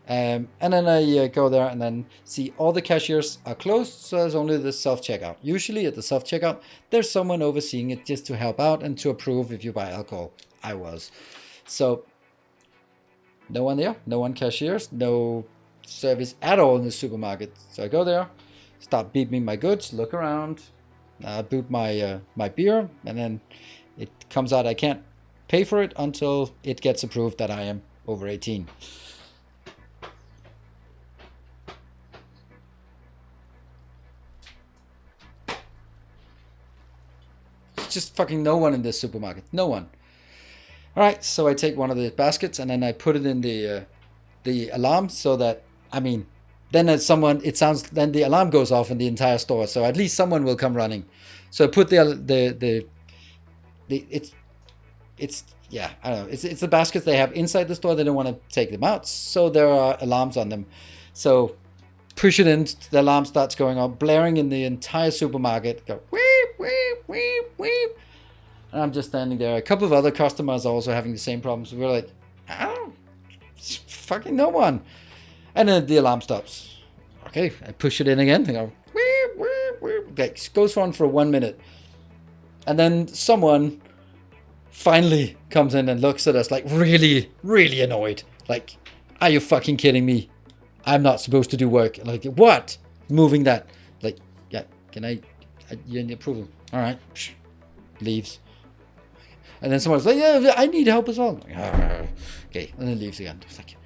S1: And then I go there and then see all the cashiers are closed, so there's only the self-checkout. Usually at the self-checkout, there's someone overseeing it just to help out and to approve if you buy alcohol. I was. So, no one there, no one cashiers, no service at all in the supermarket. So I go there, start beeping my goods, look around, boot my my beer, and then it comes out I can't pay for it until it gets approved that I am over 18. It's just fucking no one in this supermarket. No one. Alright, so I take one of the baskets and then I put it in the alarm so that, I mean, then as someone, it sounds, then the alarm goes off in the entire store, so at least someone will come running. So I put it's yeah, I don't know, it's the baskets they have inside the store. They don't want to take them out, so there are alarms on them. So push it in, the alarm starts going on, blaring in the entire supermarket. Go weep, weep, weep, weep. And I'm just standing there. A couple of other customers are also having the same problems. We're like, oh, fucking no one. And then the alarm stops. Okay, I push it in again. I go, weep, weep, weep. Okay, it goes on for 1 minute. And then someone finally comes in and looks at us like really, really annoyed. Like, are you fucking kidding me? I'm not supposed to do work. Like, what? Moving that. Like, yeah, can I you need approval. All right. Leaves. And then someone's like, yeah, I need help as well. Like, okay, and then leaves again. It's like,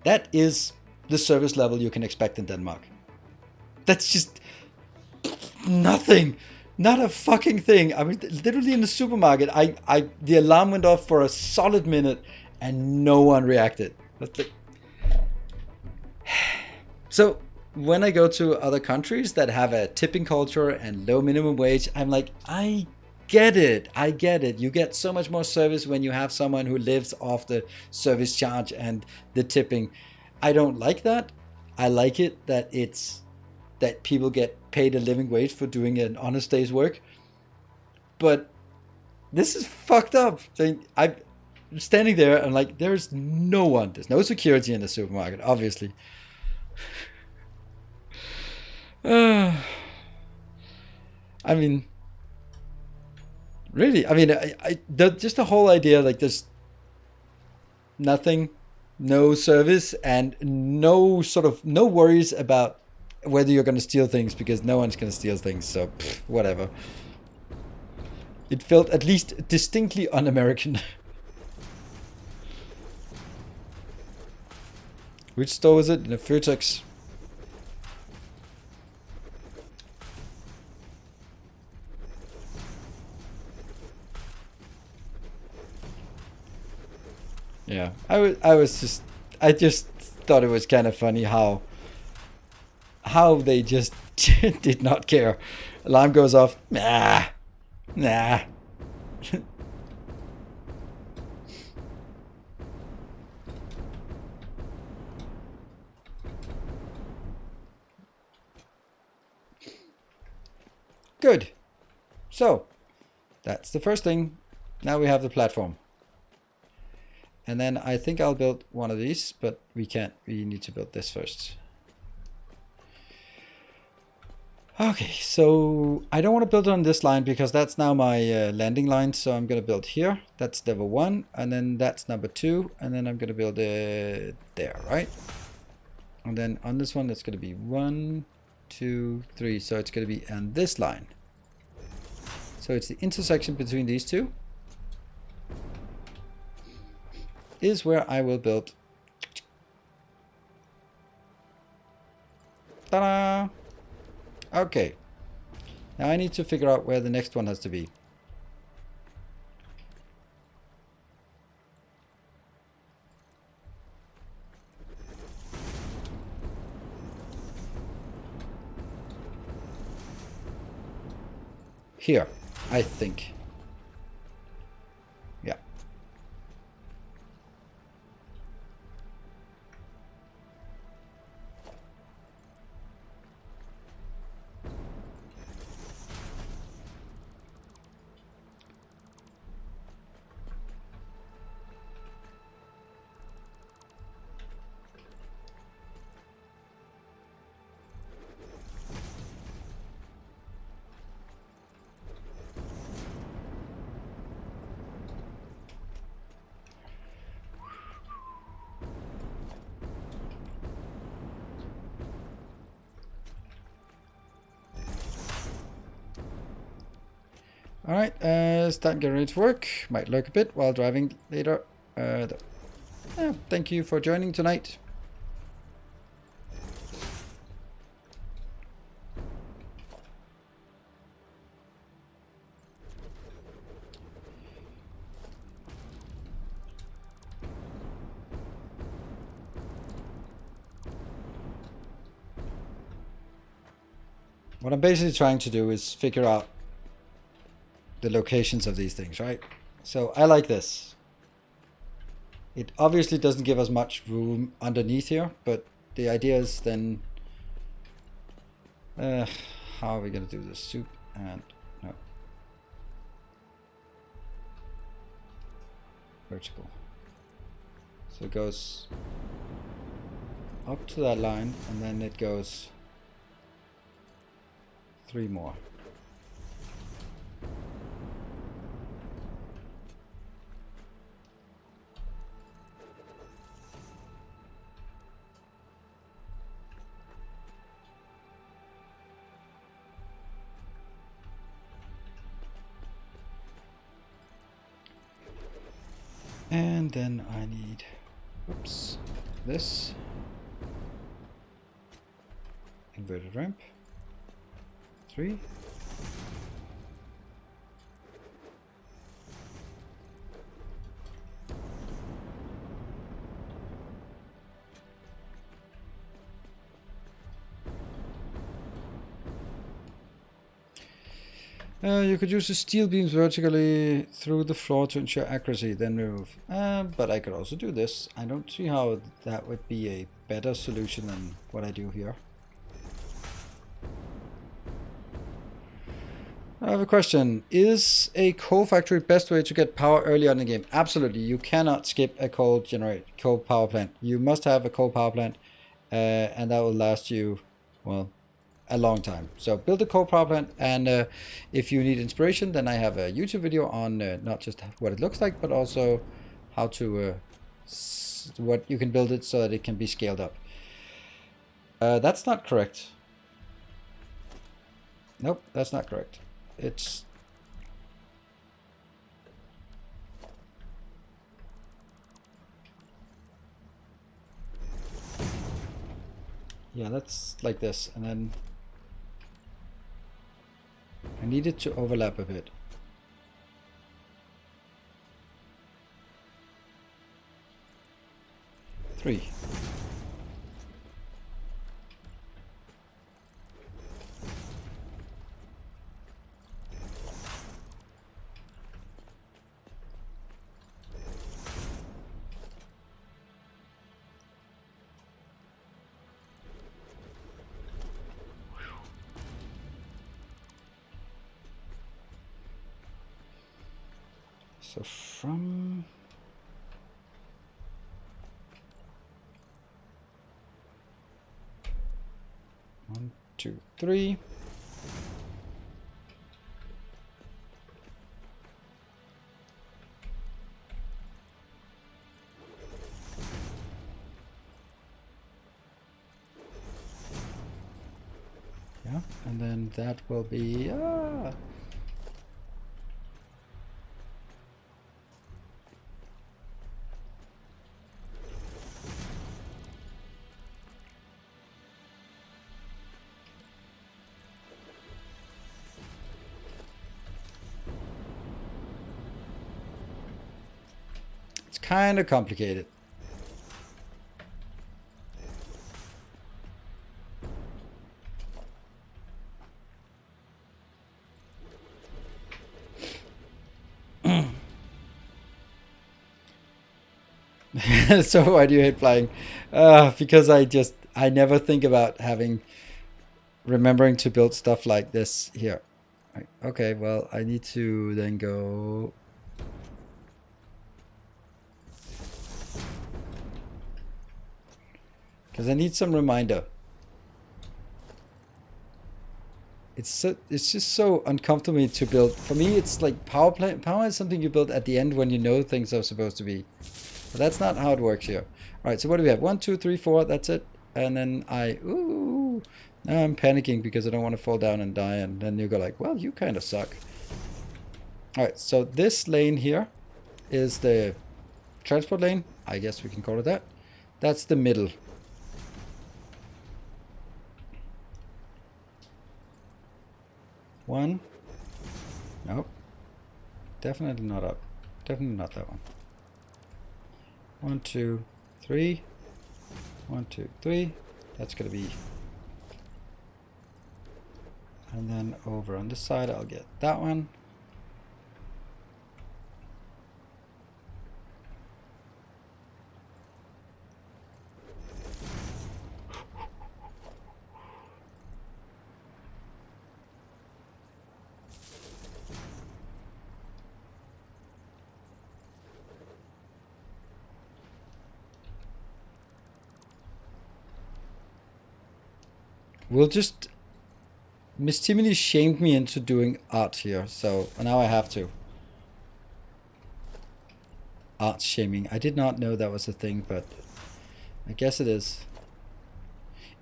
S1: that is the service level you can expect in Denmark. That's just nothing. Not a fucking thing. I mean, literally in the supermarket, the alarm went off for a solid minute and no one reacted. So when I go to other countries that have a tipping culture and low minimum wage, I'm like, I get it. I get it. You get so much more service when you have someone who lives off the service charge and the tipping. I don't like that. I like it that it's that people get paid a living wage for doing an honest day's work. But this is fucked up. I'm standing there and like, there's no one. There's no security in the supermarket, obviously. I mean, really, I mean, just the whole idea, like, there's nothing, no service, and no worries about whether you're going to steal things because no one's going to steal things. So, whatever. It felt at least distinctly un-American. Which store was it? In a Furtex. Yeah, I just thought it was kind of funny how they just did not care. Alarm goes off. Nah. Good. So, that's the first thing. Now we have the platform. And then I think I'll build one of these, but we can't. We need to build this first. Okay, so I don't want to build it on this line because that's now my landing line. So I'm going to build here. That's level 1, and then that's number 2, and then I'm going to build it there, right? And then on this one, that's going to be 1, 2, 3. So it's going to be on this line. So it's the intersection between these two. Is where I will build. Ta-da! Okay. Now I need to figure out where the next one has to be. Here, I think. Yeah. Alright, start getting ready to work. Might lurk a bit while driving later. Thank you for joining tonight. What I'm basically trying to do is figure out the locations of these things, right? So I like this. It obviously doesn't give us much room underneath here, but the idea is then how are we gonna do this? Soup and no. Vertical. So it goes up to that line and then it goes 3 more. And then I need, oops, this inverted ramp, 3. You could use the steel beams vertically through the floor to ensure accuracy, then move. But I could also do this. I don't see how that would be a better solution than what I do here. I have a question. Is a coal factory best way to get power early on in the game? Absolutely. You cannot skip a coal power plant. You must have a coal power plant, and that will last you, well, a long time. So build a coal power plant, and if you need inspiration, then I have a YouTube video on not just what it looks like, but also how to what you can build it so that it can be scaled up. That's not correct. Nope, that's not correct. It's yeah, that's like this, and then I need it to overlap a bit. Three. So from 1, 2, 3. Yeah, and then that will be it's kind of complicated. So why do you hate flying? Because I never think about remembering to build stuff like this here. Right, okay, well, I need to then go. Because I need some reminder. It's just so uncomfortable to build. For me, it's like power plant. Power is something you build at the end when you know things are supposed to be. But that's not how it works here. All right, so what do we have? 1, 2, 3, 4. That's it. And then now I'm panicking because I don't want to fall down and die. And then you go like, well, you kind of suck. All right, so this lane here is the transport lane. I guess we can call it that. That's the middle. One. Nope. Definitely not up. Definitely not that one. 1, 2, 3. 1, 2, 3. That's gonna be. And then over on this side, I'll get that one. We'll just... Miss Timony shamed me into doing art here, so now I have to. Art shaming. I did not know that was a thing, but I guess it is.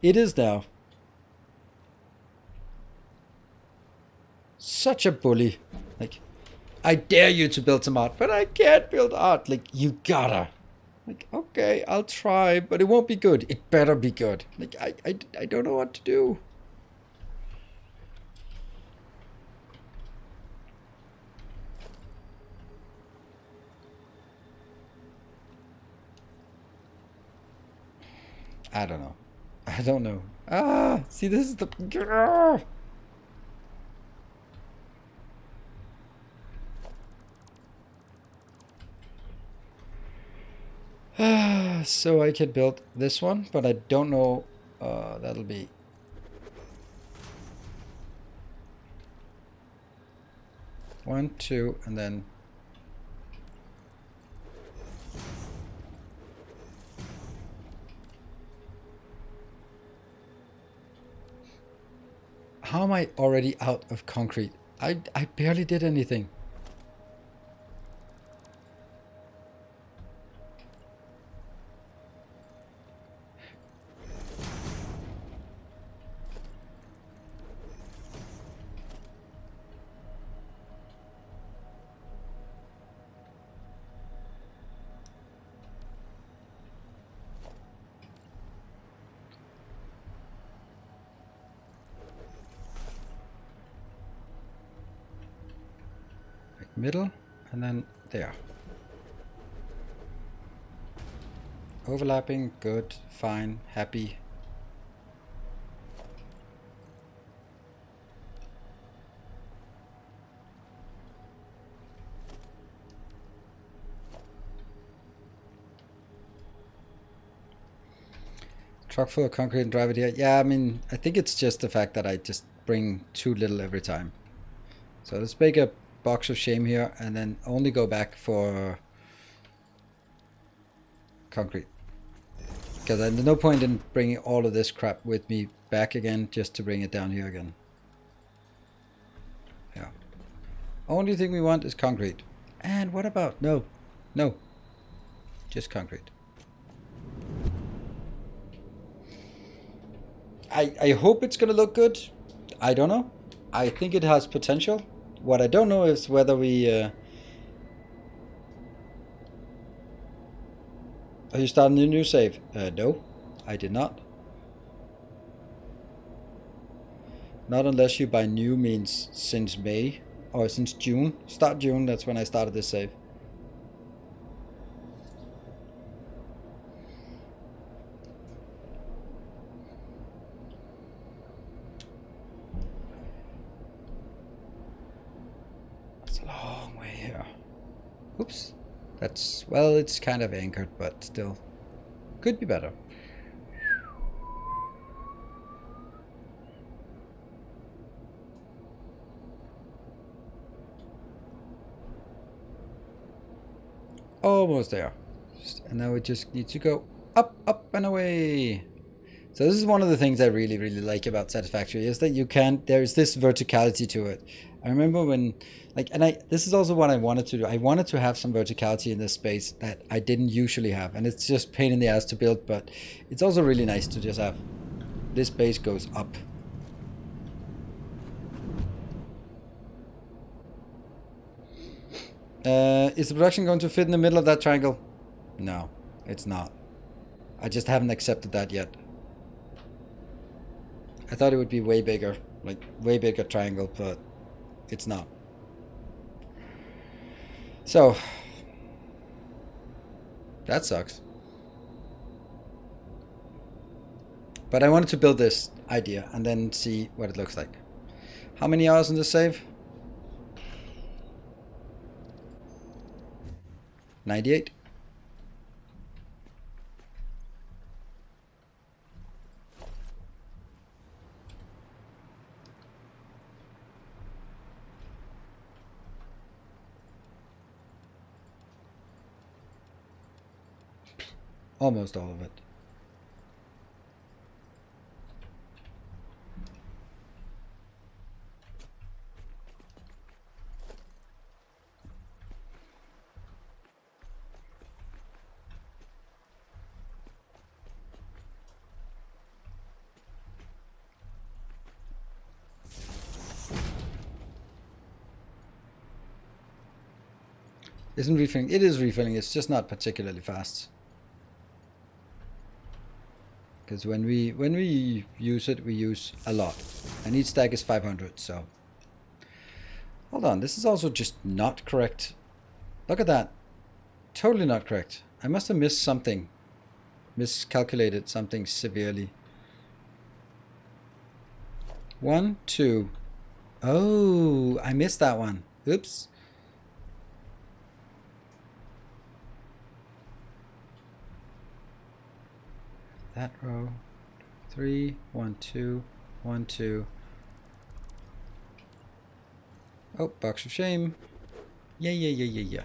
S1: It is now. Such a bully. Like, I dare you to build some art, but I can't build art. Like, you gotta. Like, okay, I'll try, but it won't be good. It better be good. Like, I don't know what to do. I don't know. I don't know. See, this is the... So I could build this one, but I don't know. That'll be 1, 2, and then how am I already out of concrete? I barely did anything. Middle, and then there. Overlapping, good, fine, happy. Truck full of concrete and drive it here. Yeah, I mean, I think it's just the fact that I just bring too little every time. So let's make a box of shame here and then only go back for concrete. Because there's no point in bringing all of this crap with me back again just to bring it down here again. Yeah. Only thing we want is concrete. And what about? No. No. Just concrete. I hope it's gonna look good. I don't know. I think it has potential. What I don't know is whether we... Are you starting a new save? No, I did not. Not unless you by new means since May or since June. Start June, that's when I started this save. That's a long way here. Oops. That's, well, it's kind of anchored, but still could be better. Almost there. And now we just need to go up, up and away. So this is one of the things I really, really like about Satisfactory is that you can, there's this verticality to it. I remember when, like, and this is also what I wanted to do. I wanted to have some verticality in this space that I didn't usually have. And it's just pain in the ass to build, but it's also really nice to just have this base goes up. Is the production going to fit in the middle of that triangle? No, it's not. I just haven't accepted that yet. I thought it would be way bigger, like way bigger triangle, but it's not. So, that sucks. But I wanted to build this idea and then see what it looks like. How many hours in the save? 98. Almost all of it. Isn't refilling? It is refilling. It's just not particularly fast. Because when we use it, we use a lot, and each stack is 500. So hold on, this is also just not correct. Look at that, totally not correct. I must have missed something, miscalculated something severely. 1, 2. Oh, I missed that one. Oops. that row. 3, 1, 2, 1, 2. Oh, box of shame. Yeah, yeah, yeah, yeah, yeah.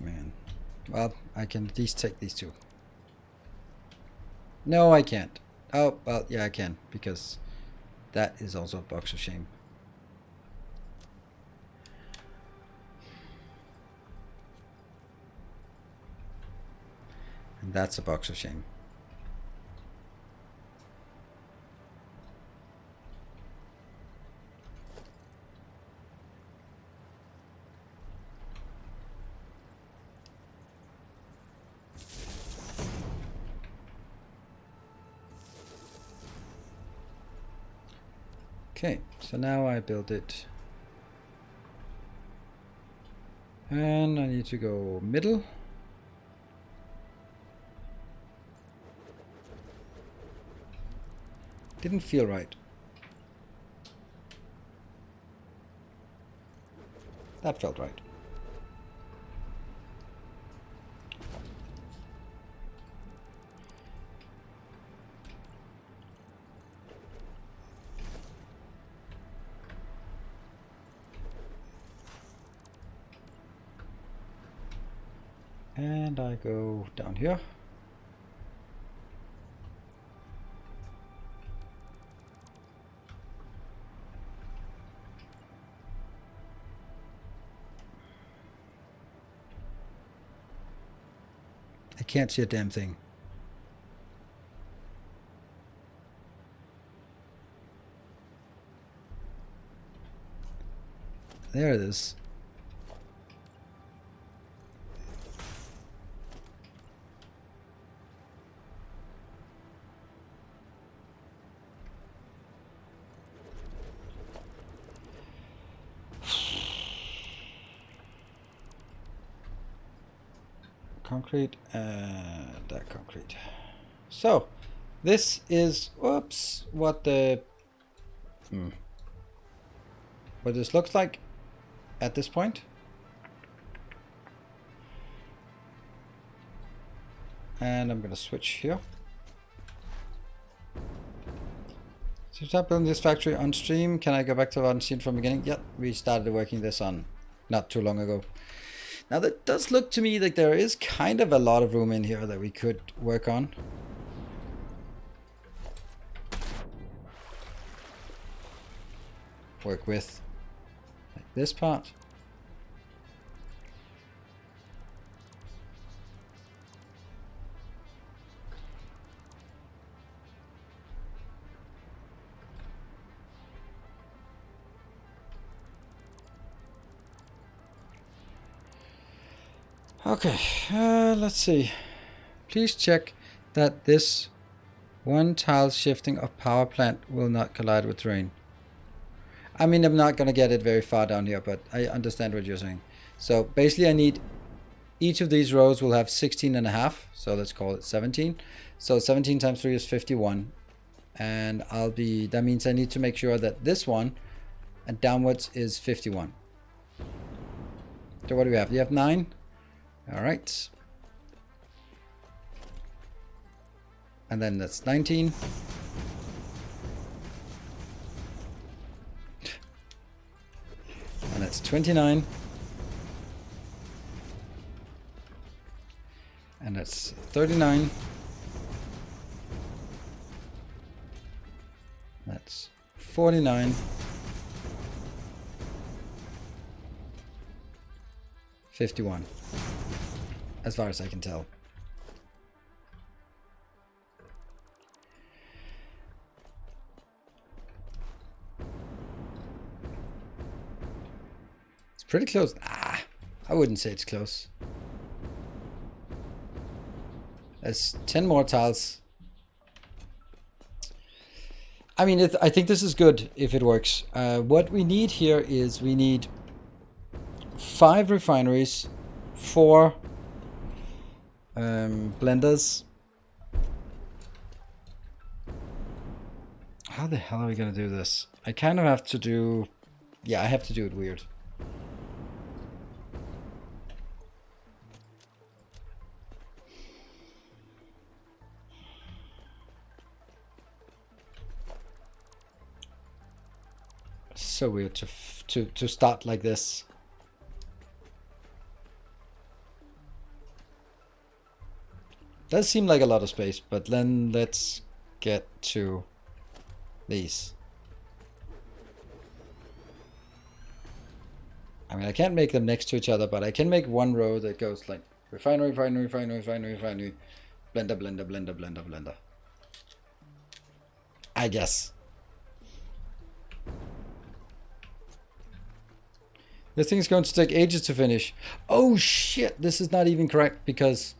S1: Man. Well, I can at least take these two. No, I can't. Oh, well, yeah, I can, because that is also a box of shame. And that's a box of shame. Okay, so now I build it. And I need to go middle. Didn't feel right. That felt right. And I go down here. I can't see a damn thing. There it is. Concrete and that concrete. So this is, whoops, what the what this looks like at this point. And I'm gonna switch here. So start building this factory on stream. Can I go back to on scene from the beginning? Yep, we started working this on not too long ago. Now that does look to me like there is kind of a lot of room in here that we could work on. Work with. Like this part. Okay, let's see. Please check that this one tile shifting of power plant will not collide with terrain. I mean, I'm not going to get it very far down here, but I understand what you're saying. So basically I need, each of these rows will have 16 and a half. So let's call it 17. So 17 times 3 is 51. And that means I need to make sure that this one and downwards is 51. So what do we have? You have 9. All right. And then that's 19. And that's 29. And that's 39. That's 49. 51. As far as I can tell. pretty close. Ah, I wouldn't say it's close. There's 10 more tiles. I mean, I think this is good if it works. What we need here is we need 5 refineries, 4 blenders. How the hell are we gonna do this? I kind of have to do... Yeah, I have to do it weird. So weird to start like this. Does seem like a lot of space, but then let's get to these. I mean, I can't make them next to each other, but I can make one row that goes like refinery, refinery, refinery, refinery, refinery, blender, blender, blender, blender, blender. I guess. This thing's going to take ages to finish. Oh shit, this is not even correct because...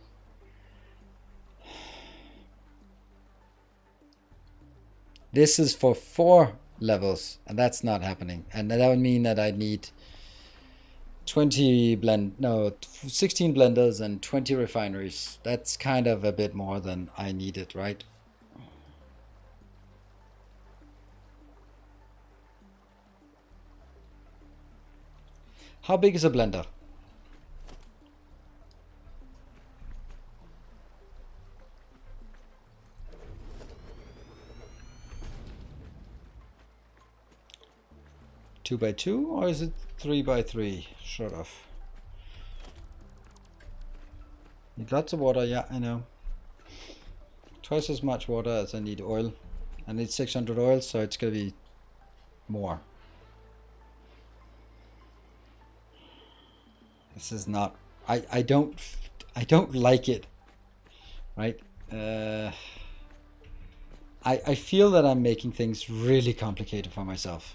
S1: This is for 4 levels, and that's not happening. And that would mean that I need 16 blenders and 20 refineries. That's kind of a bit more than I needed, right? How big is a blender? Two by 2, or is it 3 by 3? Sort of. Need lots of water, yeah, I know. Twice as much water as I need oil. I need 600 oil, so it's gonna be more. This is not... I don't like it, right? I feel that I'm making things really complicated for myself.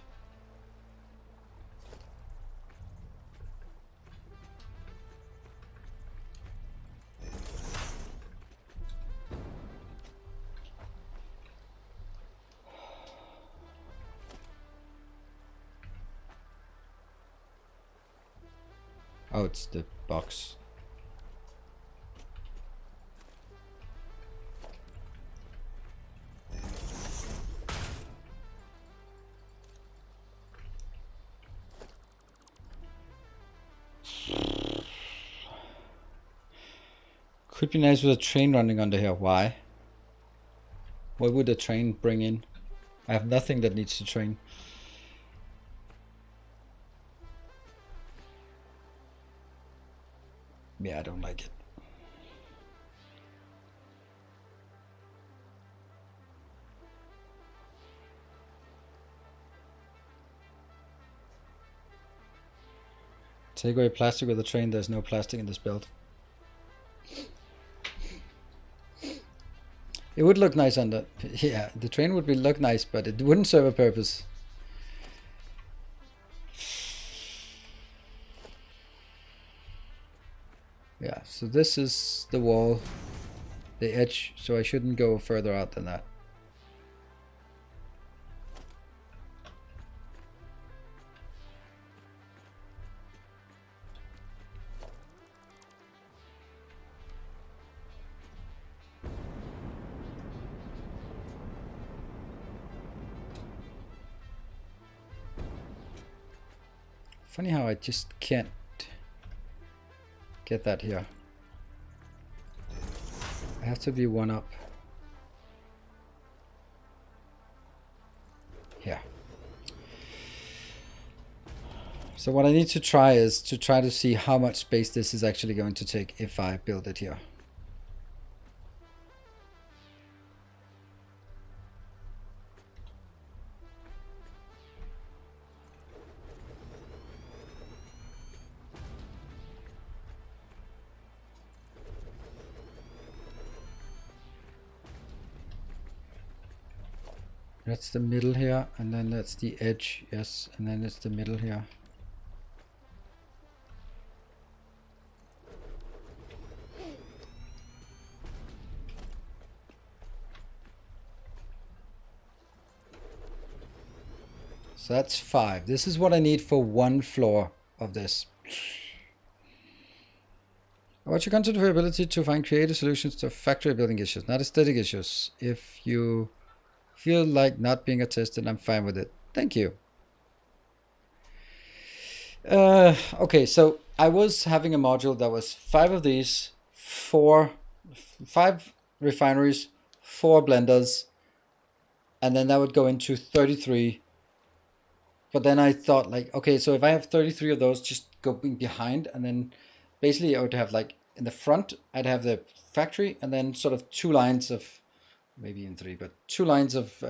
S1: Oh, it's the box. Could be nice with a train running under here. Why? What would a train bring in? I have nothing that needs to train. Yeah, I don't like it. Take away plastic with a train. There's no plastic in this build. It would look nice on the... Yeah, the train would look nice, but it wouldn't serve a purpose. Yeah, so this is the wall, the edge, so I shouldn't go further out than that. Funny how I just can't get that here. I have to be one up. Here. So what I need to try is to try to see how much space this is actually going to take if I build it here. That's the middle here, and then that's the edge, yes, and then it's the middle here. So that's 5. This is what I need for 1 floor of this. What's your content for your ability to find creative solutions to factory building issues, not aesthetic issues? If you feel like not being attested, I'm fine with it. Thank you. Okay, so I was having a module that was 5 of these, 5 refineries, 4 blenders, and then that would go into 33. But then I thought, like, okay, so if I have 33 of those just going behind, and then basically I would have, like, in the front, I'd have the factory, and then sort of 2 lines of, maybe even 3, but 2 lines of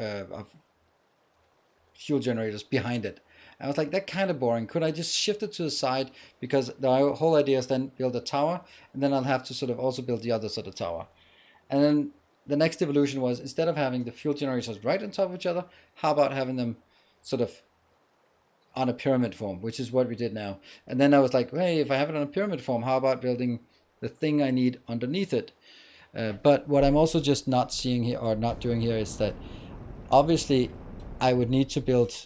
S1: fuel generators behind it. I was like, that kind of boring. Could I just shift it to the side? Because the whole idea is then build a tower, and then I'll have to sort of also build the other sort of tower. And then the next evolution was, instead of having the fuel generators right on top of each other, how about having them sort of on a pyramid form, which is what we did now. And then I was like, hey, if I have it on a pyramid form, how about building the thing I need underneath it? But what I'm also just not seeing here, or not doing here, is that obviously I would need to build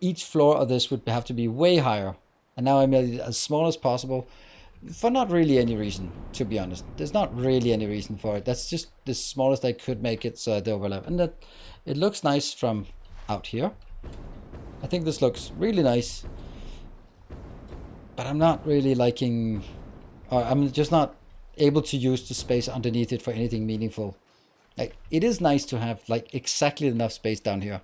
S1: each floor of this would have to be way higher. And now I made it as small as possible for not really any reason, to be honest. There's not really any reason for it. That's just the smallest I could make it so the overlap. And that it looks nice from out here. I think this looks really nice. But I'm not really liking, or I'm just not able to use the space underneath it for anything meaningful. Like, it is nice to have like exactly enough space down here.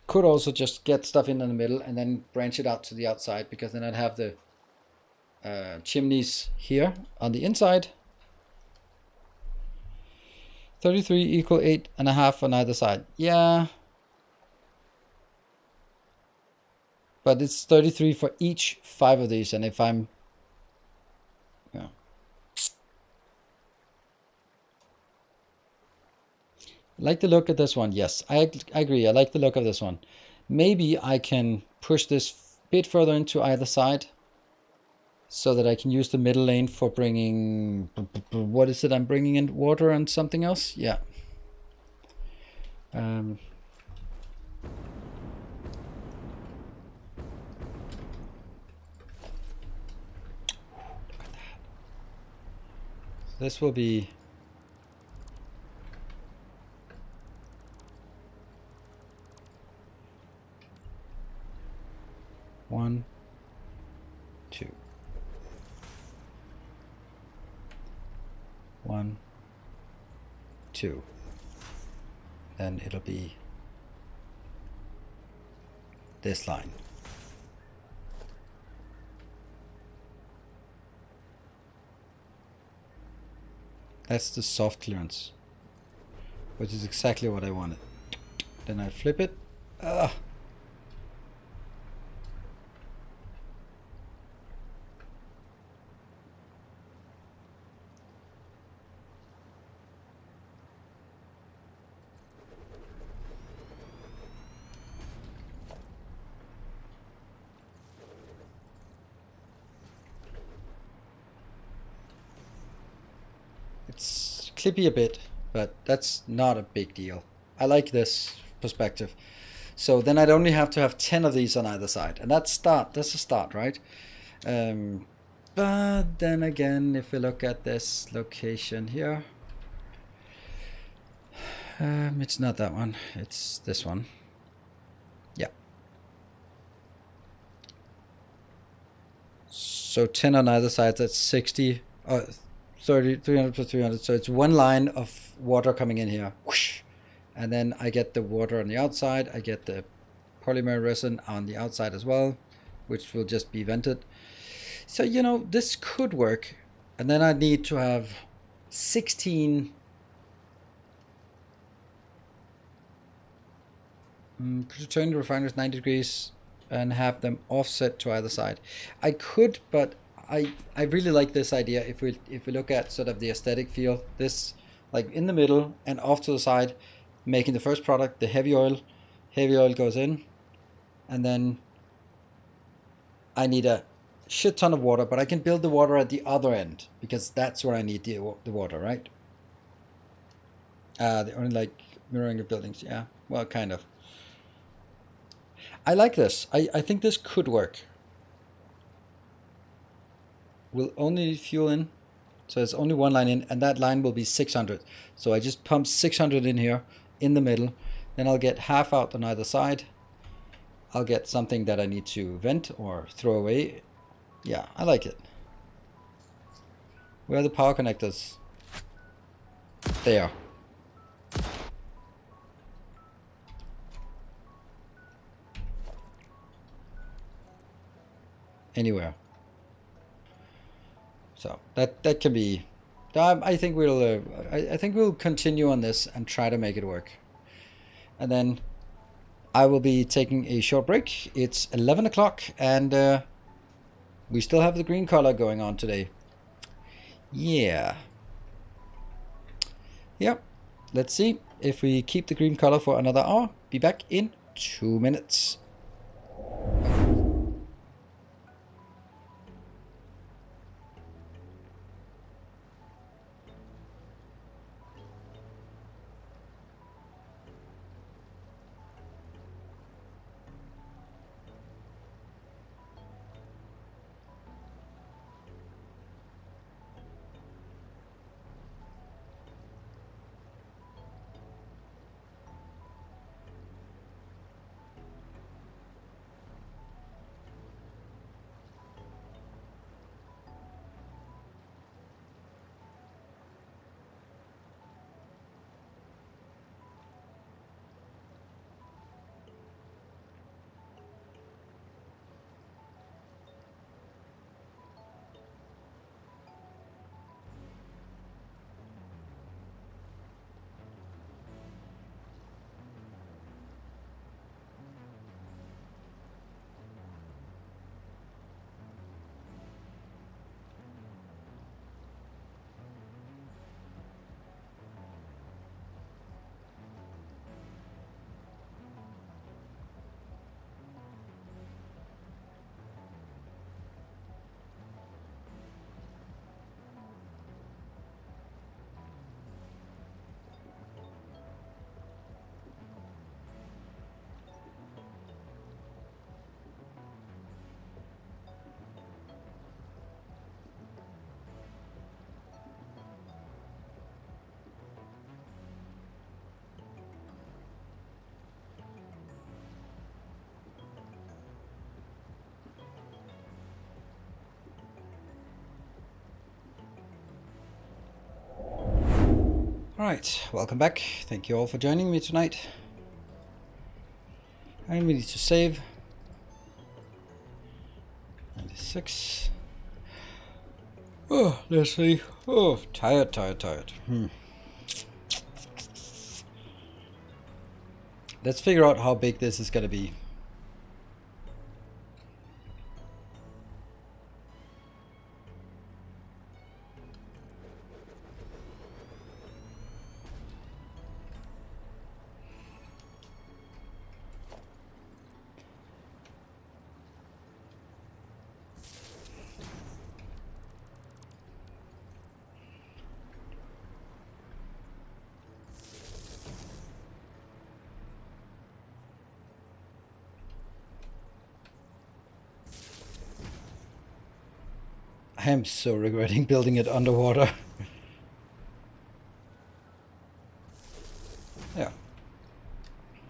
S1: Could also just get stuff in the middle and then branch it out to the outside, because then I'd have the chimneys here on the inside. 33 equal 8.5 on either side. Yeah. But it's 33 for each 5 of these, and if I'm... Yeah. I like the look of this one. Yes, I agree. I like the look of this one. Maybe I can push this bit further into either side so that I can use the middle lane for bringing... What is it I'm bringing in? Water and something else? Yeah. This will be... One, 2. 1, 2. Then it'll be this line. That's the soft clearance, which is exactly what I wanted. Then I flip it. It's clippy a bit, but that's not a big deal. I like this perspective. So then I'd only have to have 10 of these on either side, and that's a start, right? But then again, if we look at this location here, it's not that one, it's this one. Yeah. So 10 on either side, that's 60. 30, 300 plus 300. So it's one line of water coming in here. Whoosh. And then I get the water on the outside. I get the polymer resin on the outside as well, which will just be vented. So, you know, this could work. And then I need to have 16. Could you turn the refineries 90 degrees and have them offset to either side? I could, but I really like this idea. If we look at sort of the aesthetic feel, this like in the middle and off to the side, making the first product, the heavy oil goes in, and then I need a shit ton of water, but I can build the water at the other end because that's where I need the water, right? The only like mirroring of buildings. Yeah, well, kind of. I like this. I think this could work. We'll only need fuel in, so it's only one line in, and that line will be 600. So I just pump 600 in here in the middle. Then I'll get half out on either side. I'll get something that I need to vent or throw away. Yeah, I like it. Where are the power connectors? There. Anywhere. So that can be. I think we'll continue on this and try to make it work. And then I will be taking a short break. It's 11 o'clock and we still have the green color going on today. Yeah. Yep. Let's see if we keep the green color for another hour. Be back in 2 minutes. Alright, welcome back. Thank you all for joining me tonight. And we need to save. 96. Oh, let's see. Oh, tired. Let's figure out how big this is gonna be. I am so regretting building it underwater. Yeah.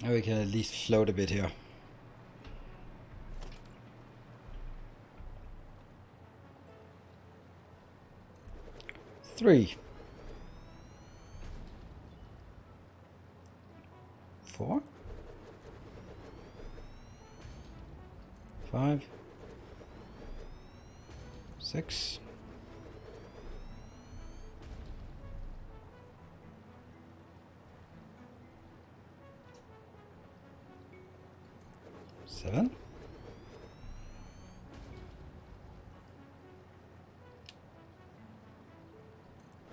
S1: Now we can at least float a bit here. Three. 4. 5. 6. 7.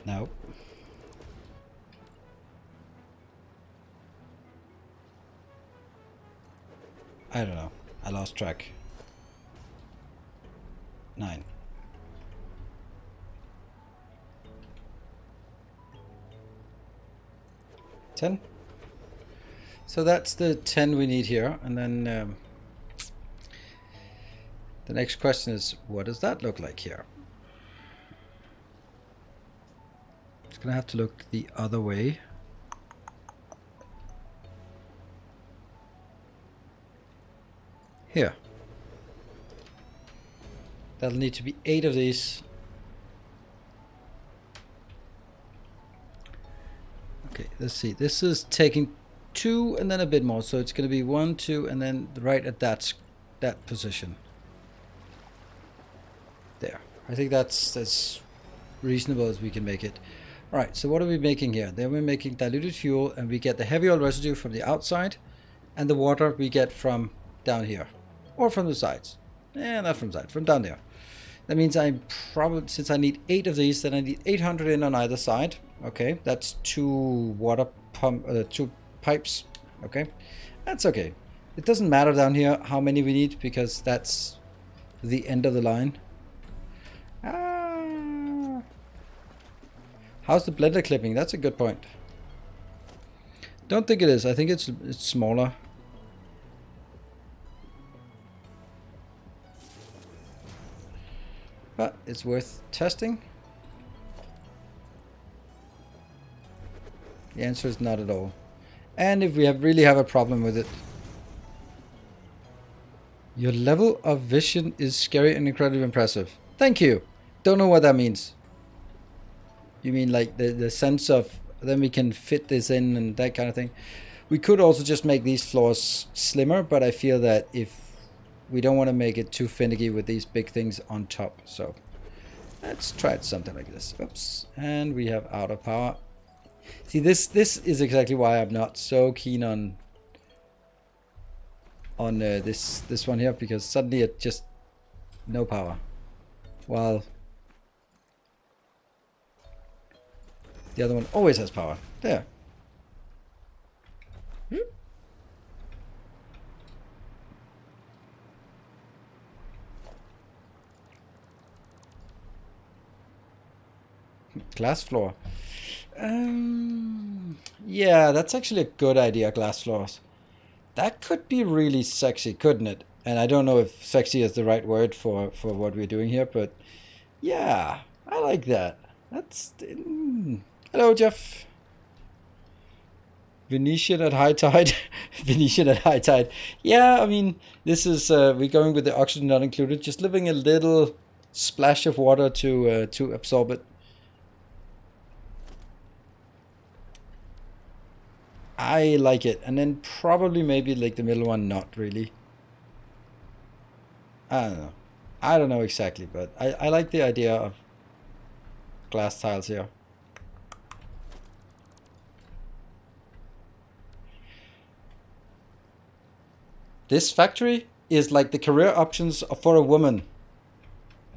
S1: No. I don't know. I lost track. 9. $10. So that's the 10 we need here, and then the next question is, what does that look like here? It's gonna have to look the other way. Here. That'll need to be 8 of these. Okay, let's see. This is taking 2 and then a bit more, so it's going to be 1, 2, and then right at that position. There. I think that's as reasonable as we can make it. All right. So what are we making here? Then we're making diluted fuel, and we get the heavy oil residue from the outside, and the water we get from down here, or from the sides. Not from the side, from down there. That means I'm probably, since I need 8 of these, then I need 800 in on either side. Okay, that's 2 water pump, 2 pipes. Okay, that's okay. It doesn't matter down here how many we need because that's the end of the line. How's the blender clipping? That's a good point. Don't think it is. I think it's smaller. But it's worth testing. The answer is not at all. And if we really have a problem with it. Your level of vision is scary and incredibly impressive. Thank you. Don't know what that means. You mean like the sense of then we can fit this in and that kind of thing. We could also just make these floors slimmer, but I feel that if we don't want to make it too finicky with these big things on top. So let's try it something like this. Oops. And we have out of power. See, this is exactly why I'm not so keen on this one here, because suddenly it just no power. While the other one always has power. There. Glass floor. Yeah, that's actually a good idea, glass floors. That could be really sexy, couldn't it? And I don't know if sexy is the right word for what we're doing here, but yeah, I like that. That's... Hello, Jeff. Venetian at high tide. Venetian at high tide. Yeah, I mean, this is... we're going with the oxygen not included. Just leaving a little splash of water to absorb it. I like it. And then probably maybe like the middle one, not really. I don't know. I don't know exactly, but I like the idea of glass tiles here. This factory is like the career options for a woman.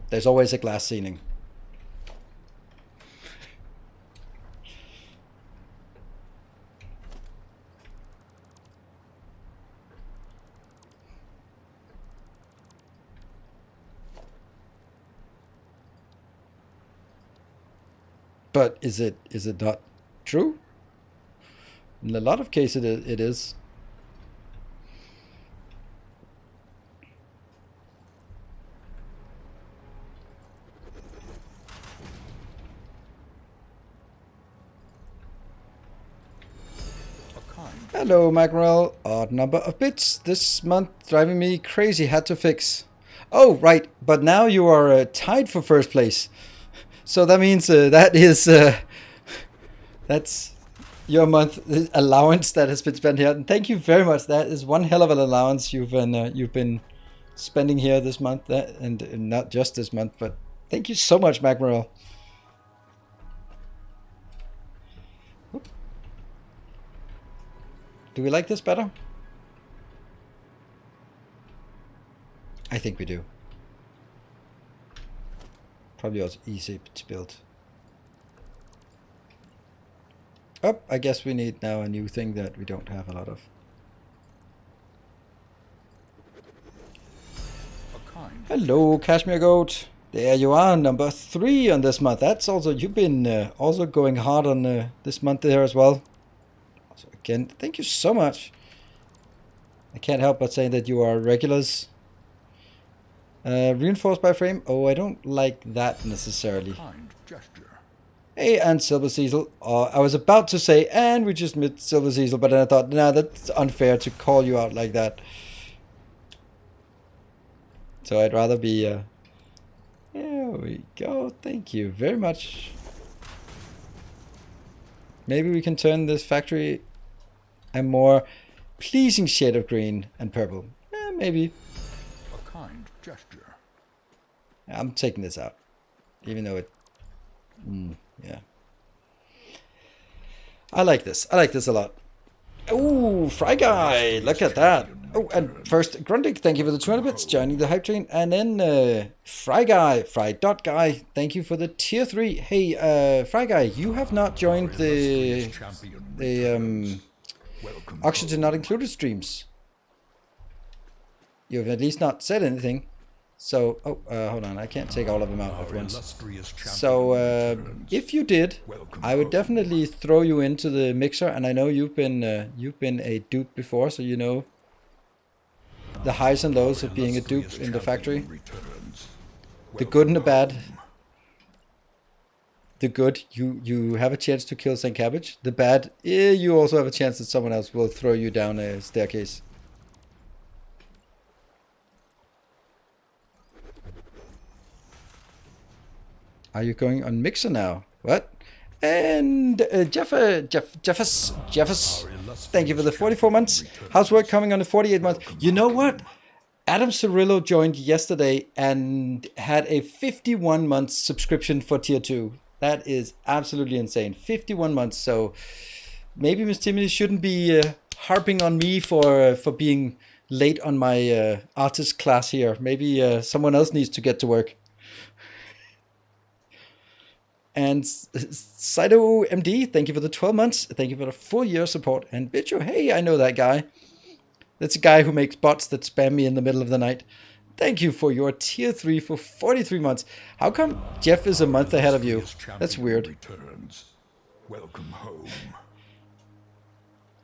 S1: There's always a glass ceiling. But is it not true? In a lot of cases it is. Hello, Mackerel. Odd number of bits this month, driving me crazy. Had to fix. Oh, right. But now you are tied for first place. So that means that is that's your month allowance that has been spent here. And thank you very much. That is one hell of an allowance you've been spending here this month, and not just this month. But thank you so much, Mackerel. Do we like this better? I think we do. Probably also easy to build. Oh, I guess we need now a new thing that we don't have a lot of. Hello, Cashmere Goat. There you are, number 3 on this month. That's also, you've been also going hard on this month there as well. So again, thank you so much. I can't help but saying that you are regulars. Reinforced by frame. Oh, I don't like that necessarily.
S3: Kind gesture.
S1: Hey, and Silver Cecil. I was about to say, and we just met Silver Cecil, but then I thought, nah, that's unfair to call you out like that. So I'd rather be... there we go. Thank you very much. Maybe we can turn this factory a more pleasing shade of green and purple. Maybe.
S3: A kind gesture.
S1: I'm taking this out. Even though it... yeah. I like this. I like this a lot. Ooh, Fry Guy! Look at that. Oh, and first, Grundig, thank you for the 200 bits, joining the hype train. And then, Fry Guy, Fry.guy, thank you for the tier 3. Hey, Fry Guy, you have not joined the Oxygen Not Included streams. You have at least not said anything. So, hold on, I can't take all of them out at once. So, if you did, I would definitely throw you into the mixer, and I know you've been a dupe before, so you know the highs and lows of being a dupe in the factory. The good and the bad. The good, you have a chance to kill St. Cabbage. The bad, you also have a chance that someone else will throw you down a staircase. Are you going on Mixer now? What? And Jeffers, thank you for the 44 months. How's work coming on the 48 month? You know what? Adam Cirillo joined yesterday and had a 51 months subscription for tier 2. That is absolutely insane. 51 months. So maybe Miss Timothy shouldn't be harping on me for being late on my artist class here. Maybe someone else needs to get to work. And Saito MD, thank you for the 12 months. Thank you for the full year support. And Bicho, hey, I know that guy. That's a guy who makes bots that spam me in the middle of the night. Thank you for your tier 3 for 43 months. How come Jeff is a month ahead of you? That's weird.
S3: Welcome home.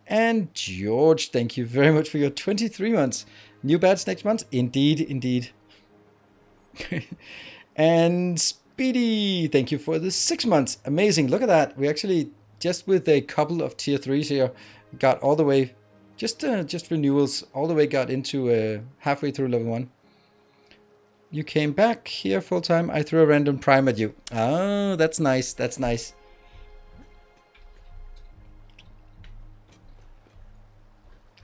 S1: And George, thank you very much for your 23 months. New badge next month? Indeed, indeed. And Speedy, thank you for the 6 months. Amazing. Look at that. We actually, just with a couple of tier 3s here, got all the way, just renewals, all the way got into halfway through level 1. You came back here full time. I threw a random prime at you. Oh, that's nice. That's nice.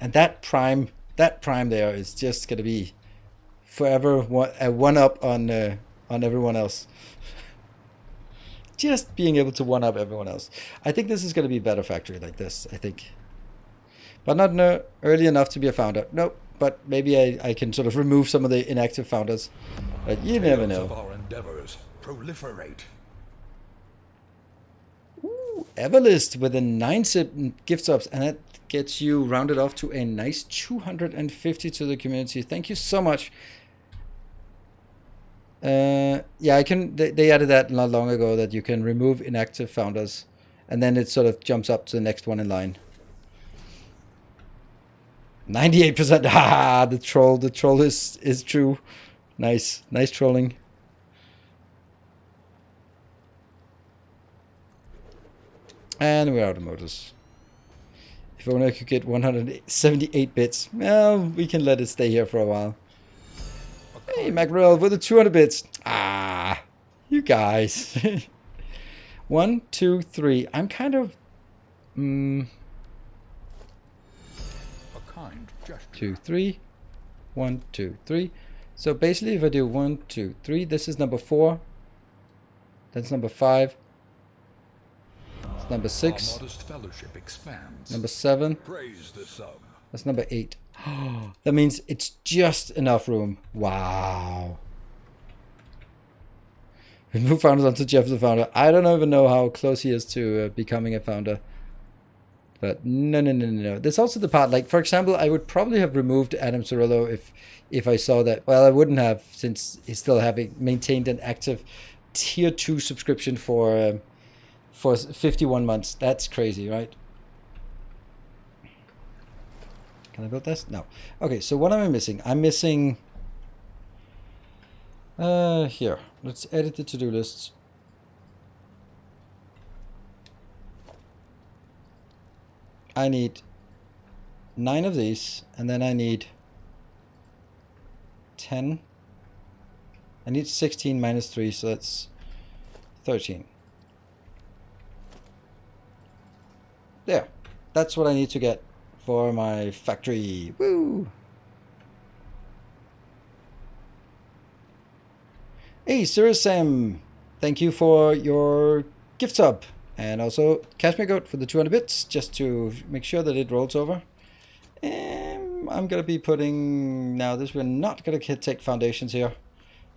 S1: And that prime there is just gonna be forever a one up on everyone else. Just being able to one up everyone else. I think this is gonna be a better factory like this. I think, but not early enough to be a founder. Nope. But maybe I can sort of remove some of the inactive founders. But you never know.
S3: Our endeavors proliferate.
S1: Ooh, Everlist with a 9 gift subs, and that gets you rounded off to a nice 250 to the community. Thank you so much. Yeah, I can. They added that not long ago that you can remove inactive founders, and then it sort of jumps up to the next one in line. 98%. Ah, the troll is true. Nice trolling. And we're out of motors. If only I could get 178 bits. Well, we can let it stay here for a while. Hey, Mackerel with the 200 bits. Ah, you guys. 1, 2, 3. I'm kind of... 2, 3. 1, 2, 3. So basically, if I do 1, 2, 3, this is number 4. That's number 5. It's number 6. Number 7.
S3: Praise the sub.
S1: That's number 8. That means it's just enough room. Wow. Remove founders onto Jeff the founder. I don't even know how close he is to becoming a founder. But no, no, no, no, no. There's also the part, like, for example, I would probably have removed Adam Cirillo if I saw that. Well, I wouldn't have, since he's still having maintained an active tier 2 subscription for 51 months. That's crazy, right? Can I build this? No. Okay, so what am I missing? I'm missing... here. Let's edit the to-do lists. I need 9 of these, and then I need 10. I need 16 minus 3, so that's 13. There. That's what I need to get for my factory. Woo! Hey, Sir Sam, thank you for your gift sub. And also Cashmere Goat for the 200 bits, just to make sure that it rolls over. And I'm going to be putting... Now, we're not going to take foundations here.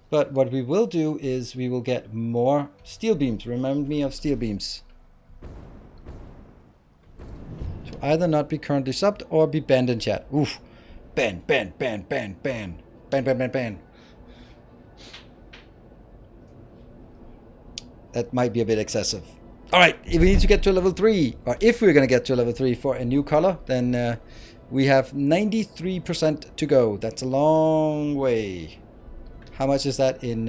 S1: But what we will do is we will get more steel beams. Remind me of steel beams. So either not be currently subbed or be banned in chat. Oof. Ban, ban, ban, ban, ban. Ban, ban, ban, ban. That might be a bit excessive. All right, if we need to get to level 3, or if we're going to get to level 3 for a new color, then we have 93% to go. That's a long way. How much is that in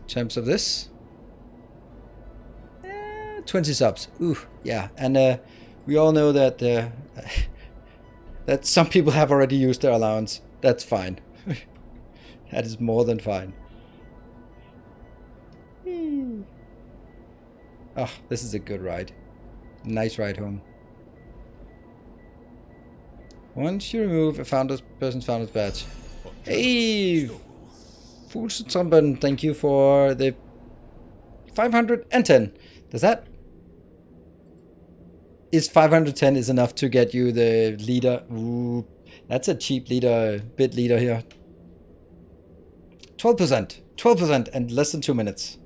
S1: terms of this? 20 subs. Ooh, yeah. And we all know that that some people have already used their allowance. That's fine. That is more than fine. Oh, this is a good ride. Nice ride home. Once you remove a person's founder's badge. Hey! Fuglstrumpen, thank you for the 510. Does that... Is 510 is enough to get you the leader? Ooh, that's a cheap leader, bit leader here. 12%. 12% and less than 2 minutes.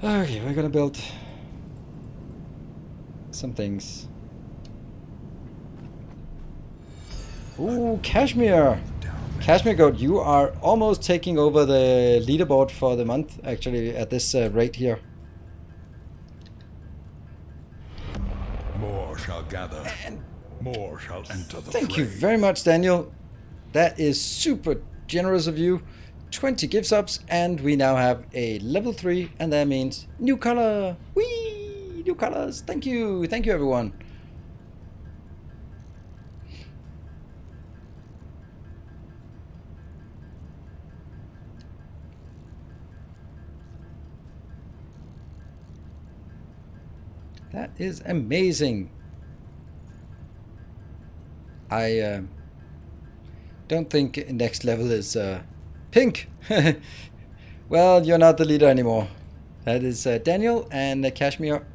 S1: Okay, we're gonna build some things. Ooh, Cashmere! Cashmere Goat, you are almost taking over the leaderboard for the month, actually, at this rate here.
S3: More shall gather. And more shall enter the
S1: Thank
S3: fray.
S1: you very much, Daniel. That is super generous of you. 20 gift subs, and we now have a level 3, and that means new color. Whee! New colors. Thank you. Thank you, everyone. That is amazing. I don't think next level is pink. Well, you're not the leader anymore. That is Daniel and Kashmir.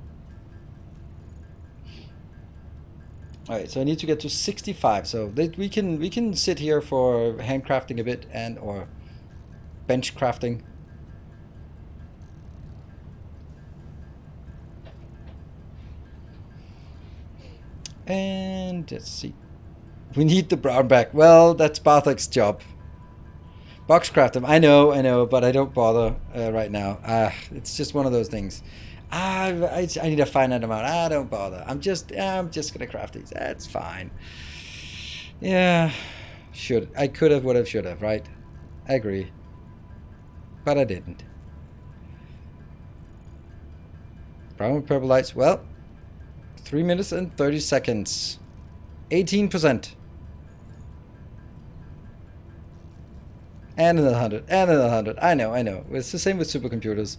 S1: Alright, so I need to get to 65. So that we can sit here for handcrafting a bit and or bench crafting. And let's see. We need the brown back. Well, that's Barthok's job. Boxcraft them. I know, but I don't bother right now. It's just one of those things. I need a finite amount. I don't bother. I'm just gonna craft these. That's fine. Yeah, I could have, would have, should have. Right? I agree, but I didn't. Brown with purple lights. Well, 3 minutes and 30 seconds. 18%. And another 100. And another 100. I know. It's the same with supercomputers.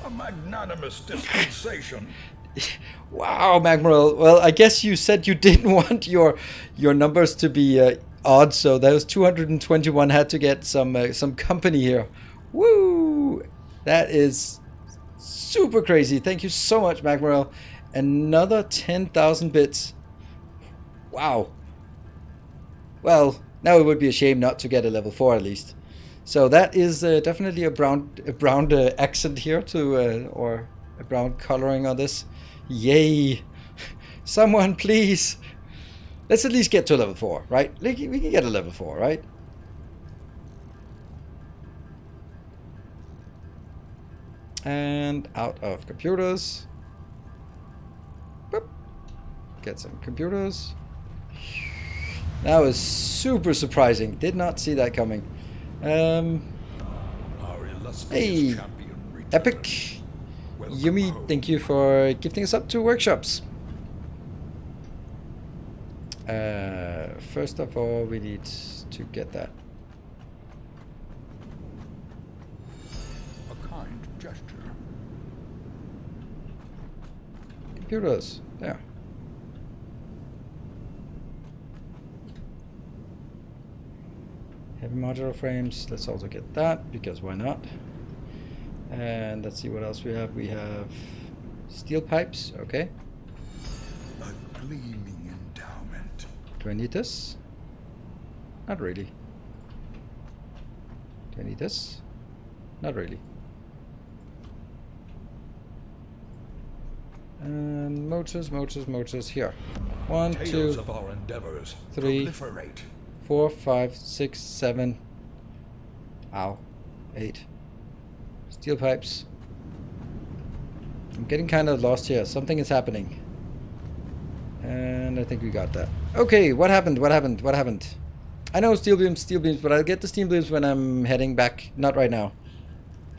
S3: A magnanimous dispensation.
S1: Wow, Magmaril. Well, I guess you said you didn't want your numbers to be odd, so those 221 had to get some company here. Woo! That is super crazy. Thank you so much, Magmaril. Another 10,000 bits. Wow. Well, Now it would be a shame not to get a level 4 at least. So that is definitely a brown accent here to or a brown coloring on this. Yay! Someone please. Let's at least get to level 4, right? We can get a level 4, right? And out of computers. Boop. Get some computers. That was super surprising. Did not see that coming.
S3: Our illustrious
S1: Hey,
S3: champion returns.
S1: Epic.
S3: Welcome
S1: Yumi,
S3: home.
S1: thank you for gifting us up to workshops. First of all, we need to get that.
S3: A kind gesture.
S1: Computers. There. Heavy modular frames. Let's also get that, because why not? And let's see what else we have. We have steel pipes. Okay.
S3: A gleaming endowment.
S1: Do I need this? Not really. Do I need this? Not really. And motors here. 1,
S3: Tales
S1: 2,
S3: of our endeavors
S1: 3,
S3: proliferate.
S1: 4, 5, 6, 7. Ow. 8. Steel pipes. I'm getting kind of lost here. Something is happening. And I think we got that. Okay, what happened? I know steel beams, but I'll get the steel beams when I'm heading back. Not right now.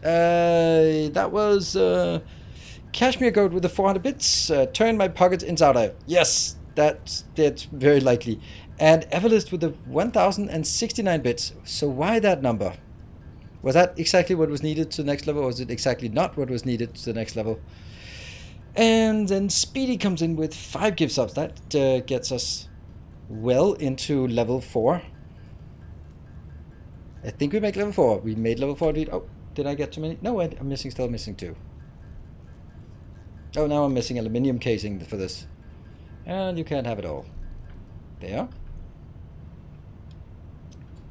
S1: That was Cashmere Goat with the 400 bits. Turn my pockets inside out. Yes, that's very likely. And Everlist with the 1069 bits. So why that number? Was that exactly what was needed to the next level, or was it exactly not what was needed to the next level? And then Speedy comes in with 5 gift subs. That gets us well into level 4. I think we make level 4. We made level 4. Oh, did I get too many? No, I'm still missing 2. Oh, now I'm missing aluminium casing for this. And you can't have it all. There.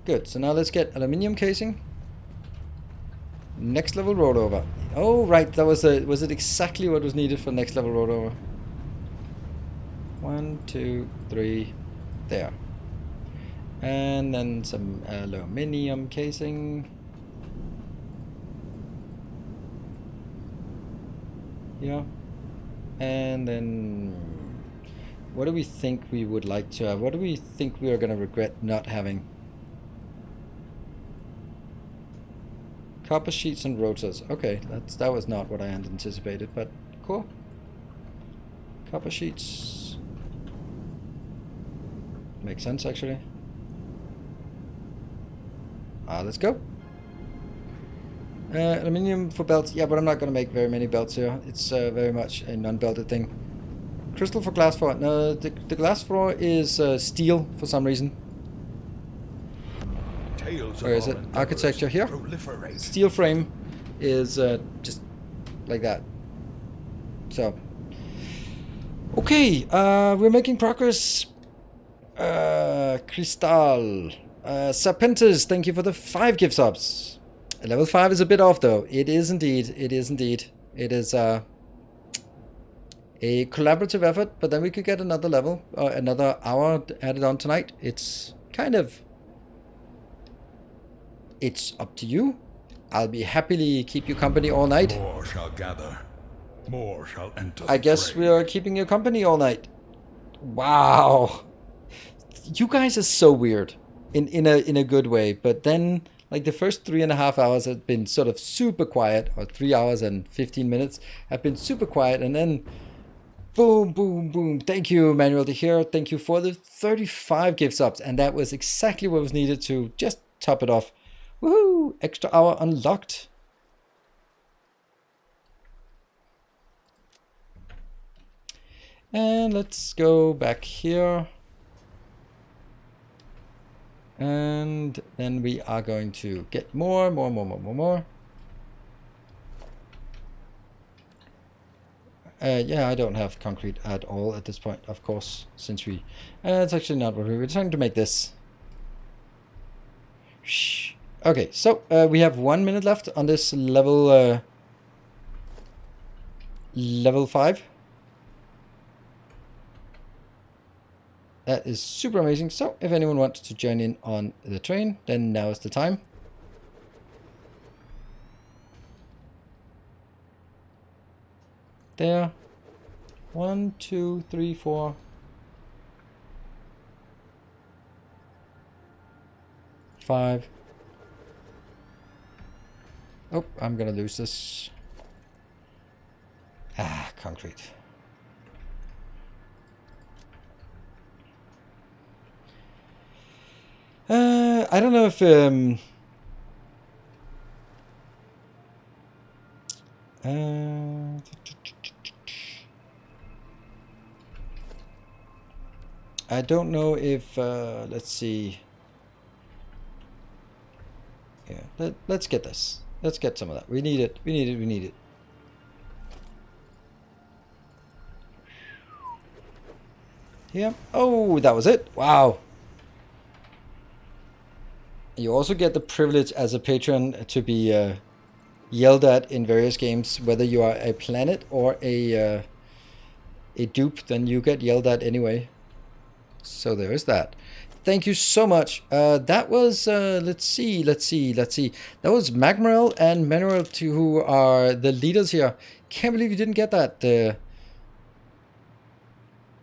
S1: Good. So now let's get aluminium casing. Next level rollover. Oh, right. That was it exactly what was needed for next level rollover? 1, 2, 3. There. And then some aluminium casing. Yeah. And then what do we think we would like to have? What do we think we are going to regret not having? Copper sheets and rotors. Okay, that was not what I had anticipated, but cool. Copper sheets. Makes sense, actually. Let's go. Aluminium for belts. Yeah, but I'm not going to make very many belts here. It's very much a non-belted thing. Crystal for glass floor. No, the glass floor is steel for some reason. Where is it? Architecture here.
S3: Proliferate.
S1: Steel frame is just like that. So, okay, we're making progress. Crystal, Serpentis, thank you for the 5 gift subs. Level 5 is a bit off though. It is indeed. It is a collaborative effort, but then we could get another level, another hour added on tonight. It's kind of. It's up to you. I'll be happily keep you company all night.
S3: More shall gather. More shall enter.
S1: I guess
S3: fray.
S1: we are keeping you company all night. Wow. You guys are so weird. In a good way. But then like the first 3.5 hours have been sort of super quiet, or 3 hours and 15 minutes have been super quiet, and then boom, boom, boom. Thank you, Manuel de here. Thank you for the 35 gift subs. And that was exactly what was needed to just top it off. Woohoo! Extra hour unlocked. And let's go back here. And then we are going to get more. Yeah, I don't have concrete at all at this point, of course, since we... it's actually not what we were trying to make this. Okay, so we have 1 minute left on this level level 5. That is super amazing. So if anyone wants to join in on the train, then now is the time. There. 1, 2, 3, 4. 5. Oh, I'm gonna lose this. Ah, concrete. I don't know if I don't know if let's see. Yeah, let's get this. Let's get some of that. We need it. We need it. We need it. Yeah. Oh, that was it. Wow. You also get the privilege as a patron to be yelled at in various games, whether you are a planet or a dupe. Then you get yelled at anyway. So there is that. Thank you so much. That was let's see. That was Magmarel and Manuel, who are the leaders here. Can't believe you didn't get that.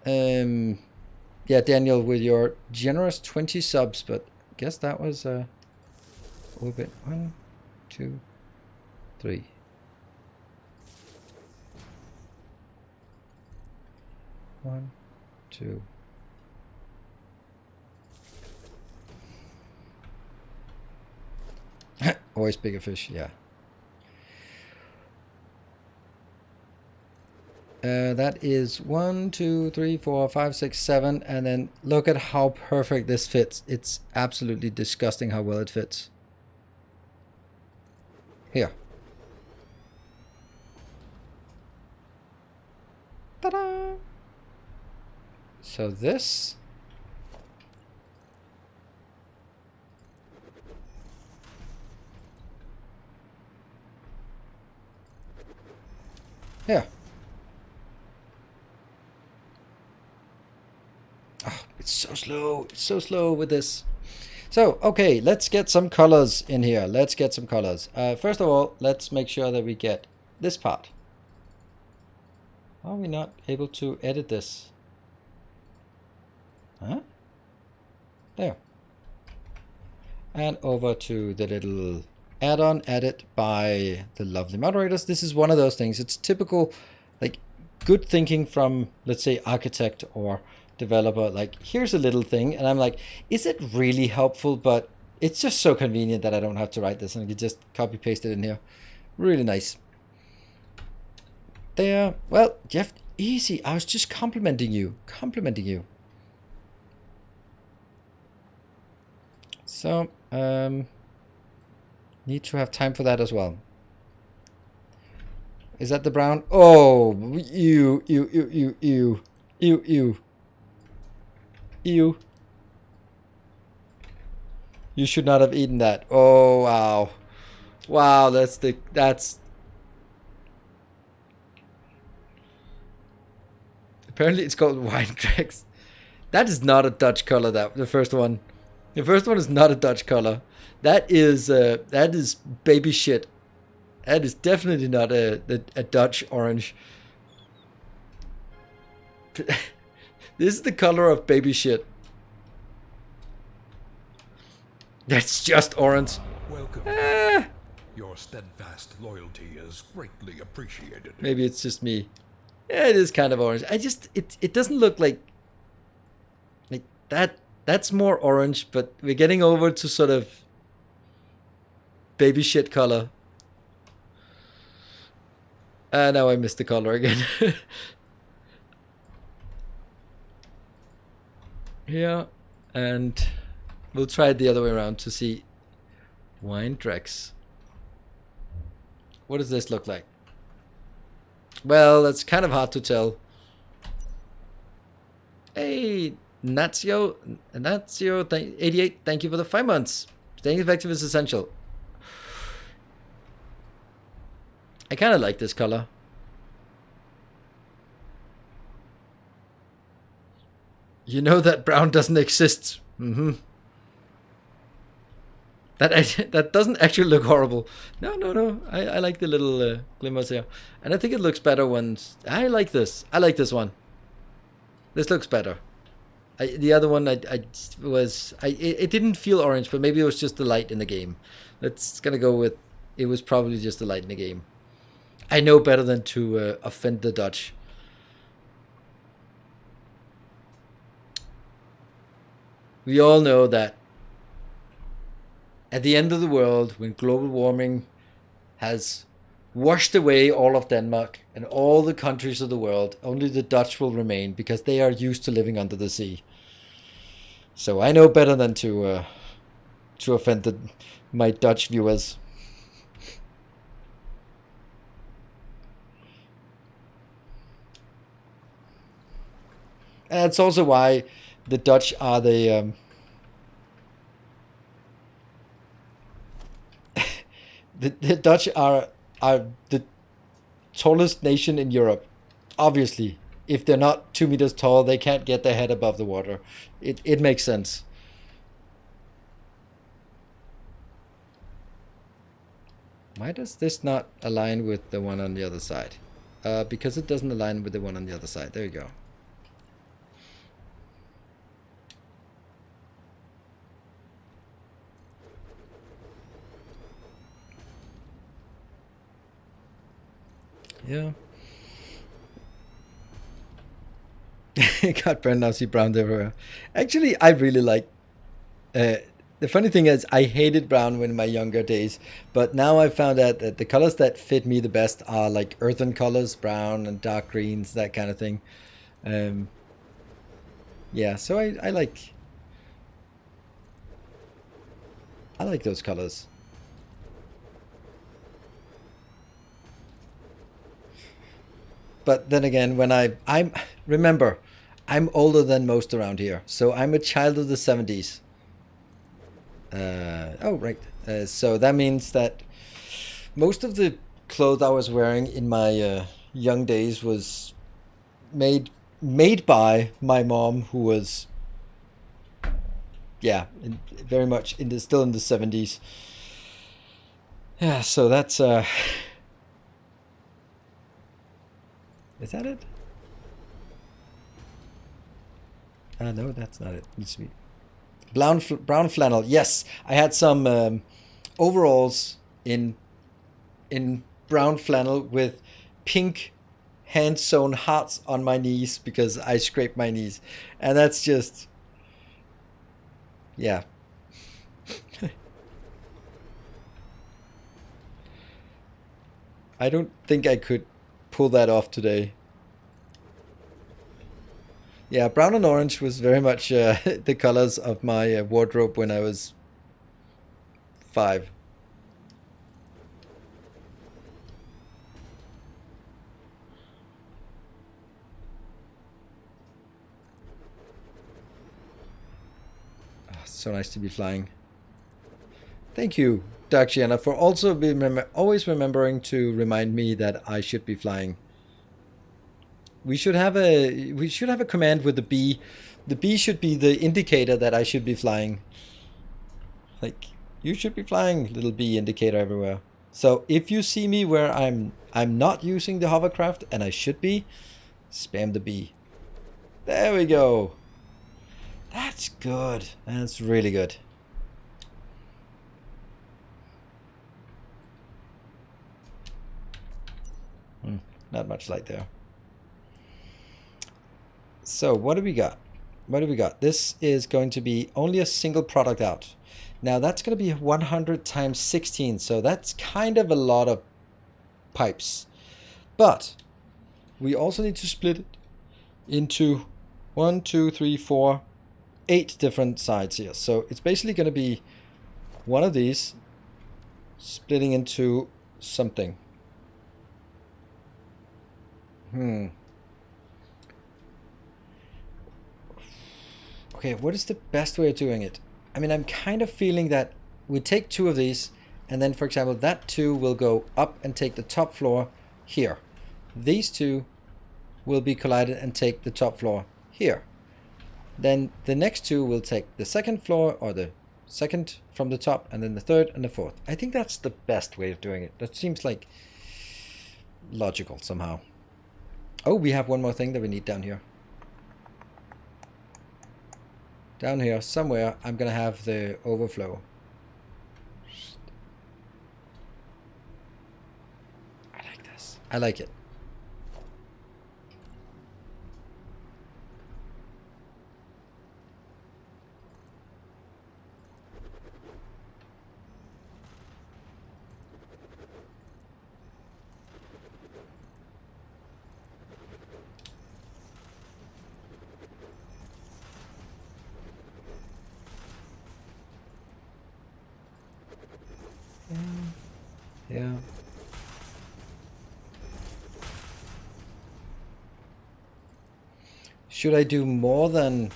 S1: Yeah, Daniel, with your generous 20 subs, but I guess that was a little bit. 1, 2, 3. One, two. Always bigger fish, yeah. That is 1, 2, 3, 4, 5, 6, 7, and then look at how perfect this fits. It's absolutely disgusting how well it fits. Here. Ta-da! So this. Here. Oh, it's so slow. It's so slow with this. So, okay, let's get some colors in here. Let's get some colors. First of all, let's make sure that we get this part. Are we not able to edit this? Huh? There. And over to the little add-on added by the lovely moderators. This is one of those things. It's typical, like, good thinking from, let's say, architect or developer. Like, here's a little thing, and I'm like, is it really helpful? But it's just so convenient that I don't have to write this, and I can just copy paste it in here. Really nice. There. Well, Jeff, easy. I was just complimenting you. So, need to have time for that as well. Is that the brown? Oh, ew. You should not have eaten that. Oh, wow. Wow, that's... Apparently it's called wine tracks. That is not a Dutch color, the first one. The first one is not a Dutch color. That is baby shit. That is definitely not a Dutch orange. This is the color of baby shit. That's just orange.
S3: Welcome. Your steadfast loyalty is greatly appreciated.
S1: Maybe it's just me. Yeah, it is kind of orange. It doesn't look like that. That's more orange, but we're getting over to sort of baby shit color. Now I missed the color again. Yeah, and we'll try it the other way around to see. Wine Drex. What does this look like? Well, that's kind of hard to tell. Hey, Nazio 88, thank you for the 5 months. Staying effective is essential. I kind of like this color. You know that brown doesn't exist. Mm-hmm. That doesn't actually look horrible. No. I like the little glimmers here. And I think it looks better when... I like this. I like this one. This looks better. The other one, it didn't feel orange, but maybe it was just the light in the game. Let's gonna go with... It was probably just the light in the game. I know better than to offend the Dutch. We all know that at the end of the world, when global warming has washed away all of Denmark and all the countries of the world, only the Dutch will remain because they are used to living under the sea. So I know better than to offend my Dutch viewers. And that's also why the Dutch are the the Dutch are the tallest nation in Europe. Obviously, if they're not 2 meters tall, they can't get their head above the water. It makes sense. Why does this not align with the one on the other side? Because it doesn't align with the one on the other side. There you go. Yeah. God, Brent, now see brown everywhere. Actually, I really like... the funny thing is, I hated brown in my younger days, but now I found out that the colors that fit me the best are like earthen colors, brown and dark greens, that kind of thing. Yeah, so I like those colors. But then again, when remember, I'm older than most around here, so I'm a child of the 70s. Oh, right. So that means that most of the clothes I was wearing in my young days was made by my mom, who was, yeah, very much still in the 70s. Yeah, so that's is that it? No, that's not it. It needs to be brown flannel. Yes, I had some overalls in brown flannel with pink hand sewn hearts on my knees because I scraped my knees, and that's just, yeah. I don't think I could pull that off today. Yeah, brown and orange was very much the colors of my wardrobe when I was 5. Oh, so nice to be flying. Thank you, Dark Gianna, for also always remembering to remind me that I should be flying. We should have a command with the bee. The bee should be the indicator that I should be flying. Like, you should be flying, little bee indicator everywhere. So if you see me where I'm not using the hovercraft and I should be, spam the bee. There we go. That's good. That's really good. Not much light there. So what do we got? What do we got? This is going to be only a single product out. Now that's going to be 100 times 16. So that's kind of a lot of pipes. But we also need to split it into 1, 2, 3, 4, 8 different sides here. So it's basically going to be one of these splitting into something. Okay, what is the best way of doing it? I mean, I'm kind of feeling that we take 2 of these, and then, for example, that 2 will go up and take the top floor here. These 2 will be collided and take the top floor here. Then the next 2 will take the second floor, or the second from the top, and then the third and the fourth. I think that's the best way of doing it. That seems like logical somehow. Oh, we have one more thing that we need down here. Down here somewhere, I'm gonna have the overflow. I like this. I like it. Yeah. Should I do more than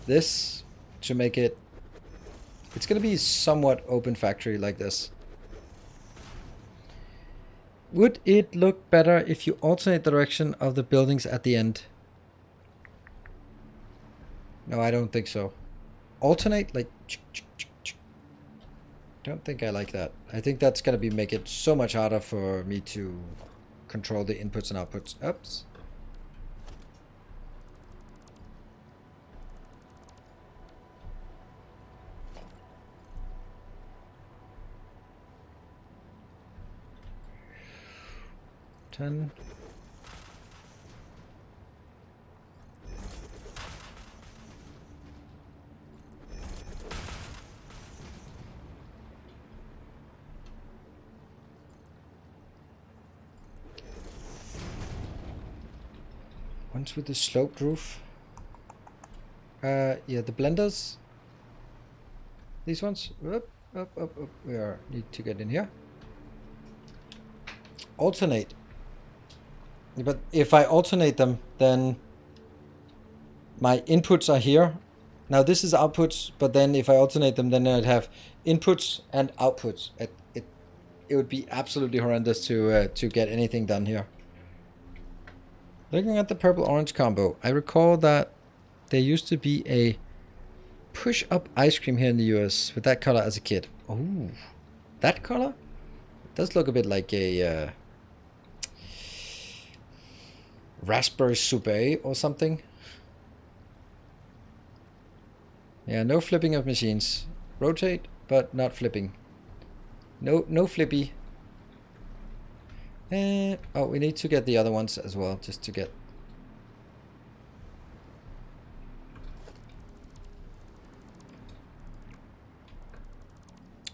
S1: this to make it... It's going to be somewhat open factory like this. Would it look better if you alternate the direction of the buildings at the end? No, I don't think so. Alternate? Like... Don't think I like that. I think that's going to be make it so much harder for me to control the inputs and outputs. Oops. Ten. Ones with the sloped roof. Yeah, the blenders. These ones. Up. We need to get in here. Alternate. But if I alternate them, then my inputs are here. Now this is outputs, but then if I alternate them, then I'd have inputs and outputs. It would be absolutely horrendous to get anything done here. Looking at the purple-orange combo, I recall that there used to be a push-up ice cream here in the US with that color as a kid. Oh, that color? It does look a bit like a raspberry sorbet or something. Yeah, no flipping of machines. Rotate, but not flipping. No flippy. Oh, we need to get the other ones as well, just to get...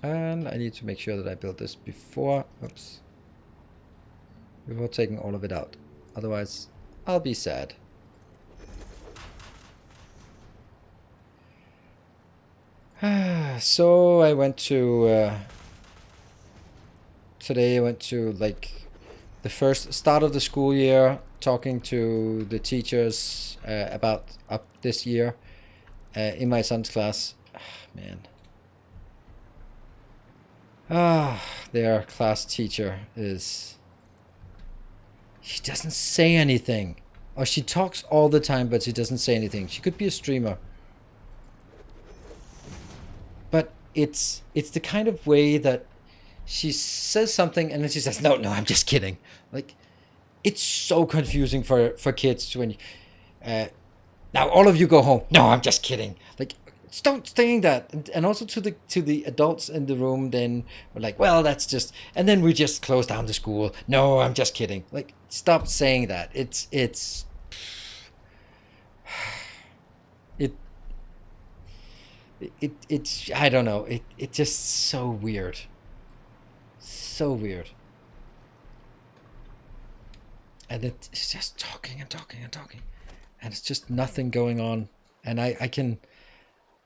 S1: And I need to make sure that I build this before... Oops. Before taking all of it out. Otherwise, I'll be sad. So I went to... today I went to, like... the first start of the school year, talking to the teachers about up this year in my son's class. Man. Their class teacher is... She doesn't say anything. Or she talks all the time, but she doesn't say anything. She could be a streamer. But it's the kind of way that she says something and then she says, no, I'm just kidding. Like, it's so confusing for kids when you, now all of you go home. No, I'm just kidding. Like, stop saying that. And also to the adults in the room, then we're like, well, that's just, and then we just close down the school. No, I'm just kidding. Like, stop saying that. It's I don't know. It's just so weird. So weird. And it's just talking and talking and talking. And it's just nothing going on. And I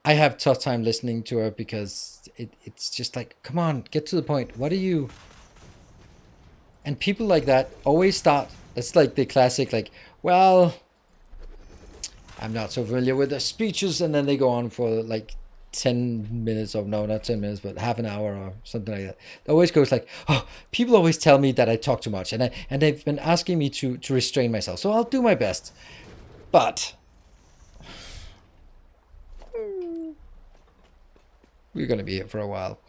S1: have tough time listening to her because it's just like, come on, get to the point. What are you... And people like that always start... It's like the classic, like, well, I'm not so familiar with the speeches. And then they go on for like 10 minutes, or no, not 10 minutes, but half an hour or something like that. It always goes like, oh, people always tell me that I talk too much, and they've been asking me to restrain myself, so I'll do my best. But we're gonna be here for a while.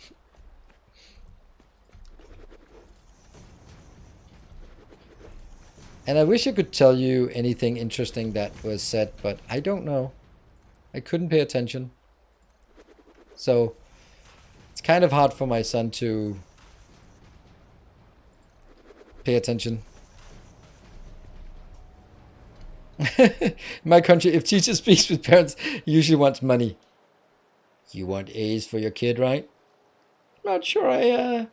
S1: And I wish I could tell you anything interesting that was said, but I don't know. I couldn't pay attention. So it's kind of hard for my son to pay attention. In my country, if teacher speaks with parents, he usually wants money. You want A's for your kid, right? Not sure I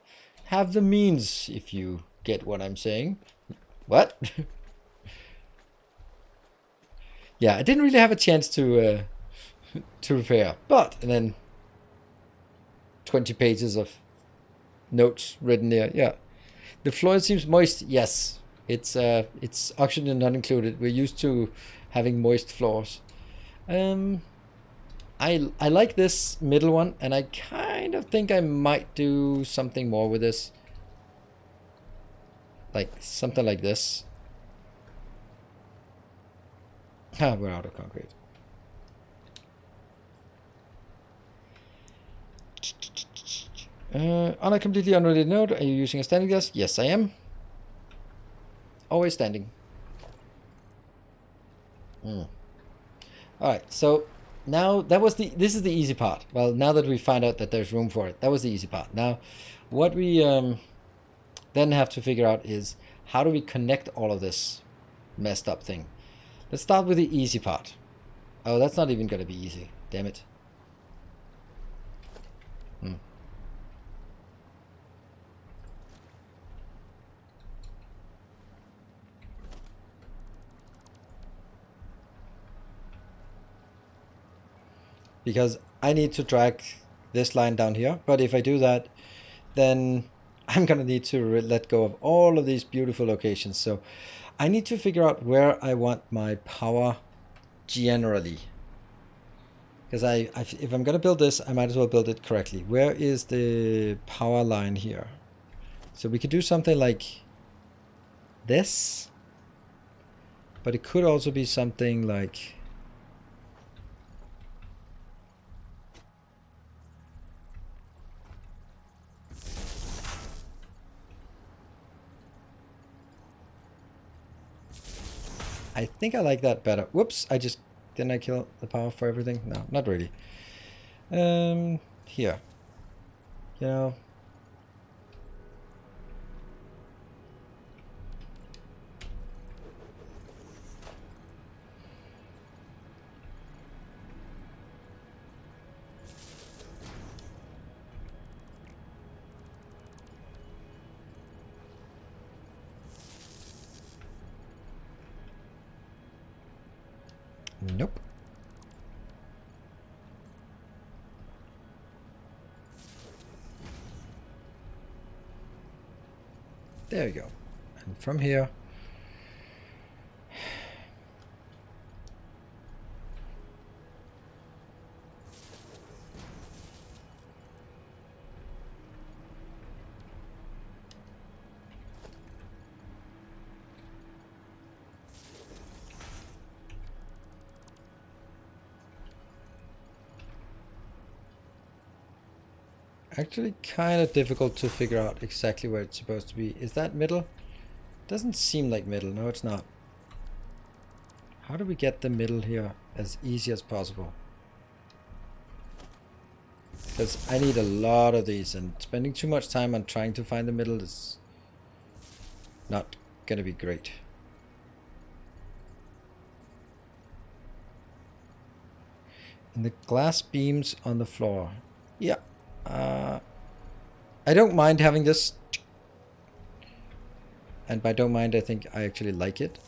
S1: have the means, if you get what I'm saying. What? Yeah, I didn't really have a chance to repair, but and then 20 pages of notes written there. Yeah, the floor seems moist. Yes, it's oxygen not included. We're used to having moist floors. I like this middle one, and I kind of think I might do something more with this, like something like this. Ah, we're out of concrete. On a completely unrelated note, are you using a standing desk? Yes, I am. Always standing. Alright, so now this is the easy part. Well, now that we find out that there's room for it, that was the easy part. Now, what we then have to figure out is how do we connect all of this messed up thing. Let's start with the easy part. Oh, that's not even going to be easy. Damn it. Because I need to drag this line down here. But if I do that, then I'm going to need to let go of all of these beautiful locations. So I need to figure out where I want my power generally. Because if I'm going to build this, I might as well build it correctly. Where is the power line here? So we could do something like this. But it could also be something like... I think I like that better. Whoops, didn't I kill the power for everything? No, not really. Here. You know. Nope. There you go. And from here, actually kind of difficult to figure out exactly where it's supposed to be. Is that middle? Doesn't seem like middle. No, it's not. How do we get the middle here as easy as possible? Because I need a lot of these, and spending too much time on trying to find the middle is not gonna be great. And the glass beams on the floor. Yeah. I don't mind having this. And by don't mind, I think I actually like it.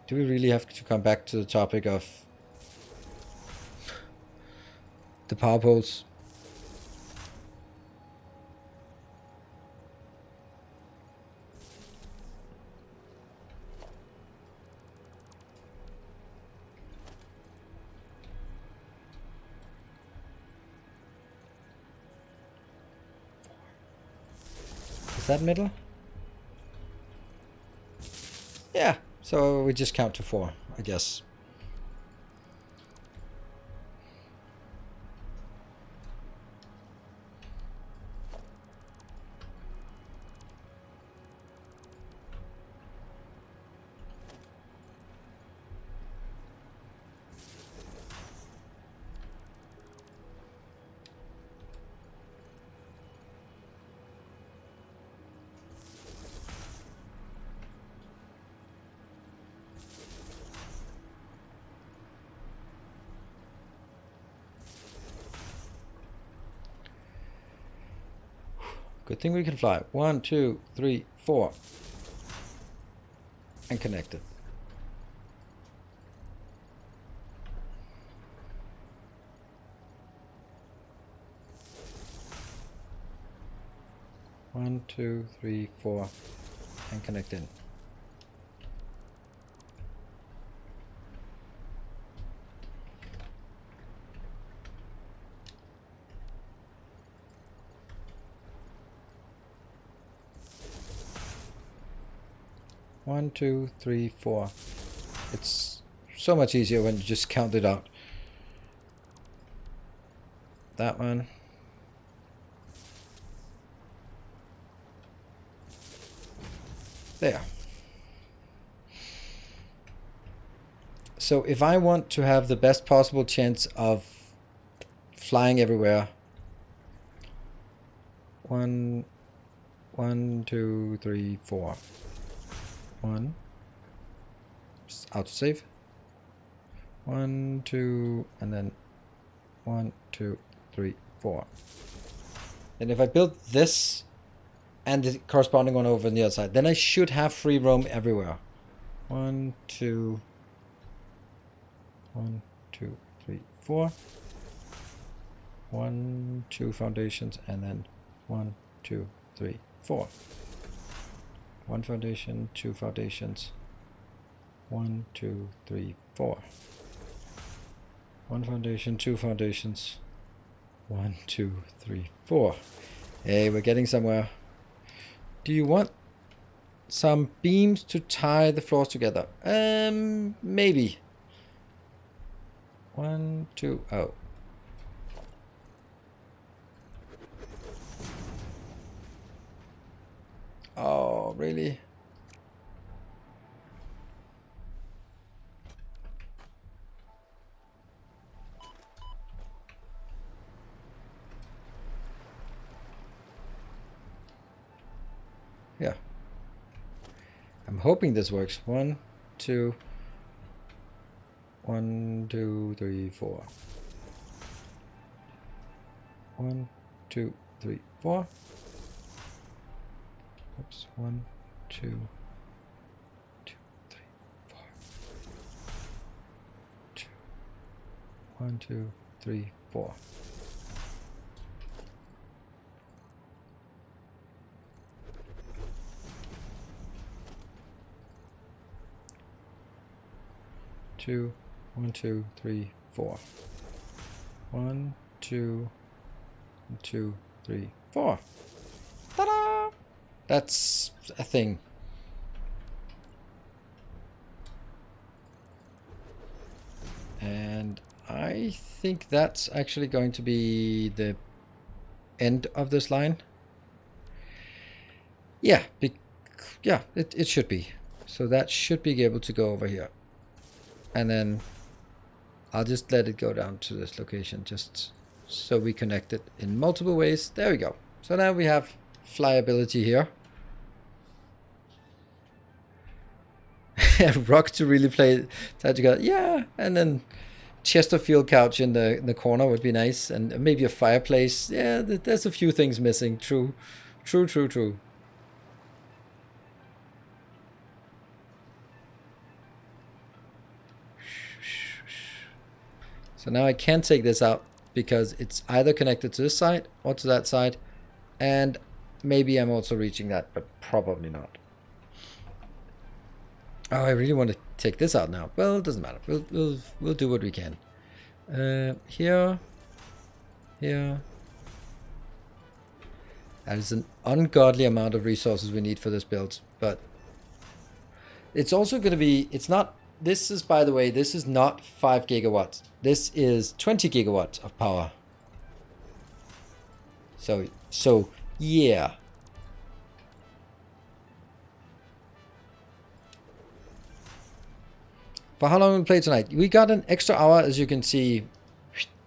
S1: Do we really have to come back to the topic of the power poles? Is that middle? Yeah, so we just count to 4, I guess. Good thing we can fly. 1, 2, 3, 4. And connected. One, 2, 3, 4, and connected. One, 2, 3, 4. It's so much easier when you just count it out. That one. There. So if I want to have the best possible chance of flying everywhere, 1, 2, 3, 4. 1. Just autosave. 1, 2, and then 1, 2, 3, 4. And if I build this and the corresponding one over on the other side, then I should have free roam everywhere. 1, 2, 1, 2, 3, 4. 1, 2 foundations, and then 1, 2, 3, 4. 1 foundation, 2 foundations. 1, 2, 3, 4. 1 foundation, 2 foundations. 1, 2, 3, 4. Hey, we're getting somewhere. Do you want some beams to tie the floors together? Maybe. 1, 2, oh. Oh, really? Yeah. I'm hoping this works. 1, 2, 1, 2, 3, 4. 1, 2, 3, 4. Oops. 1, 2, 2, 3, 4. 2. 1, 2, 3, 4. Two, 1, 2, 3, 4. 1, 2, 2, 3, 4. Ta-da! That's a thing. And I think that's actually going to be the end of this line. Yeah, yeah, it should be. So that should be able to go over here. And then I'll just let it go down to this location just so we connect it in multiple ways. There we go. So now we have flyability here. Rock to really play that together. Yeah, and then Chesterfield couch in the corner would be nice, and maybe a fireplace. Yeah, there's a few things missing. True. So now I can take this out because it's either connected to this side or to that side, and maybe I'm also reaching that, but probably not. Oh, I really want to take this out now. Well, it doesn't matter. We'll do what we can. Here. That is an ungodly amount of resources we need for this build. But it's also going to be, it's not, this is, by the way, this is not 5 gigawatts. This is 20 gigawatts of power. So yeah. For how long will we play tonight? We got an extra hour, as you can see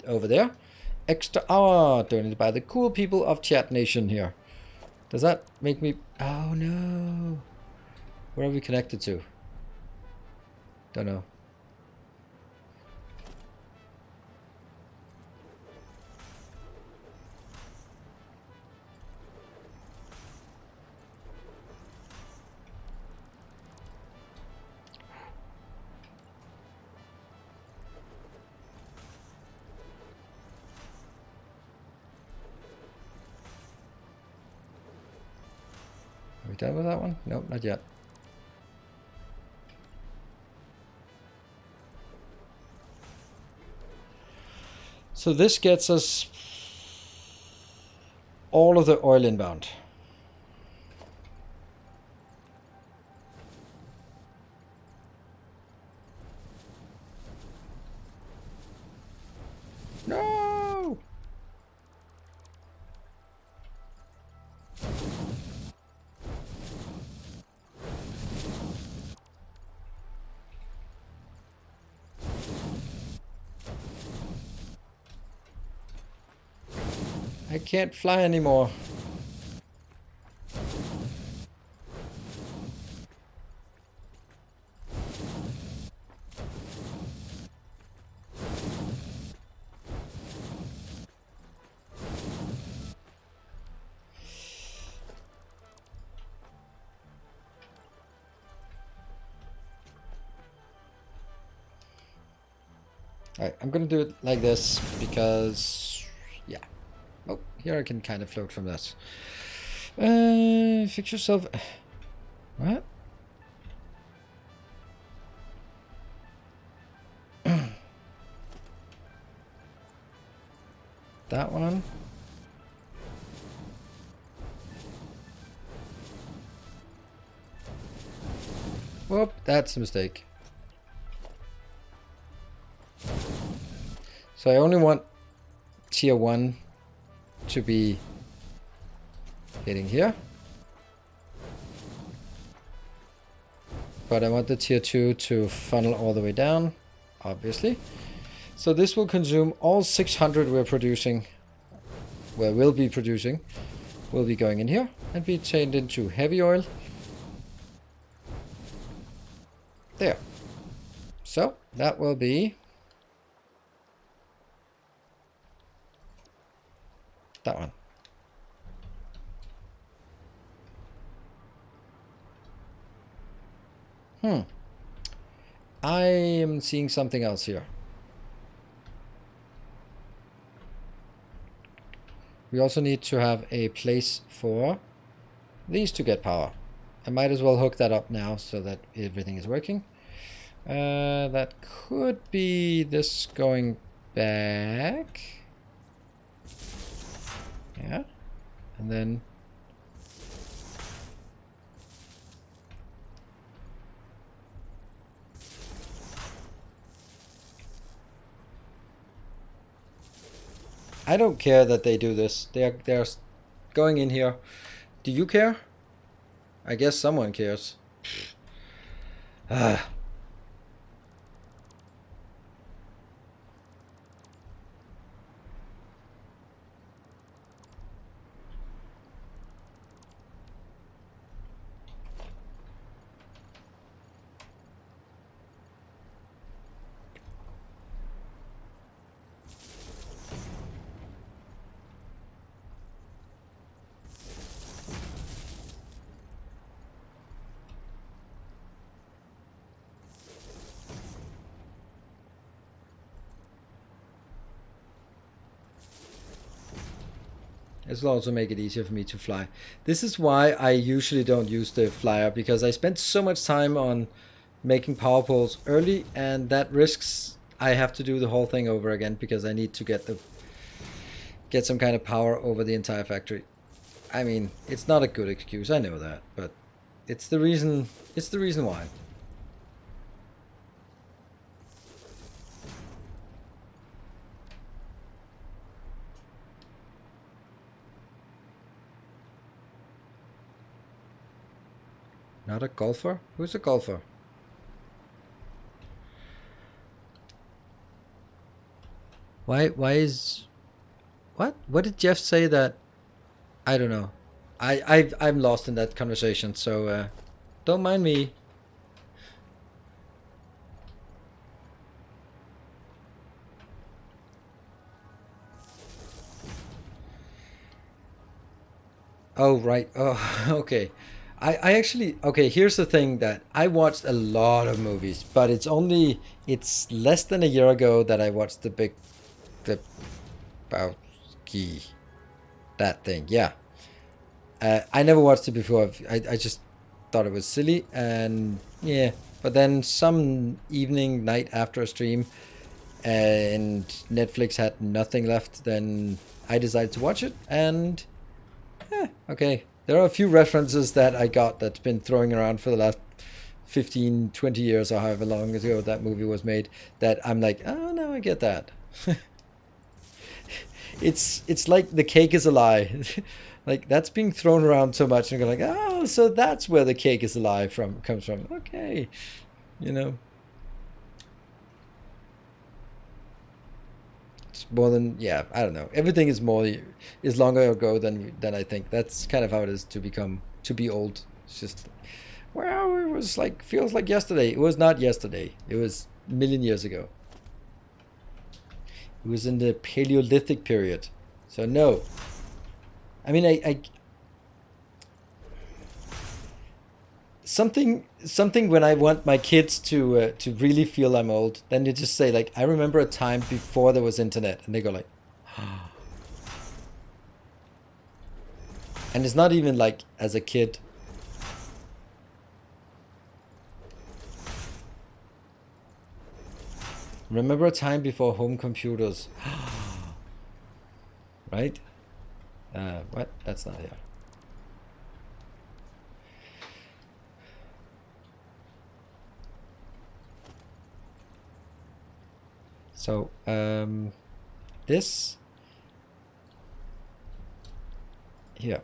S1: over there. Extra hour donated by the cool people of Chat Nation here. Does that make me... Oh no. Where are we connected to? Don't know. Are we done with that one? Nope, not yet. So this gets us all of the oil inbound. No! I can't fly anymore. Alright, I'm gonna do it like this because, yeah. Oh, here I can kind of float from this. Fix yourself. What? That one. Whoop, that's a mistake. So I only want tier 1 to be hitting here. But I want the tier 2 to funnel all the way down, obviously. So this will consume all 600 we're producing, well, will be producing, will be going in here and be turned into heavy oil. There. So that will be that one. I am seeing something else here. We also need to have a place for these to get power. I might as well hook that up now so that everything is working. That could be this going back. Yeah. And then I don't care that they do this. They're going in here. Do you care? I guess someone cares. Ah. This will also make it easier for me to fly. This is why I usually don't use the flyer, because I spent so much time on making power poles early, and that risks I have to do the whole thing over again because I need to get some kind of power over the entire factory. I mean, it's not a good excuse. I know that, but it's the reason. It's the reason why. Not a golfer? Who's a golfer? Why is what? What did Jeff say that I don't know. I'm lost in that conversation, so don't mind me. Oh right. Oh okay. I actually okay, here's the thing that I watched a lot of movies, but it's less than a year ago that I watched the Bowski that thing. Yeah. I never watched it before. I just thought it was silly and yeah. But then some evening, night after a stream, and Netflix had nothing left, then I decided to watch it. And okay, there are a few references that I got that's been throwing around for the last 15, 20 years or however long ago that movie was made that I'm like, oh, no, I get that. It's like the cake is a lie. Like that's being thrown around so much and you're like, oh, so that's where the cake is a lie from comes from. Okay, you know. It's more than yeah, I don't know. Everything is longer ago than I think. That's kind of how it is to be old. It's just well, it was like feels like yesterday. It was not yesterday. It was a million years ago. It was in the Paleolithic period. So no. I mean I something when I want my kids to really feel I'm old, then you just say like I remember a time before there was internet, and they go like, and it's not even like as a kid. Remember a time before home computers, right? What? That's not here. So this here.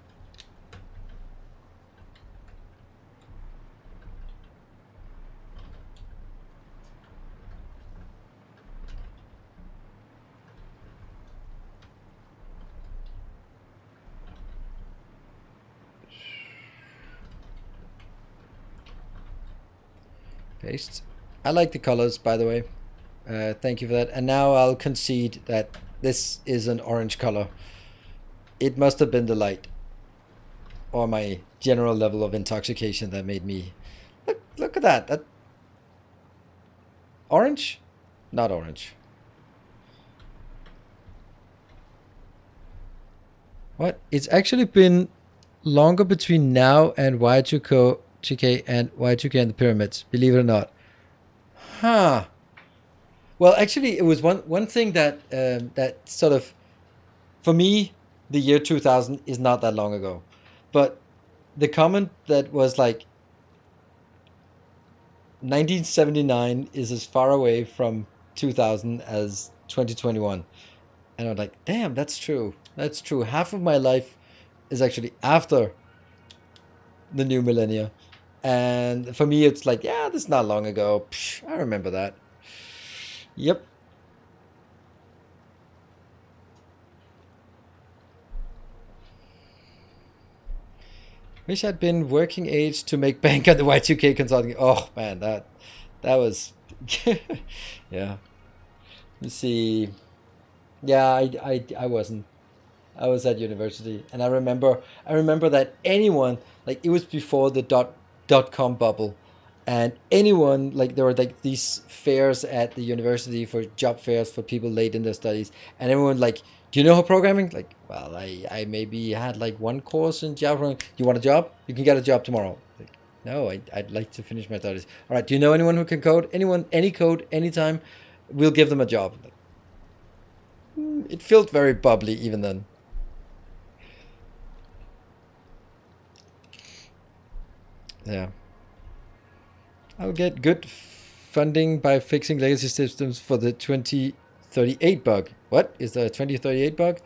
S1: Paste. I like the colors, by the way. Thank you for that. And now I'll concede that this is an orange color. It must have been the light or my general level of intoxication that made me look at that. That orange? Not orange. What? It's actually been longer between now and Y2K and Y2K and the pyramids, believe it or not. Huh. Well, actually, it was one thing that sort of, for me, the year 2000 is not that long ago, but the comment that was like 1979 is as far away from 2000 as 2021, and I'm like, damn, that's true. That's true. Half of my life is actually after the new millennia, and for me, it's like, yeah, this is not long ago. Psh, I remember that. Yep. Wish I'd been working age to make bank at the Y2K consulting. Oh man, that was yeah. Let's see. Yeah, I wasn't. I was at university, and I remember that anyone like it was before the dot com bubble, and anyone like there were like these fairs at the university for job fairs for people late in their studies, and everyone like, do you know how programming? Like, well, I maybe had like one course in Java programming. Do you want a job? You can get a job tomorrow. Like, no, I'd like to finish my studies. All right, do you know anyone who can code? Anyone, any code, anytime? We'll give them a job. Like, it felt very bubbly even then. Yeah. I'll get good funding by fixing legacy systems for the 2038 bug. What is the 2038 bug?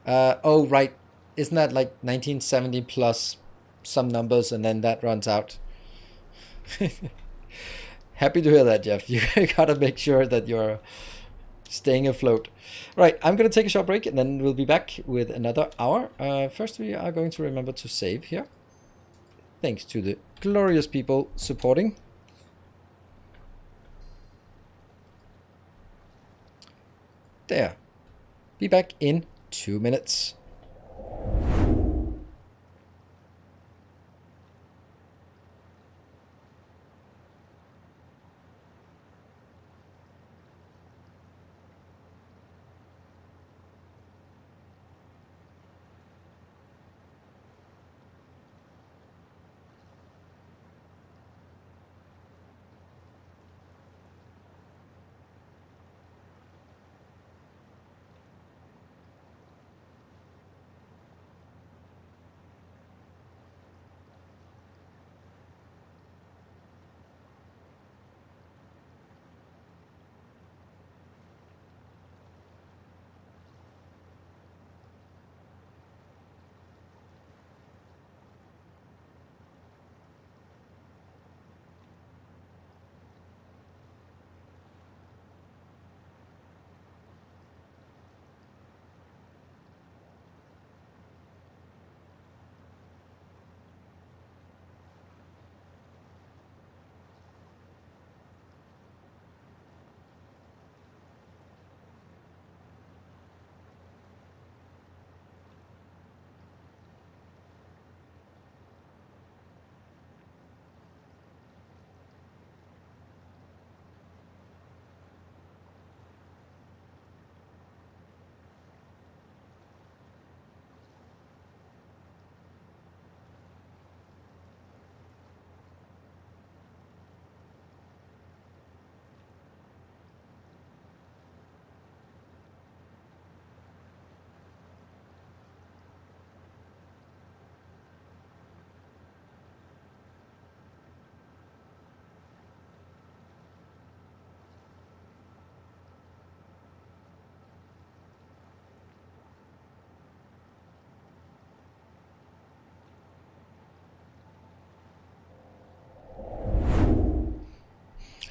S1: Oh, right. Isn't that like 1970 plus some numbers and then that runs out? Happy to hear that, Jeff. You gotta make sure that you're staying afloat. Right, I'm gonna take a short break and then we'll be back with another hour. First, we are going to remember to save here. Thanks to the glorious people supporting. There. Be back in 2 minutes.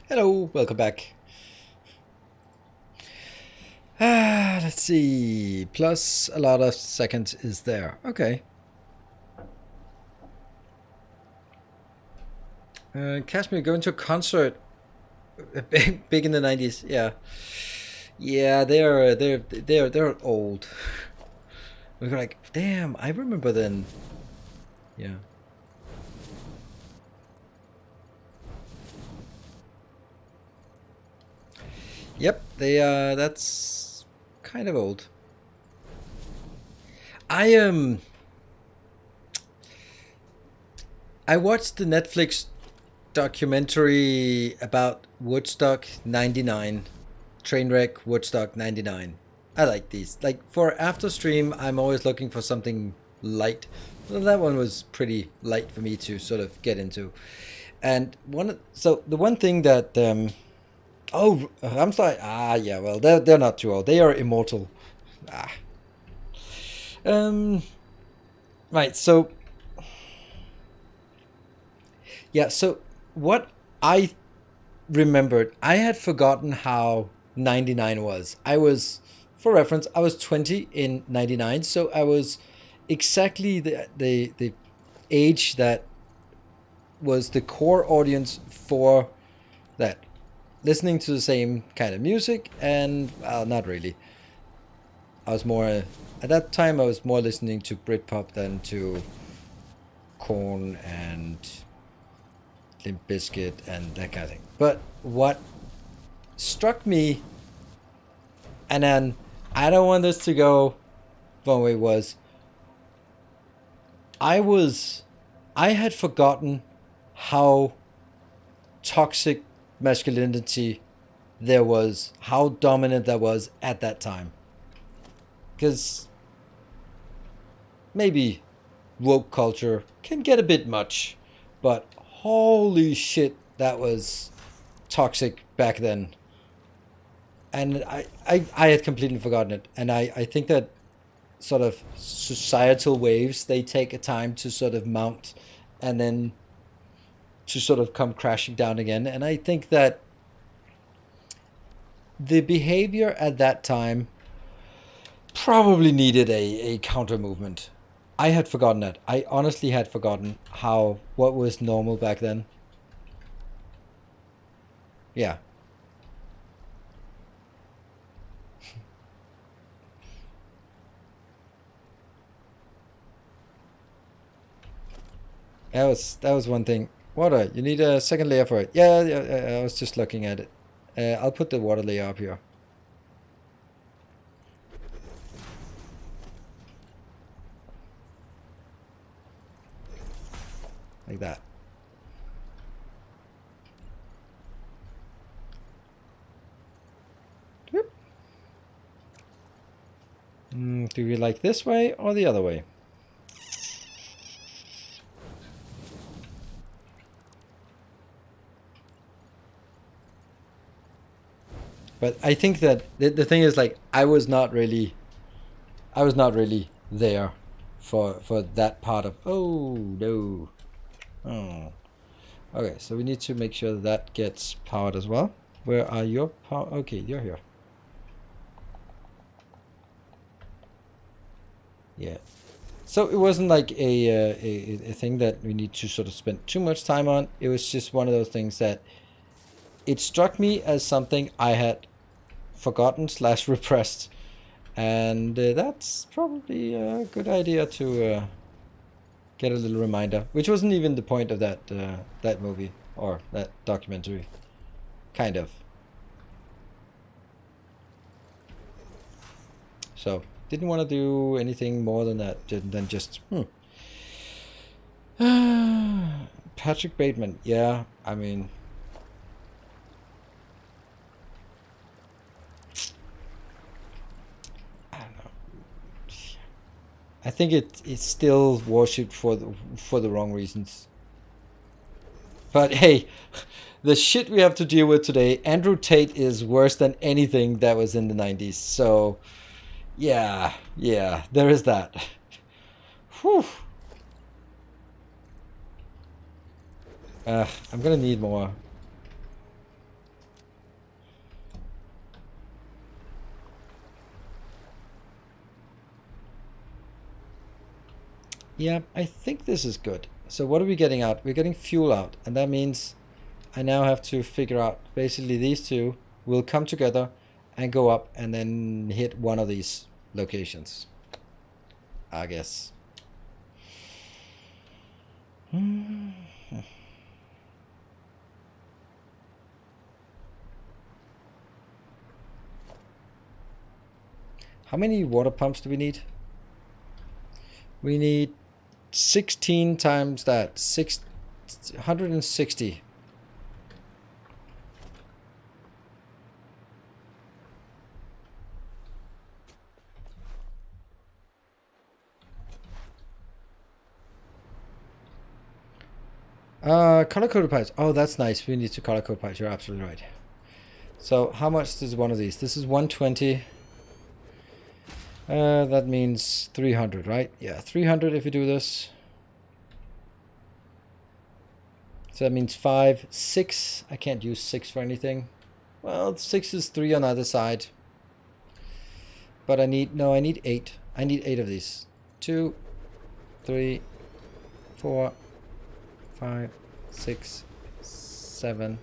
S1: Hello, welcome back. Let's see. Plus a lot of seconds is there. Okay. Kashmir going to a concert big in the 90s. Yeah. Yeah, they're old. We're like, damn, I remember then. Yeah. Yep, that's kind of old. I watched the Netflix documentary about Woodstock 99. Trainwreck Woodstock 99. I like these. Like for after stream, I'm always looking for something light. Well, that one was pretty light for me to sort of get into. And the one thing that oh, I'm sorry. Yeah. Well, they're not too old. They are immortal. Ah. Right. So. Yeah. So what I remembered, I had forgotten how 99 was. For reference, I was 20 in 99, so I was exactly the age that was the core audience for that. Listening to the same kind of music, and not really. I was more at that time. I was more listening to Britpop than to Korn and Limp Bizkit and that kind of thing. But what struck me, and then I don't want this to go one way, was I had forgotten how toxic masculinity there was, how dominant that was at that time. Because maybe woke culture can get a bit much, but holy shit, that was toxic back then. And I had completely forgotten it. And I think that sort of societal waves, they take a time to sort of mount and then to sort of come crashing down again. And I think that the behavior at that time probably needed a counter movement. I had forgotten it. I honestly had forgotten what was normal back then. Yeah. That was one thing. Water, you need a second layer for it. Yeah, I was just looking at it. I'll put the water layer up here. Like that. Do we like this way or the other way? But I think that the thing is, like, I was not really there for that part of. Oh no. Oh. Okay, so we need to make sure that gets powered as well. Where are your power? Okay, you're here. Yeah. So it wasn't like a thing that we need to sort of spend too much time on. It was just one of those things that it struck me as something I had forgotten / repressed, and that's probably a good idea to get a little reminder, which wasn't even the point of that movie or that documentary, kind of. So didn't want to do anything more than that, than just Patrick Bateman. Yeah, I mean, I don't know. I think it's still worshipped for the wrong reasons. But hey, the shit we have to deal with today, Andrew Tate is worse than anything that was in the 90s. So yeah, there is that. Whew. I'm gonna need more. Yeah, I think this is good. So what are we getting out? We're getting fuel out, and that means I now have to figure out, basically these two will come together and go up and then hit one of these locations, I guess. How many water pumps do we need? We need 16 times that, 160. Color-coded pipes. Oh, that's nice. We need to color-code pipes. You're absolutely right. So how much is one of these? This is 120. That means 300, right? Yeah, 300 if you do this. So that means 5, 6. I can't use 6 for anything. Well, 6 is 3 on either side. But I need 8. I need 8 of these. 2, 3, 4, 5, 6, 7,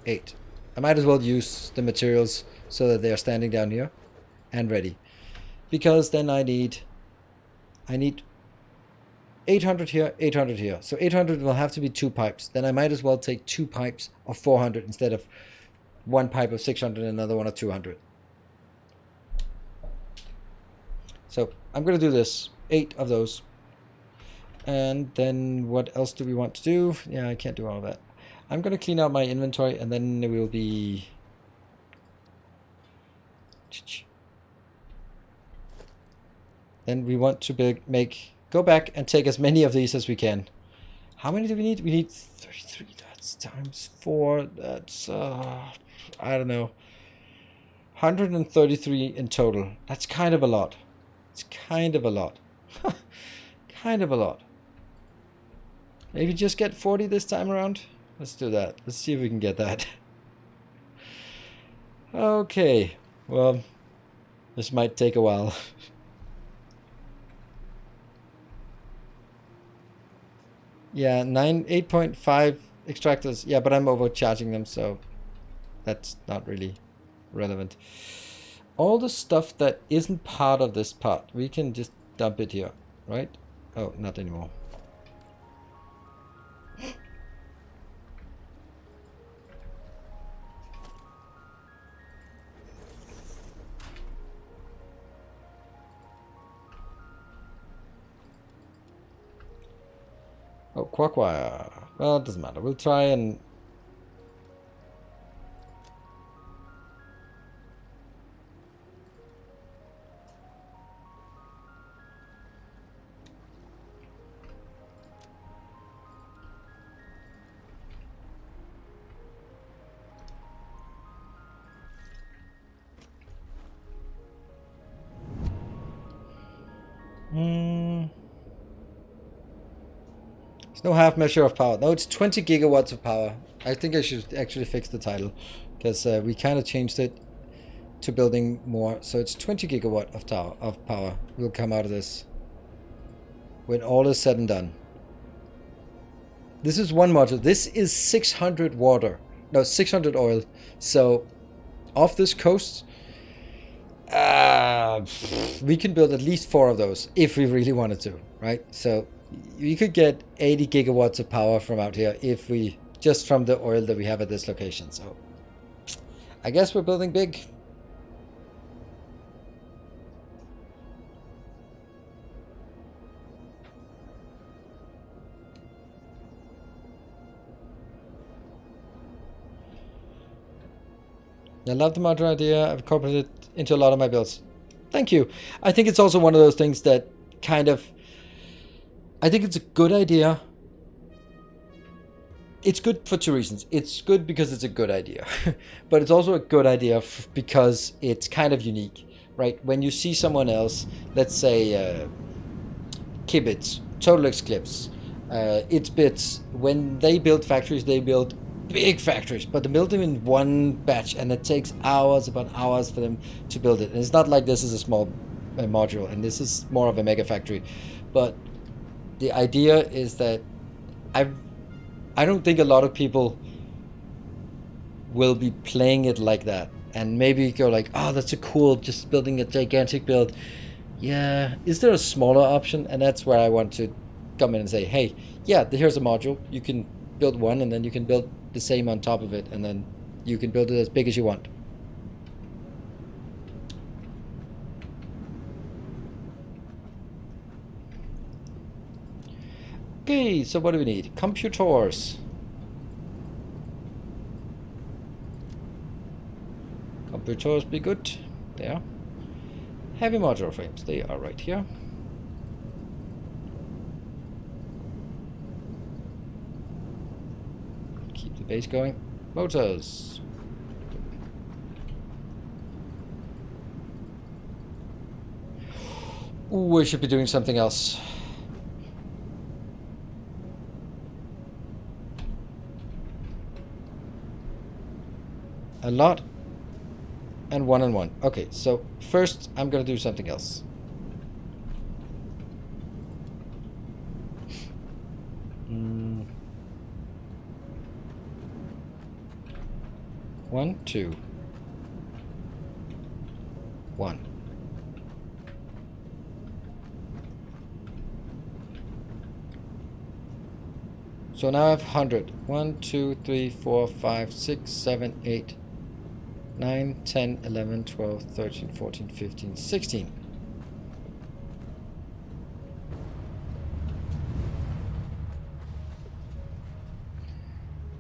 S1: 8. I might as well use the materials so that they are standing down here and ready. Because then I need 800 here, 800 here. So 800 will have to be 2 pipes. Then I might as well take 2 pipes of 400 instead of 1 pipe of 600 and another one of 200. So I'm going to do this, 8 of those. And then what else do we want to do? Yeah, I can't do all of that. I'm going to clean out my inventory, and then we'll be... Then we want to go back and take as many of these as we can. How many do we need? We need 33. That's times 4. That's, I don't know. 133 in total. That's kind of a lot. It's kind of a lot. Kind of a lot. Maybe just get 40 this time around. Let's do that. Let's see if we can get that. Okay. Well, this might take a while. Yeah, 8.5 extractors. Yeah, but I'm overcharging them, so that's not really relevant. All the stuff that isn't part of this part, we can just dump it here, right? Oh, not anymore. Oh, quackwire. Well, it doesn't matter. We'll try and... It's no half measure of power. No, it's 20 gigawatts of power. I think I should actually fix the title, because we kind of changed it to building more. So it's 20 gigawatt of power will come out of this when all is said and done. This is one module. This is 600 water. No, 600 oil. So off this coast, we can build at least 4 of those if we really wanted to, right? So we could get 80 gigawatts of power from out here if we just from the oil that we have at this location. So I guess we're building big. I love the modular idea. I've incorporated it into a lot of my builds. Thank you. I think it's also one of those things that kind of... I think it's a good idea. It's good for 2 reasons. It's good because it's a good idea. But it's also a good idea because it's kind of unique, right? When you see someone else, let's say Kibitz, Total Eclipse, It's Bits, when they build factories, they build big factories, but they build them in one batch, and it takes hours upon hours for them to build it. And it's not like this is a small module, and this is more of a mega factory. But the idea is that I don't think a lot of people will be playing it like that, and maybe go like, oh, that's a cool, just building a gigantic build. Yeah, is there a smaller option? And that's where I want to come in and say, hey, yeah, here's a module. You can build one, and then you can build the same on top of it, and then you can build it as big as you want. Okay, so what do we need? Computers. Computers be good. There. Heavy modular frames. They are right here. Keep the base going. Motors. Ooh, we should be doing something else. A lot and one and one. Okay, so first I'm gonna do something else. One, two. One. So now I have 100. 1, 2, 3, 4, 5, 6, 7, 8, 9, 10, 11, 12, 13, 14, 15, 16.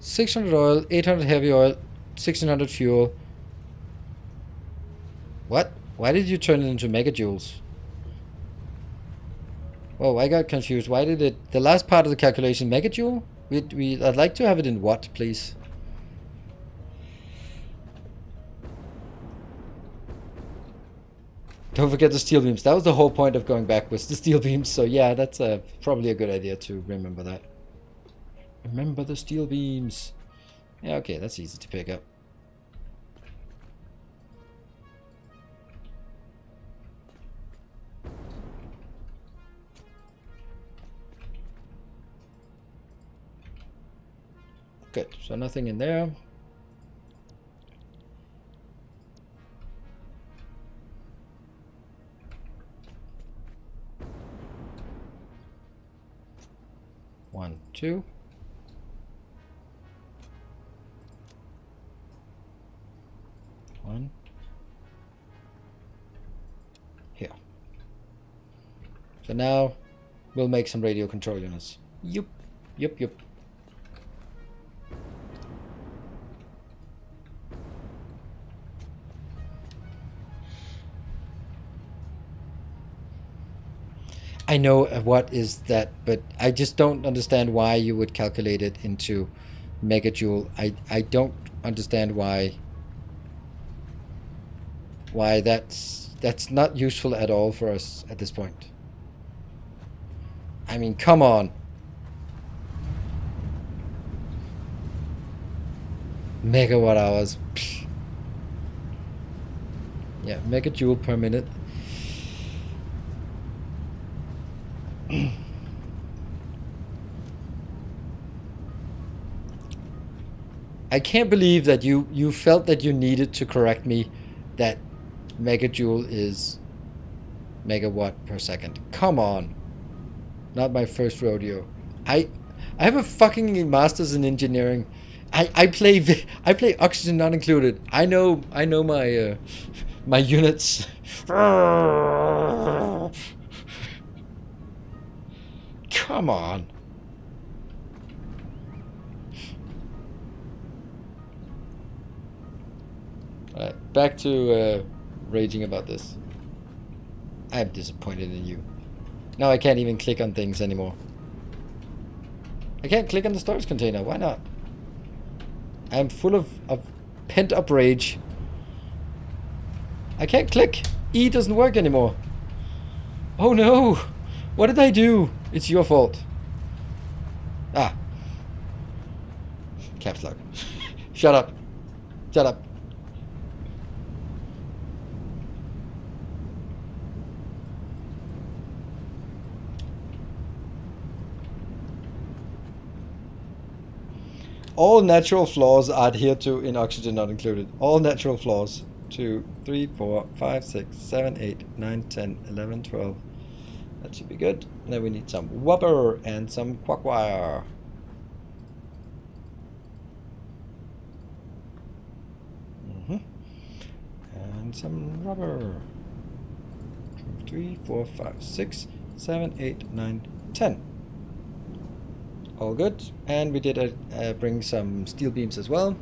S1: $600 oil, 800 heavy oil, 1600 fuel. What? Why did you turn it into megajoules? Oh, I got confused. Why did it... The last part of the calculation, megajoule? I'd like to have it in watt, please. Don't forget the steel beams. That was the whole point of going back, was the steel beams. So yeah, that's probably a good idea to remember that. Remember the steel beams. Yeah, okay, that's easy to pick up. Good, so nothing in there. One, two. One. Here. So now we'll make some radio control units. Yup. Yup, yup. I know what is that, but I just don't understand why you would calculate it into megajoule. I don't understand why that's not useful at all for us at this point. I mean, come on. Megawatt hours. Pfft. Yeah, megajoule per minute. I can't believe that you felt that you needed to correct me that megajoule is megawatt per second. Come on. Not my first rodeo. I have a fucking master's in engineering. I play oxygen not included. I know my my units. Come on. Alright, back to raging about this. I'm disappointed in you. Now I can't even click on things anymore. I can't click on the storage container. Why not? I'm full of pent-up rage. I can't click. E doesn't work anymore. Oh no! What did I do? It's your fault. Ah. Caps lock. Shut up. Shut up. All natural flaws are adhered to in oxygen not included. All natural flaws. 2, 3, 4, 5, 6, 7, 8, 9, 10, 11, 12. That should be good. Then we need some whopper and some quack wire. And some rubber. 2, 3, 4, 5, 6, 7, 8, 9, 10. All good. And we did bring some steel beams as well.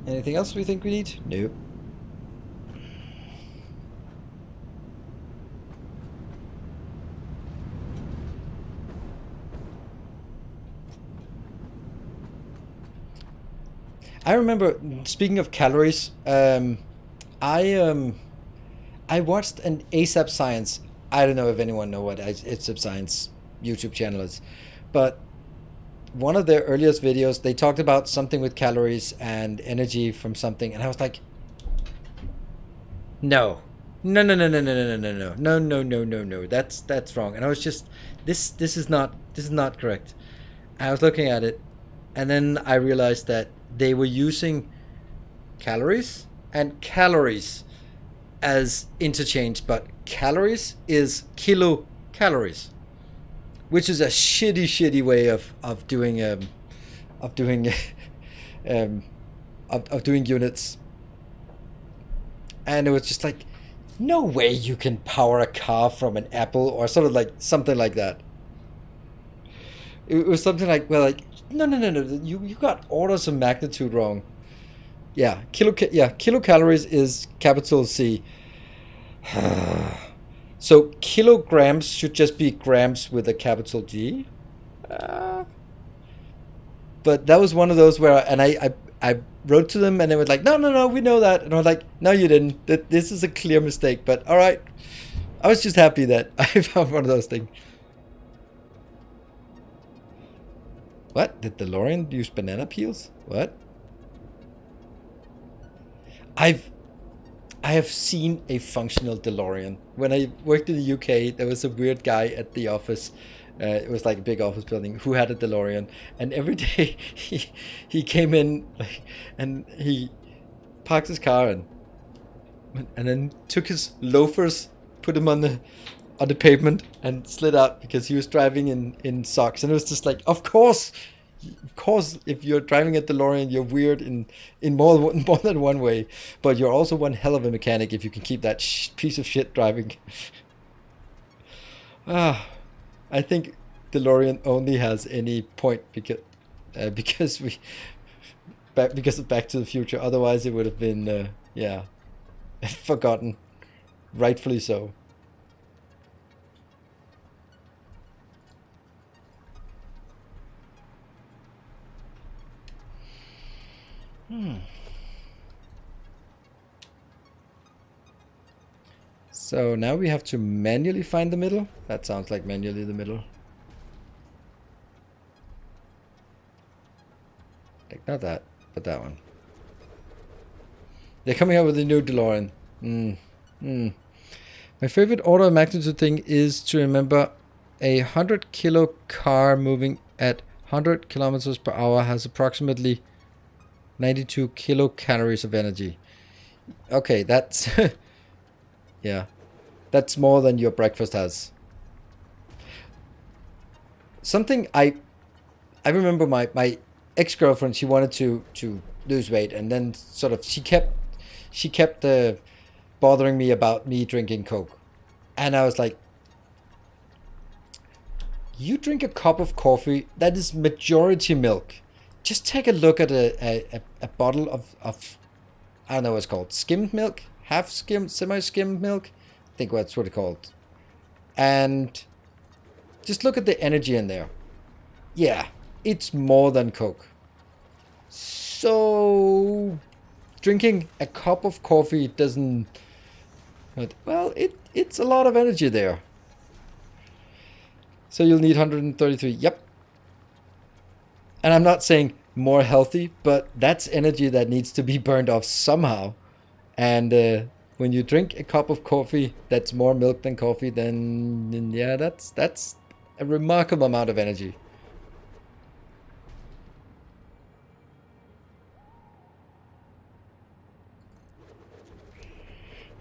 S1: Anything else we think we need? Nope. I remember, speaking of calories, I watched an ASAP Science. I don't know if anyone know what ASAP Science YouTube channel is, but one of their earliest videos, they talked about something with calories and energy from something, and I was like, no, that's wrong. And I was just, this is not correct. I was looking at it, and then I realized that they were using calories and calories as interchange, but calories is kilocalories, which is a shitty way of doing doing units. And it was just like, no way you can power a car from an apple or something like that. It was something like, well, like, no, you got orders of magnitude wrong. Yeah, kilocalories is capital C. So kilograms should just be grams with a capital G. Uh, but that was one of those where, and I wrote to them and they were like, no, no, no, we know that. And I was like, no, you didn't. This is a clear mistake, but all right. I was just happy that I found one of those things. What? Did DeLorean use banana peels? What? I have seen a functional DeLorean. When I worked in the UK, there was a weird guy at the office. It was like a big office building who had a DeLorean, and every day he came in and he parked his car and then took his loafers, put them on the pavement, and slid out because he was driving in socks. And it was just like, of course, if you're driving a DeLorean, you're weird in more than one way, but you're also one hell of a mechanic if you can keep that piece of shit driving. I think DeLorean only has any point because because of Back to the Future. Otherwise, it would have been forgotten, rightfully so. So now we have to manually find the middle. That sounds like manually the middle. Like not that, but that one. They're coming out with a new DeLorean. My favorite order of magnitude thing is to remember a 100-kilo car moving at 100 kilometers per hour has approximately 92 kilocalories of energy. Okay, that's yeah, that's more than your breakfast has. Something I remember my ex-girlfriend, she wanted to lose weight, and then sort of she kept bothering me about me drinking Coke, and I was like, you drink a cup of coffee that is majority milk. Just take a look at a bottle of I don't know what it's called, skimmed milk, half skimmed, semi-skimmed milk, I think that's what it's called, and just look at the energy in there. Yeah, it's more than Coke. So drinking a cup of coffee doesn't, well, it's a lot of energy there. So you'll need 133. Yep. And I'm not saying more healthy, but that's energy that needs to be burned off somehow. And when you drink a cup of coffee that's more milk than coffee, then yeah, that's a remarkable amount of energy.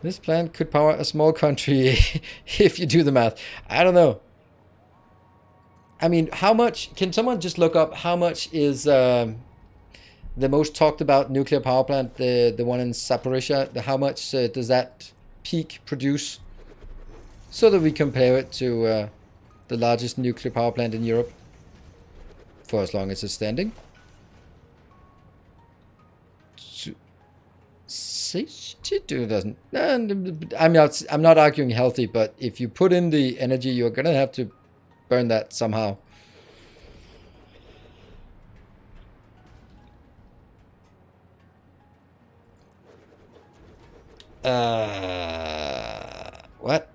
S1: This plant could power a small country if you do the math. I don't know. I mean, how much? Can someone just look up how much is the most talked about nuclear power plant, the one in Zaporizhia? How much does that peak produce? So that we compare it to the largest nuclear power plant in Europe, for as long as it's standing. 62 doesn't. I'm not arguing healthy, but if you put in the energy, you're gonna have to burn that somehow. What?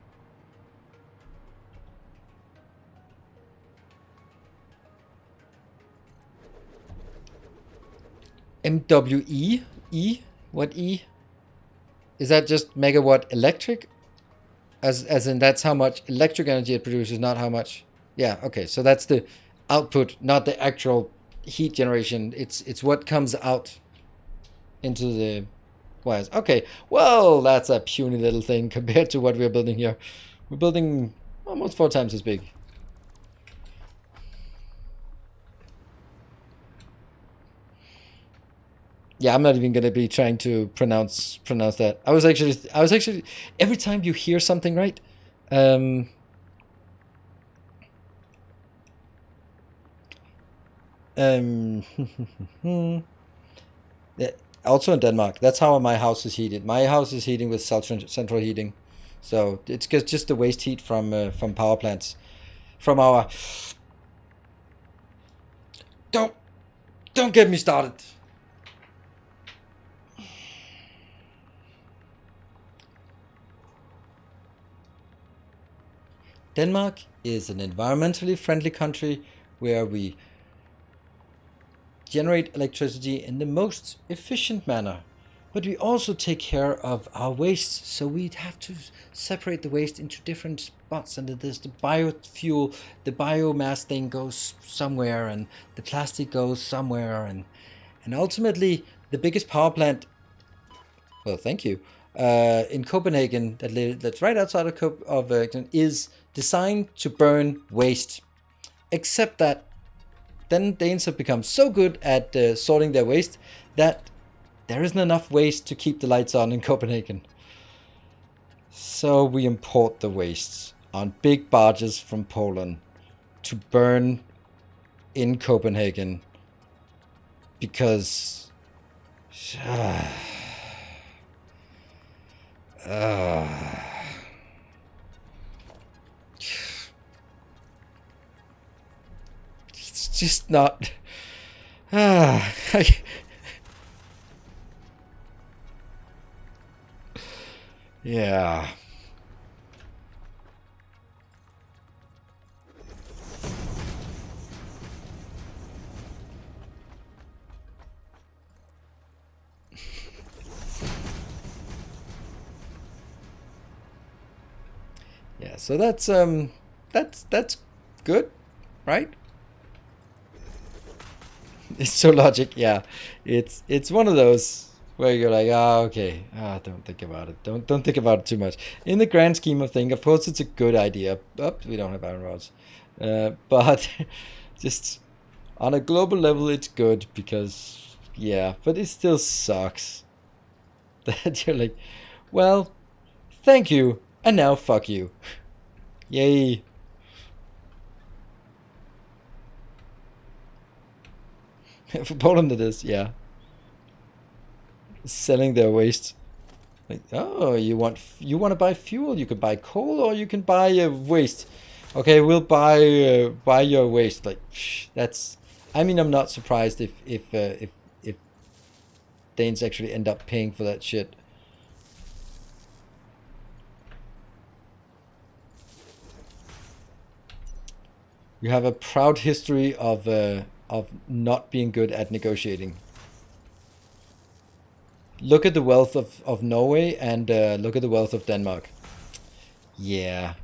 S1: MWE? E? What E? Is that just megawatt electric? As in that's how much electric energy it produces, not how much. Yeah, okay. So that's the output, not the actual heat generation. It's what comes out into the wires. Okay. Well, that's a puny little thing compared to what we're building here. We're building almost 4 times as big. Yeah, I'm not even gonna be trying to pronounce that. I was actually every time you hear something right, also in Denmark. That's how my house is heated. My house is heating with central heating. So it's just the waste heat from power plants, from our. Don't get me started. Denmark is an environmentally friendly country where we generate electricity in the most efficient manner. But we also take care of our waste, so we'd have to separate the waste into different spots. And there's the biofuel, the biomass thing goes somewhere, and the plastic goes somewhere, and ultimately the biggest power plant. Well, thank you. In Copenhagen, that's right outside of is designed to burn waste. Except that then Danes have become so good at sorting their waste that there isn't enough waste to keep the lights on in Copenhagen. So we import the waste on big barges from Poland to burn in Copenhagen because it's just not. Yeah. Yeah, so that's good, right? It's so logic, yeah. It's one of those where you're like, okay, don't think about it. Don't think about it too much. In the grand scheme of things, of course, it's a good idea. We don't have iron rods, but just on a global level, it's good because yeah. But it still sucks that you're like, well, thank you, and now fuck you. Yay. For Poland it is, yeah. Selling their waste. Like, oh, you want to buy fuel? You can buy coal or you can buy waste. Okay, we'll buy your waste. Like, that's. I mean, I'm not surprised if Danes actually end up paying for that shit. You have a proud history of not being good at negotiating. Look at the wealth of Norway and look at the wealth of Denmark. Yeah.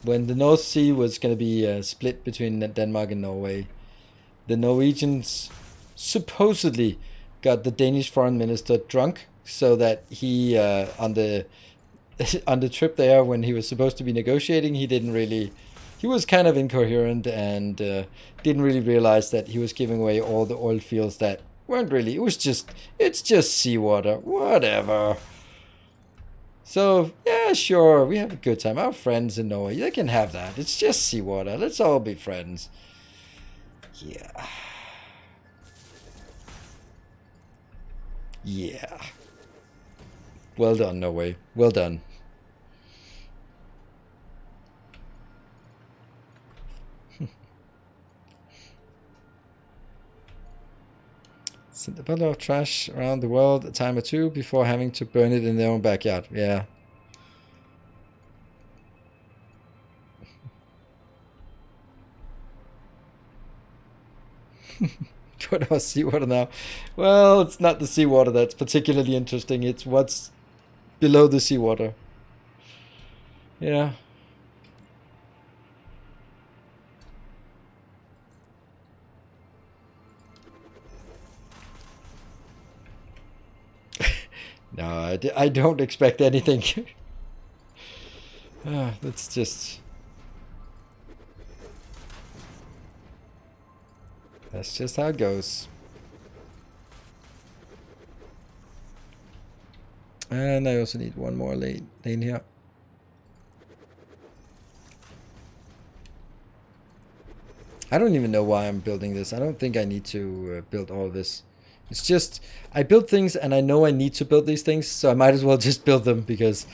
S1: When the North Sea was going to be split between Denmark and Norway, the Norwegians supposedly got the Danish foreign minister drunk so that he on the on the trip there when he was supposed to be negotiating, he was kind of incoherent and didn't really realize that he was giving away all the oil fields that weren't really. It's just seawater, whatever. So yeah, sure, we have a good time. Our friends in Norway, they can have that. It's just seawater. Let's all be friends. Yeah. Yeah. Well done, Norway. Well done. Send a bundle of trash around the world a time or two before having to burn it in their own backyard. Yeah. What about seawater now? Well, it's not the seawater that's particularly interesting. It's what's below the seawater. Yeah. No, I don't expect anything. That's just... That's just how it goes. And I also need one more lane here. I don't even know why I'm building this. I don't think I need to build all this. It's just, I build things and I know I need to build these things, so I might as well just build them because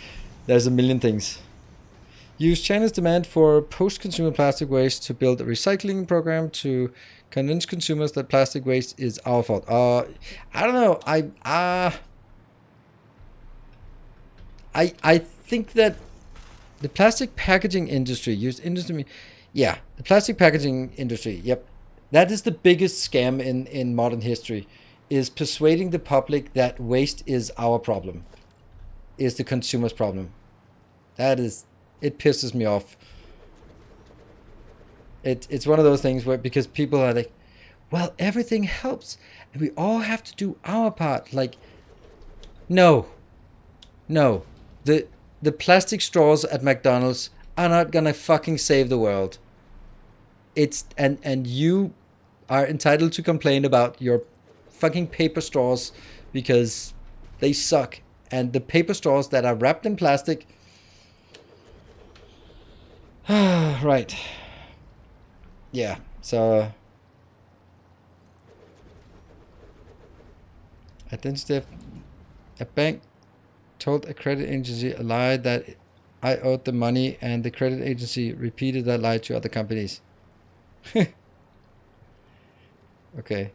S1: there's a million things. Use China's demand for post-consumer plastic waste to build a recycling program to convince consumers that plastic waste is our fault. I don't know. I think that the plastic packaging industry, the plastic packaging industry, yep. That is the biggest scam in modern history, is persuading the public that waste is our problem, is the consumer's problem. It pisses me off. It's one of those things where, because people are like, well, everything helps and we all have to do our part. Like, no. The plastic straws at McDonald's are not gonna fucking save the world. And you are entitled to complain about your fucking paper straws because they suck. And the paper straws that are wrapped in plastic, right. Yeah, so identity, a bank told a credit agency a lie that I owed the money, and the credit agency repeated that lie to other companies. Okay.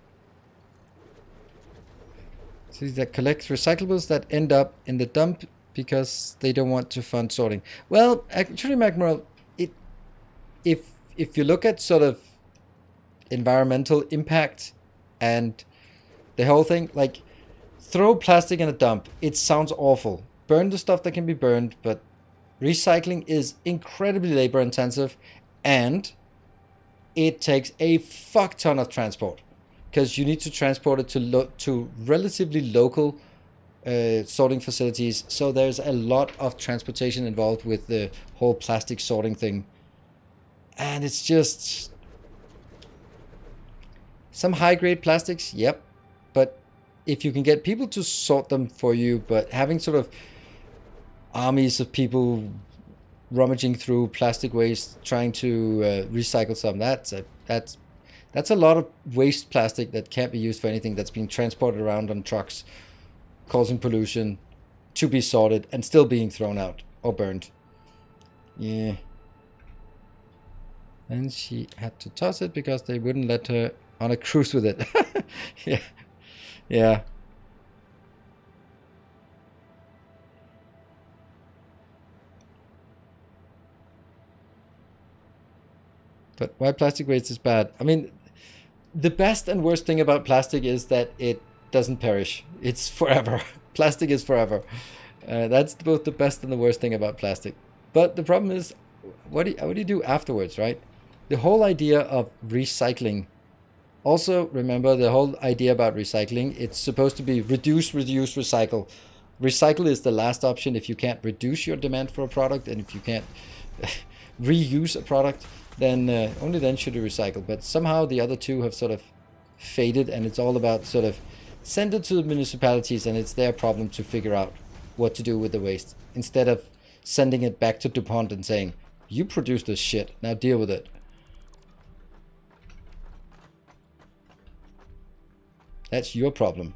S1: See, that collect recyclables that end up in the dump because they don't want to fund sorting. Well, actually, Macmural, if you look at sort of environmental impact and the whole thing, like, throw plastic in a dump, it sounds awful. Burn the stuff that can be burned, but recycling is incredibly labor intensive, and it takes a fuck ton of transport because you need to transport it to relatively local sorting facilities. So there's a lot of transportation involved with the whole plastic sorting thing. And it's just some high-grade plastics, yep. But if you can get people to sort them for you, but having sort of armies of people rummaging through plastic waste trying to recycle some, that's a lot of waste plastic that can't be used for anything, that's being transported around on trucks, causing pollution, to be sorted and still being thrown out or burned. Yeah. And she had to toss it because they wouldn't let her on a cruise with it. Yeah. But why plastic waste is bad? I mean, the best and worst thing about plastic is that it doesn't perish. It's forever. Plastic is forever. That's both the best and the worst thing about plastic. But the problem is, what do you do afterwards, right? The whole idea of recycling. Also, remember the whole idea about recycling. It's supposed to be reduce, recycle. Recycle is the last option if you can't reduce your demand for a product, and if you can't reuse a product, then only then should you recycle. But somehow the other two have sort of faded, and it's all about sort of send it to the municipalities, and it's their problem to figure out what to do with the waste, instead of sending it back to DuPont and saying, you produce this shit, now deal with it. That's your problem.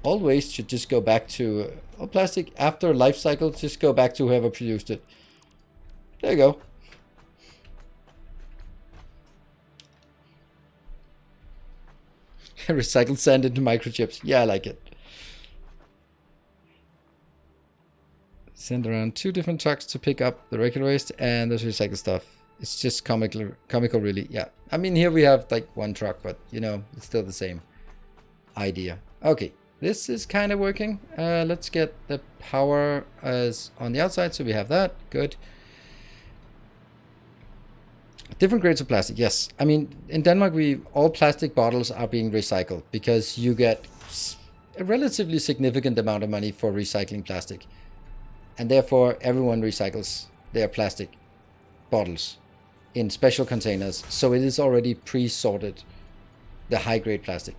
S1: All waste should just go back to, all plastic after life cycle, just go back to whoever produced it. There you go. Recycled sand into microchips. Yeah, I like it. Send around 2 different trucks to pick up the regular waste and the recycled stuff. It's just comical really. Yeah. I mean, here we have like 1 truck, but you know, it's still the same idea. Okay. This is kind of working. Let's get the power as on the outside. So we have that. Good. Different grades of plastic. Yes. I mean, in Denmark, all plastic bottles are being recycled because you get a relatively significant amount of money for recycling plastic. And therefore, everyone recycles their plastic bottles in special containers. So it is already pre-sorted, the high-grade plastic.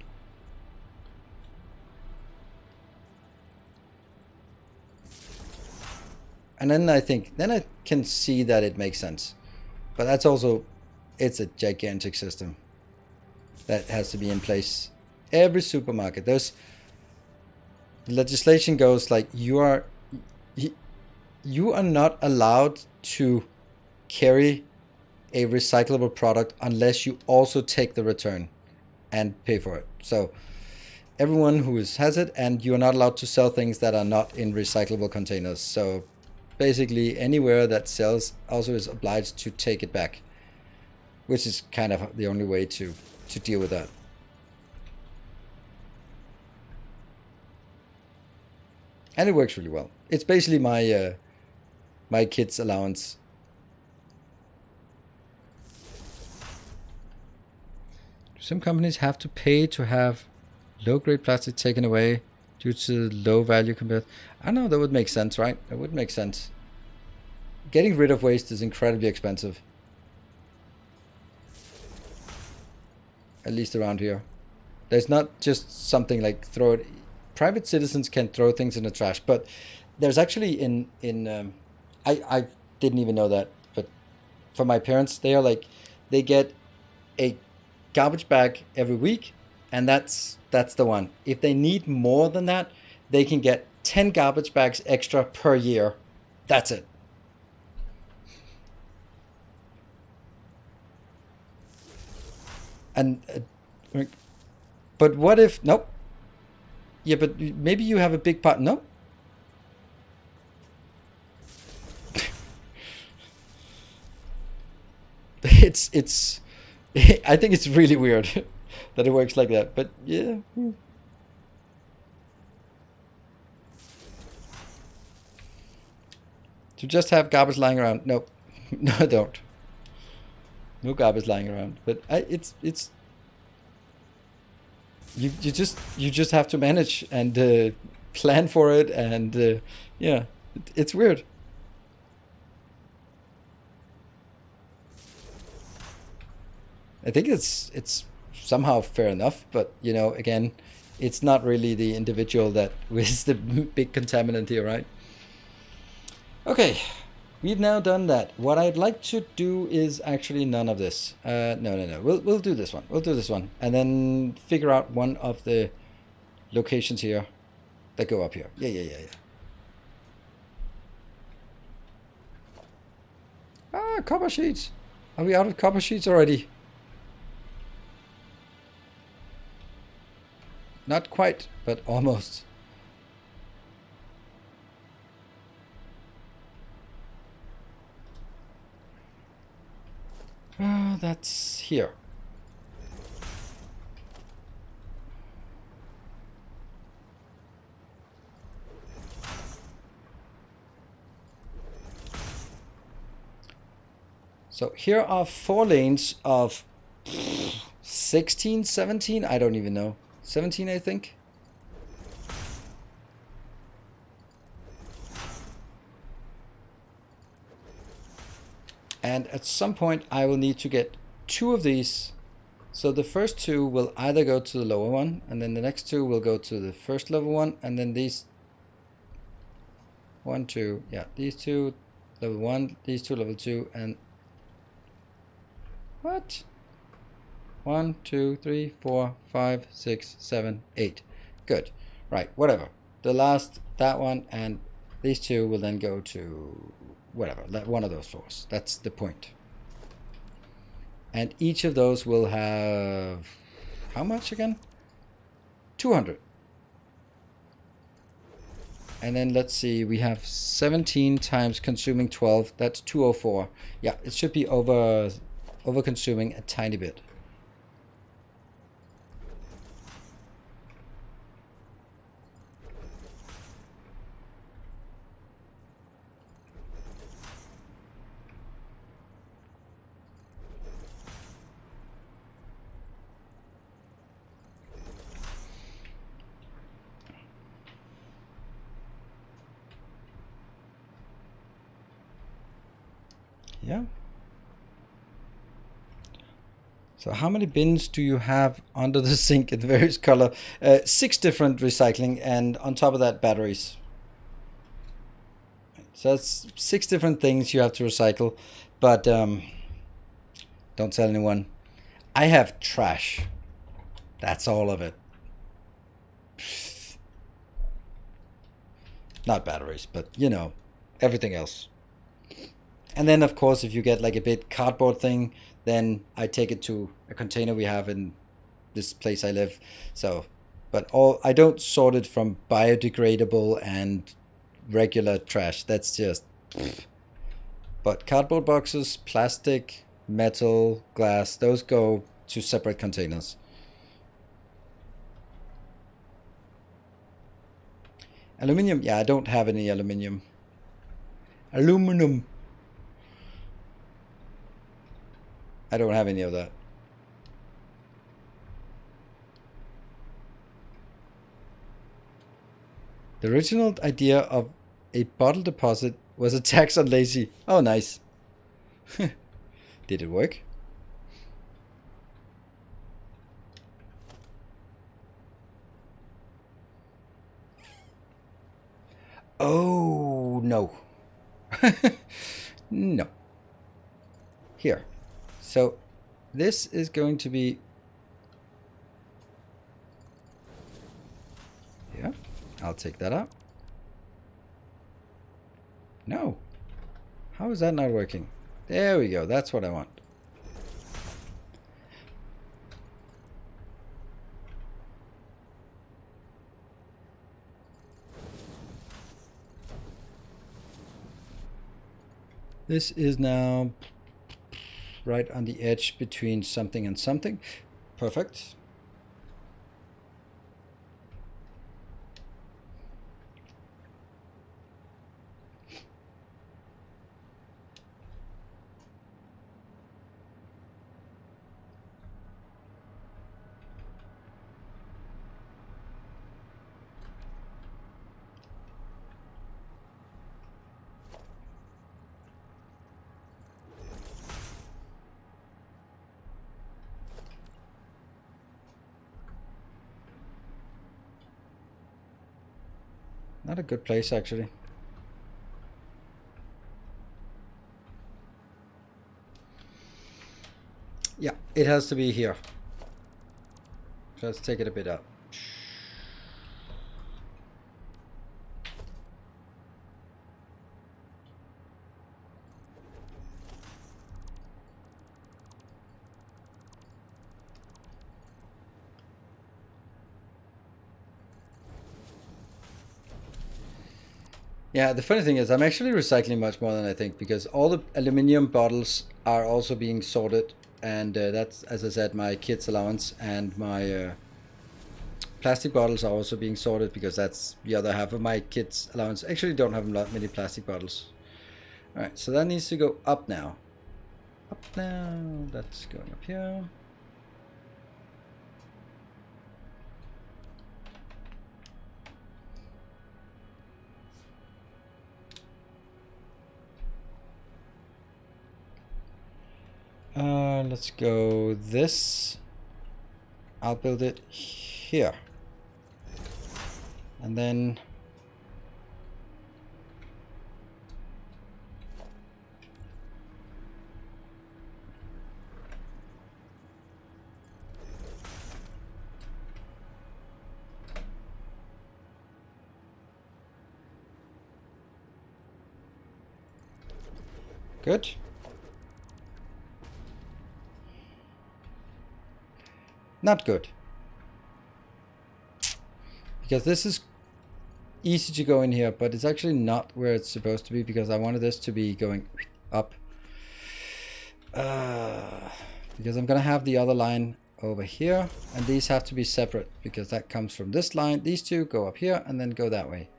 S1: And then I can see that it makes sense. But that's also, it's a gigantic system that has to be in place Every supermarket. There's legislation goes like you are not allowed to carry a recyclable product unless you also take the return and pay for it. So everyone who has it, and you're not allowed to sell things that are not in recyclable containers. So basically anywhere that sells also is obliged to take it back, which is kind of the only way to deal with that. And it works really well. It's basically my my kids' allowance. Some companies have to pay to have low-grade plastic taken away due to low value compared. I know that would make sense, right? That would make sense. Getting rid of waste is incredibly expensive. At least around here. There's not just something like throw it. Private citizens can throw things in the trash, but there's actually I didn't even know that, but for my parents, they get a garbage bag every week, and that's the one. If they need more than that, they can get 10 garbage bags extra per year. That's it. And but what if nope? Yeah, but maybe you have a big part. No. it's I think it's really weird that it works like that, but yeah. To just have garbage lying around. Nope. No, I don't. No garbage lying around. But it's you just have to manage and plan for it, and yeah, it's weird. I think it's somehow fair enough, but you know, again, it's not really the individual that is the big contaminant here, right? Okay, we've now done that. What I'd like to do is actually none of this. No. We'll do this one. We'll do this one, and then figure out one of the locations here that go up here. Yeah. Ah, copper sheets. Are we out of copper sheets already? Not quite, but almost. That's here. So here are 4 lanes of 16, 17, I don't even know. 17, I think. And at some point I will need to get 2 of these. So the first 2 will either go to the lower one, and then the next 2 will go to the first level one, and then these 1, 2, yeah, these 2 level 1, these 2 level 2, and what? 1, 2, 3, 4, 5, 6, 7, 8. Good. Right, whatever. The last, that one, and these 2 will then go to whatever, one of those floors. That's the point. And each of those will have how much again? 200. And then let's see, we have 17 times consuming 12. That's 204. Yeah, it should be over consuming a tiny bit. Yeah. So how many bins do you have under the sink in various color? 6 different recycling, and on top of that, batteries. So that's 6 different things you have to recycle, but don't tell anyone. I have trash. That's all of it. Not batteries, but you know, everything else. And then of course, if you get like a big cardboard thing, then I take it to a container we have in this place I live. So, but I don't sort it from biodegradable and regular trash. That's just. But cardboard boxes, plastic, metal, glass, those go to separate containers. Aluminium, yeah, I don't have any aluminium. Aluminum. I don't have any of that. The original idea of a bottle deposit was a tax on lazy. Oh, nice. Did it work? Oh, no. No. Here. So this is going to be here. I'll take that out. No. How is that not working? There we go. That's what I want. This is now right on the edge between something and something. Perfect. Not a good place, actually. Yeah, it has to be here. So let's take it a bit up. Yeah, the funny thing is I'm actually recycling much more than I think, because all the aluminium bottles are also being sorted, and that's, as I said, my kids' allowance, and my plastic bottles are also being sorted because that's the other half of my kids' allowance. Actually, don't have many plastic bottles. All right, so that needs to go up now. Up now. That's going up here. Let's go this. I'll build it here. And then good. Not good. Because this is easy to go in here, but it's actually not where it's supposed to be, because I wanted this to be going up. Because I'm gonna have the other line over here, and these have to be separate, because that comes from this line. These two go up here and then go that way.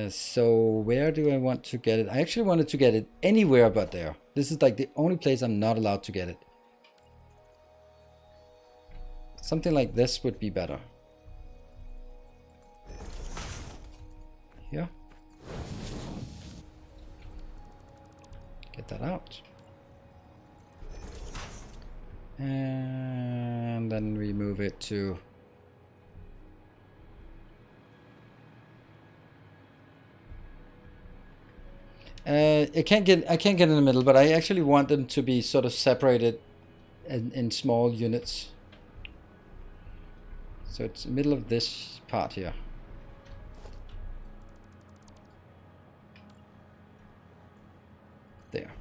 S1: So where do I want to get it? I actually wanted to get it anywhere but there. This is like the only place I'm not allowed to get it. Something like this would be better. Here. Get that out. And then we move it to... I can't get in the middle, but I actually want them to be sort of separated in small units. So it's the middle of this part here. There.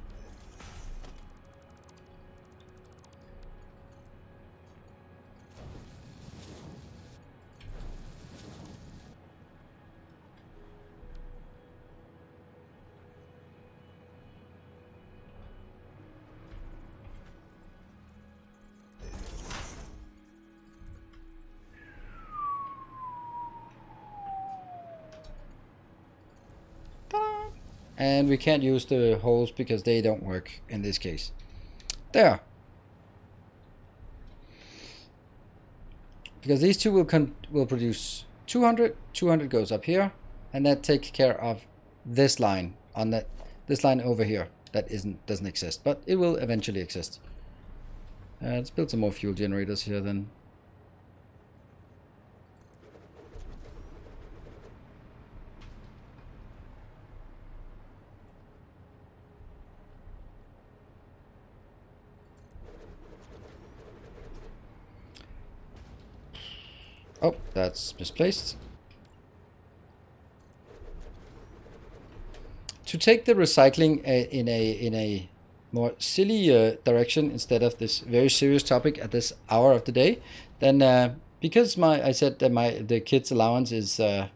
S1: And we can't use the holes because they don't work in this case. There. Because these two will produce 200. 200 goes up here, and that takes care of this line on this line over here that doesn't exist, but it will eventually exist. Let's build some more fuel generators here then. Oh, that's misplaced. To take the recycling in a more silly direction instead of this very serious topic at this hour of the day, then because I said that the kids' allowance is the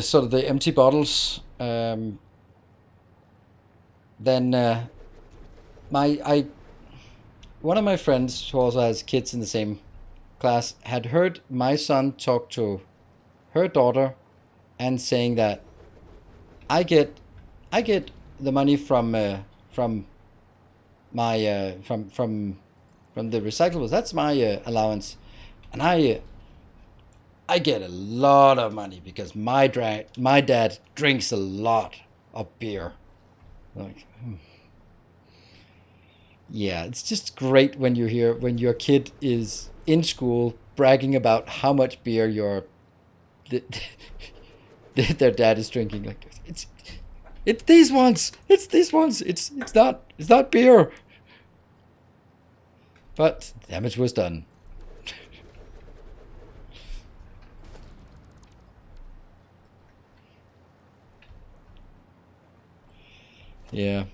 S1: sort of the empty bottles, then one of my friends who also has kids in the same class had heard my son talk to her daughter and saying that I get the money from my from the recyclables. That's my allowance, and I get a lot of money because my dad drinks a lot of beer. Like, yeah, it's just great when you hear when your kid is in school bragging about how much beer their dad is drinking. Like, it's these ones. It's these ones. It's not beer. But damage was done. Yeah.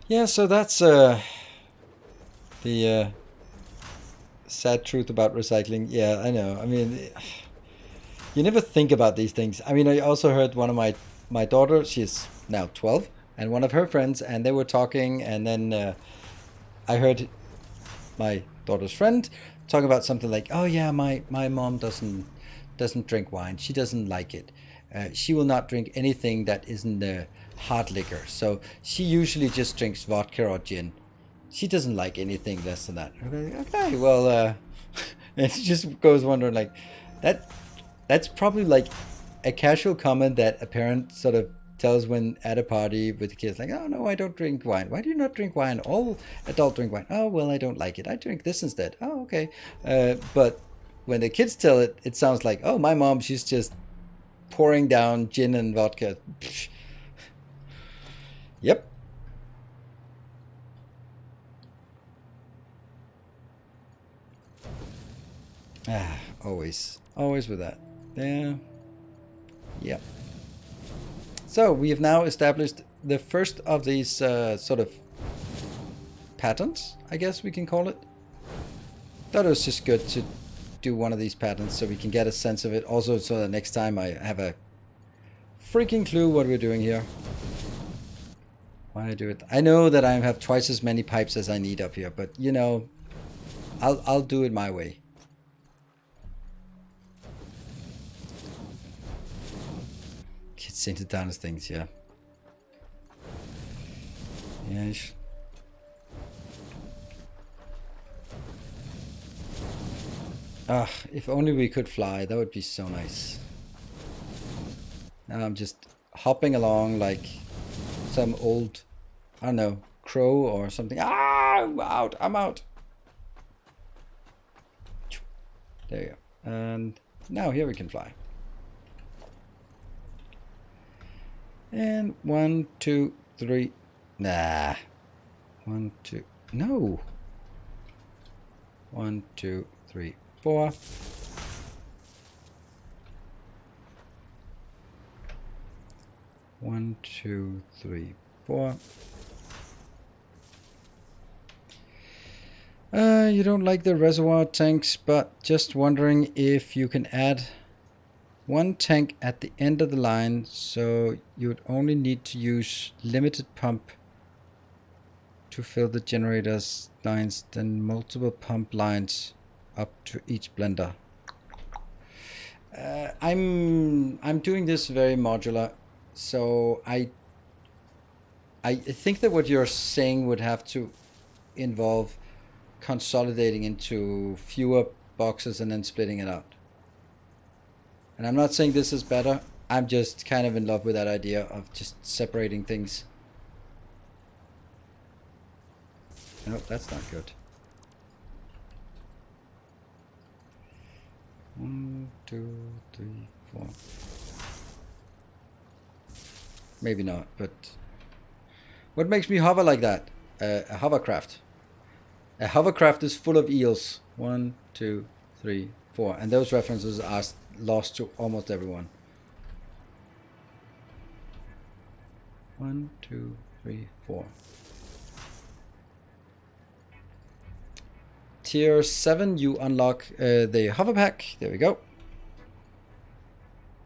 S1: Yeah, so that's the sad truth about recycling. Yeah, I know. I mean, you never think about these things. I mean, I also heard one of my daughter, she's now 12, and one of her friends, and they were talking, and then I heard my daughter's friend talk about something like, oh yeah, my mom doesn't drink wine. She doesn't like it. She will not drink anything that isn't hard liquor. So she usually just drinks vodka or gin. She doesn't like anything less than that. Okay, well, and she just goes wondering like, that's probably like a casual comment that a parent sort of tells when at a party with the kids, like, oh no, I don't drink wine. Why do you not drink wine? All adults drink wine. Oh well, I don't like it. I drink this instead. Oh okay. But when the kids tell it, it sounds like, oh, my mom, she's just pouring down gin and vodka. Yep. Always with that. Yeah. Yep. So we have now established the first of these sort of patterns, I guess we can call it. Thought it was just good to do one of these patterns so we can get a sense of it. Also, so that next time I have a freaking clue what we're doing here. Why I do it? I know that I have twice as many pipes as I need up here, but you know, I'll do it my way. Kids seem to dance things, yeah. Yes. Ah, if only we could fly, that would be so nice. Now I'm just hopping along like some old, I don't know, crow or something. Ah, I'm out. There you go. And Now here we can fly. And 1, 2, 3. Nah. 1, 2. No. 1, 2, 3, 4. One, two, three, 4. You don't like the reservoir tanks, but just wondering if you can add one tank at the end of the line, so you would only need to use limited pump to fill the generators lines, then multiple pump lines up to each blender. I'm doing this very modular, so I think that what you're saying would have to involve consolidating into fewer boxes and then splitting it out. And I'm not saying this is better. I'm just kind of in love with that idea of just separating things. No, that's not good. 1, 2, 3, 4. Maybe not, but what makes me hover like that? A hovercraft. A hovercraft is full of eels. 1, 2, 3, 4. And those references are lost to almost everyone. 1, 2, 3, 4. Tier 7, you unlock the hover pack. There we go.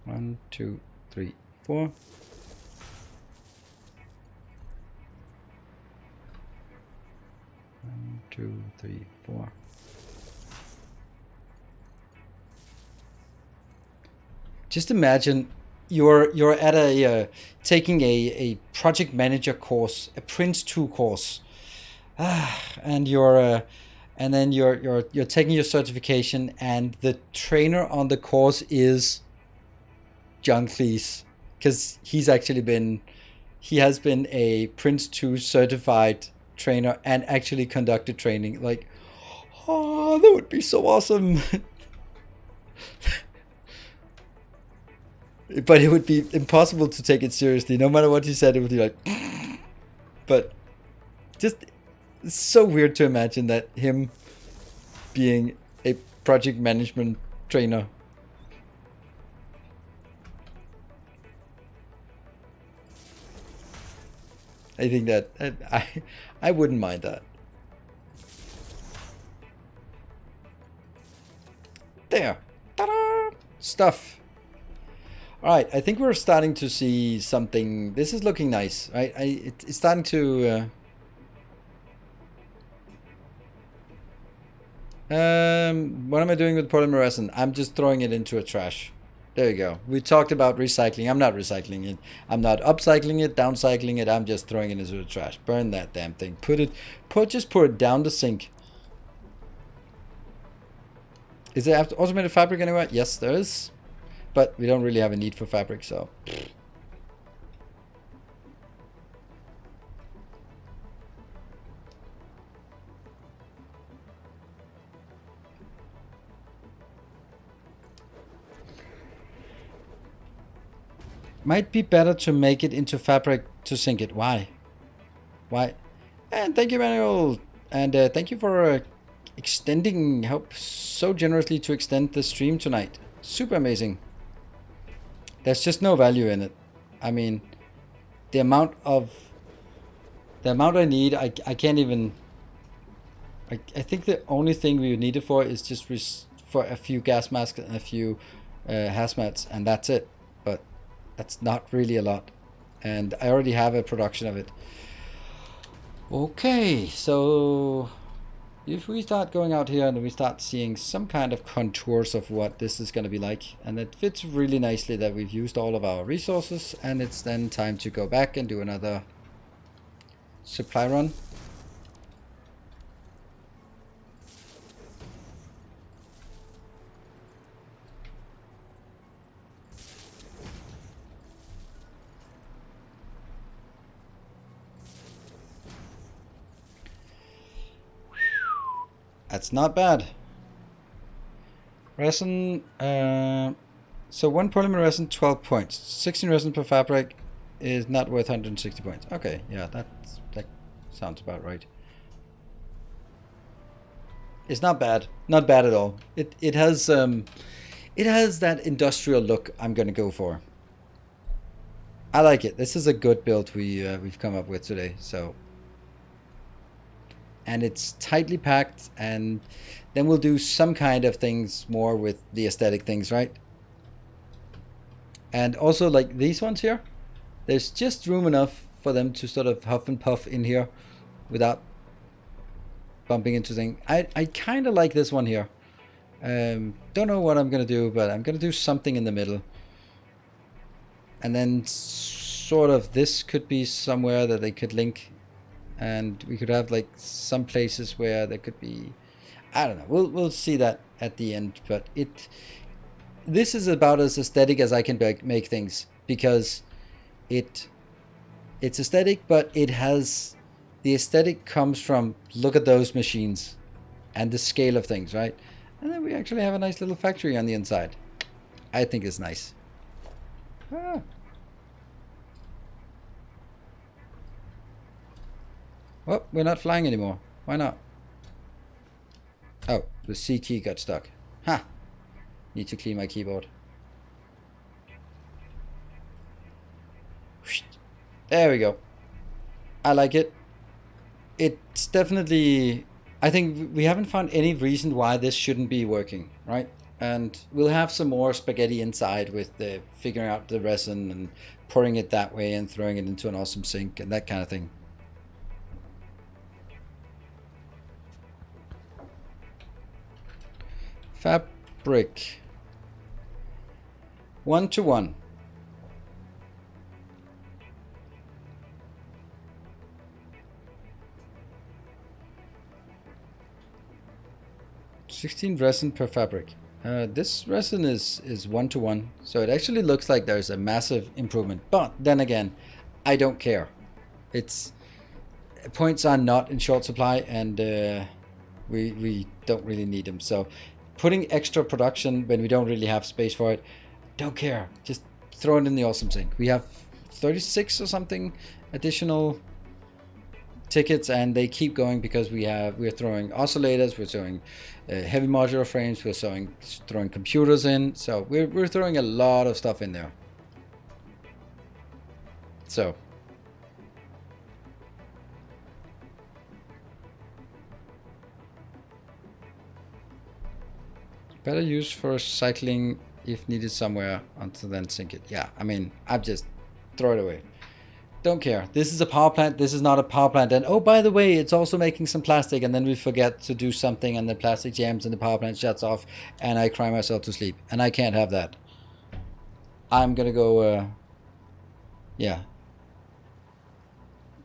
S1: 1, 2, 3, 4. 1, 2, 3, 4. Just imagine you're at a taking a project manager course, a Prince 2 course, and you're taking your certification, and the trainer on the course is John Cleese, because he has been a Prince 2 certified trainer and actually conducted training. Like, oh, that would be so awesome. But it would be impossible to take it seriously. No matter what he said, it would be like, but just, it's so weird to imagine that him being a project management trainer. I think that I wouldn't mind that. There. Ta-da! Stuff. All right, I think we're starting to see something. This is looking nice, right? It's starting to. What am I doing with polymer resin? I'm just throwing it into a trash. There you go. We talked about recycling. I'm not recycling it. I'm not upcycling it, downcycling it. I'm just throwing it into the trash. Burn that damn thing. Just put it down the sink. Is there automated fabric anywhere? Yes, there is. But we don't really have a need for fabric, so. Might be better to make it into fabric to sink it. Why? And thank you, Manuel. And thank you for help so generously to extend the stream tonight. Super amazing. There's just no value in it. I mean, the amount I need, I can't even. I think the only thing we would need it for is just for a few gas masks and a few hazmats, and that's it. But that's not really a lot, and I already have a production of it. Okay, so if we start going out here and we start seeing some kind of contours of what this is going to be like, and it fits really nicely that we've used all of our resources, and it's then time to go back and do another supply run. That's not bad. Resin, so 1 polymer resin, 12 points. 16 resin per fabric is not worth 160 points. Okay, yeah, that sounds about right. It's not bad. Not bad at all. It has that industrial look I'm gonna go for. I like it. This is a good build we've come up with today. So, and it's tightly packed, and then we'll do some kind of things more with the aesthetic things, right? And also like these ones here, there's just room enough for them to sort of huff and puff in here without bumping into things. I kind of like this one here. Don't know what I'm gonna do, but I'm gonna do something in the middle. And then sort of this could be somewhere that they could link, and we could have like some places where there could be, I don't know. We'll see that at the end, but this is about as aesthetic as I can make things, because it's aesthetic, but it has the aesthetic comes from look at those machines and the scale of things, right? And then we actually have a nice little factory on the inside. I think it's nice. Ah. Oh, we're not flying anymore. Why not? Oh, the C key got stuck. Ha! Need to clean my keyboard. There we go. I like it. It's definitely... I think we haven't found any reason why this shouldn't be working, right? And we'll have some more spaghetti inside with the figuring out the resin and pouring it that way and throwing it into an awesome sink and that kind of thing. Fabric. 1-to-1. $16 resin per fabric. This resin is 1-to-1, so it actually looks like there's a massive improvement. But then again, I don't care. It's points are not in short supply, and we don't really need them. So putting extra production when we don't really have space for it, don't care. Just throw it in the awesome sink. We have 36 or something additional tickets, and they keep going because we're throwing oscillators, we're throwing heavy modular frames, we're throwing computers in, so we're throwing a lot of stuff in there. So better use for cycling if needed somewhere until then sink it. Yeah, I mean, I just throw it away. Don't care. This is a power plant. This is not a power plant. And oh, by the way, it's also making some plastic. And then we forget to do something, and the plastic jams, and the power plant shuts off, and I cry myself to sleep. And I can't have that. I'm gonna go. Yeah.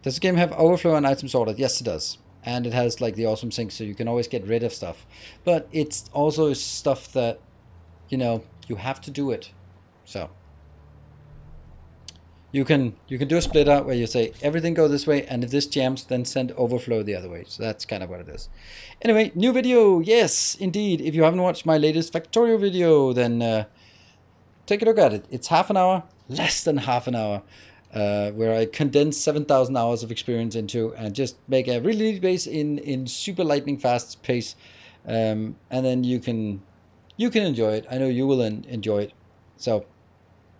S1: Does the game have overflow and item sorted? Yes, it does. And it has like the awesome sink, so you can always get rid of stuff. But it's also stuff that, you know, you have to do it. So. You can do a split out where you say everything go this way, and if this jams, then send overflow the other way. So that's kind of what it is. Anyway, new video. Yes, indeed. If you haven't watched my latest Factorio video, then take a look at it. It's half an hour, less than half an hour, where I condense 7,000 hours of experience into and just make a really neat base in super lightning fast pace, and then you can enjoy it. I know you will enjoy it. So it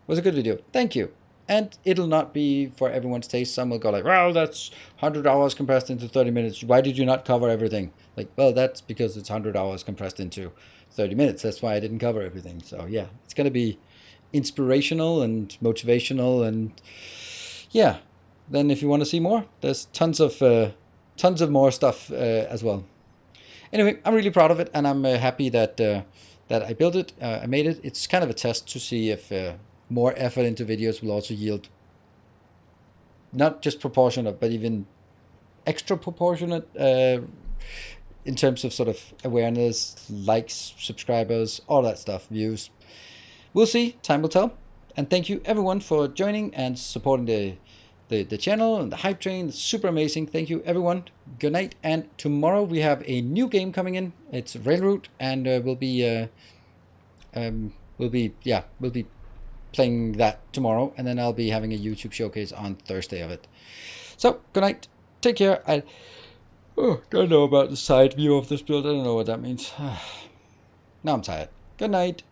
S1: was a good video. Thank you. And it'll not be for everyone's taste. Some will go like, well, that's 100 hours compressed into 30 minutes. Why did you not cover everything? Like, well, that's because it's 100 hours compressed into 30 minutes. That's why I didn't cover everything. So yeah, it's going to be inspirational and motivational. And yeah, then if you want to see more, there's tons of more stuff as well. Anyway, I'm really proud of it, and I'm happy that I built it. I made it. It's kind of a test to see if more effort into videos will also yield not just proportionate, but even extra proportionate in terms of sort of awareness, likes, subscribers, all that stuff, views. We'll see. Time will tell. And thank you everyone for joining and supporting the channel and the hype train. It's super amazing. Thank you everyone. Good night. And tomorrow we have a new game coming in. It's Railroad, and we'll be we'll be playing that tomorrow, and then I'll be having a YouTube showcase on Thursday of it. So, good night. Take care. I don't know about the side view of this build. I don't know what that means. Now I'm tired. Good night.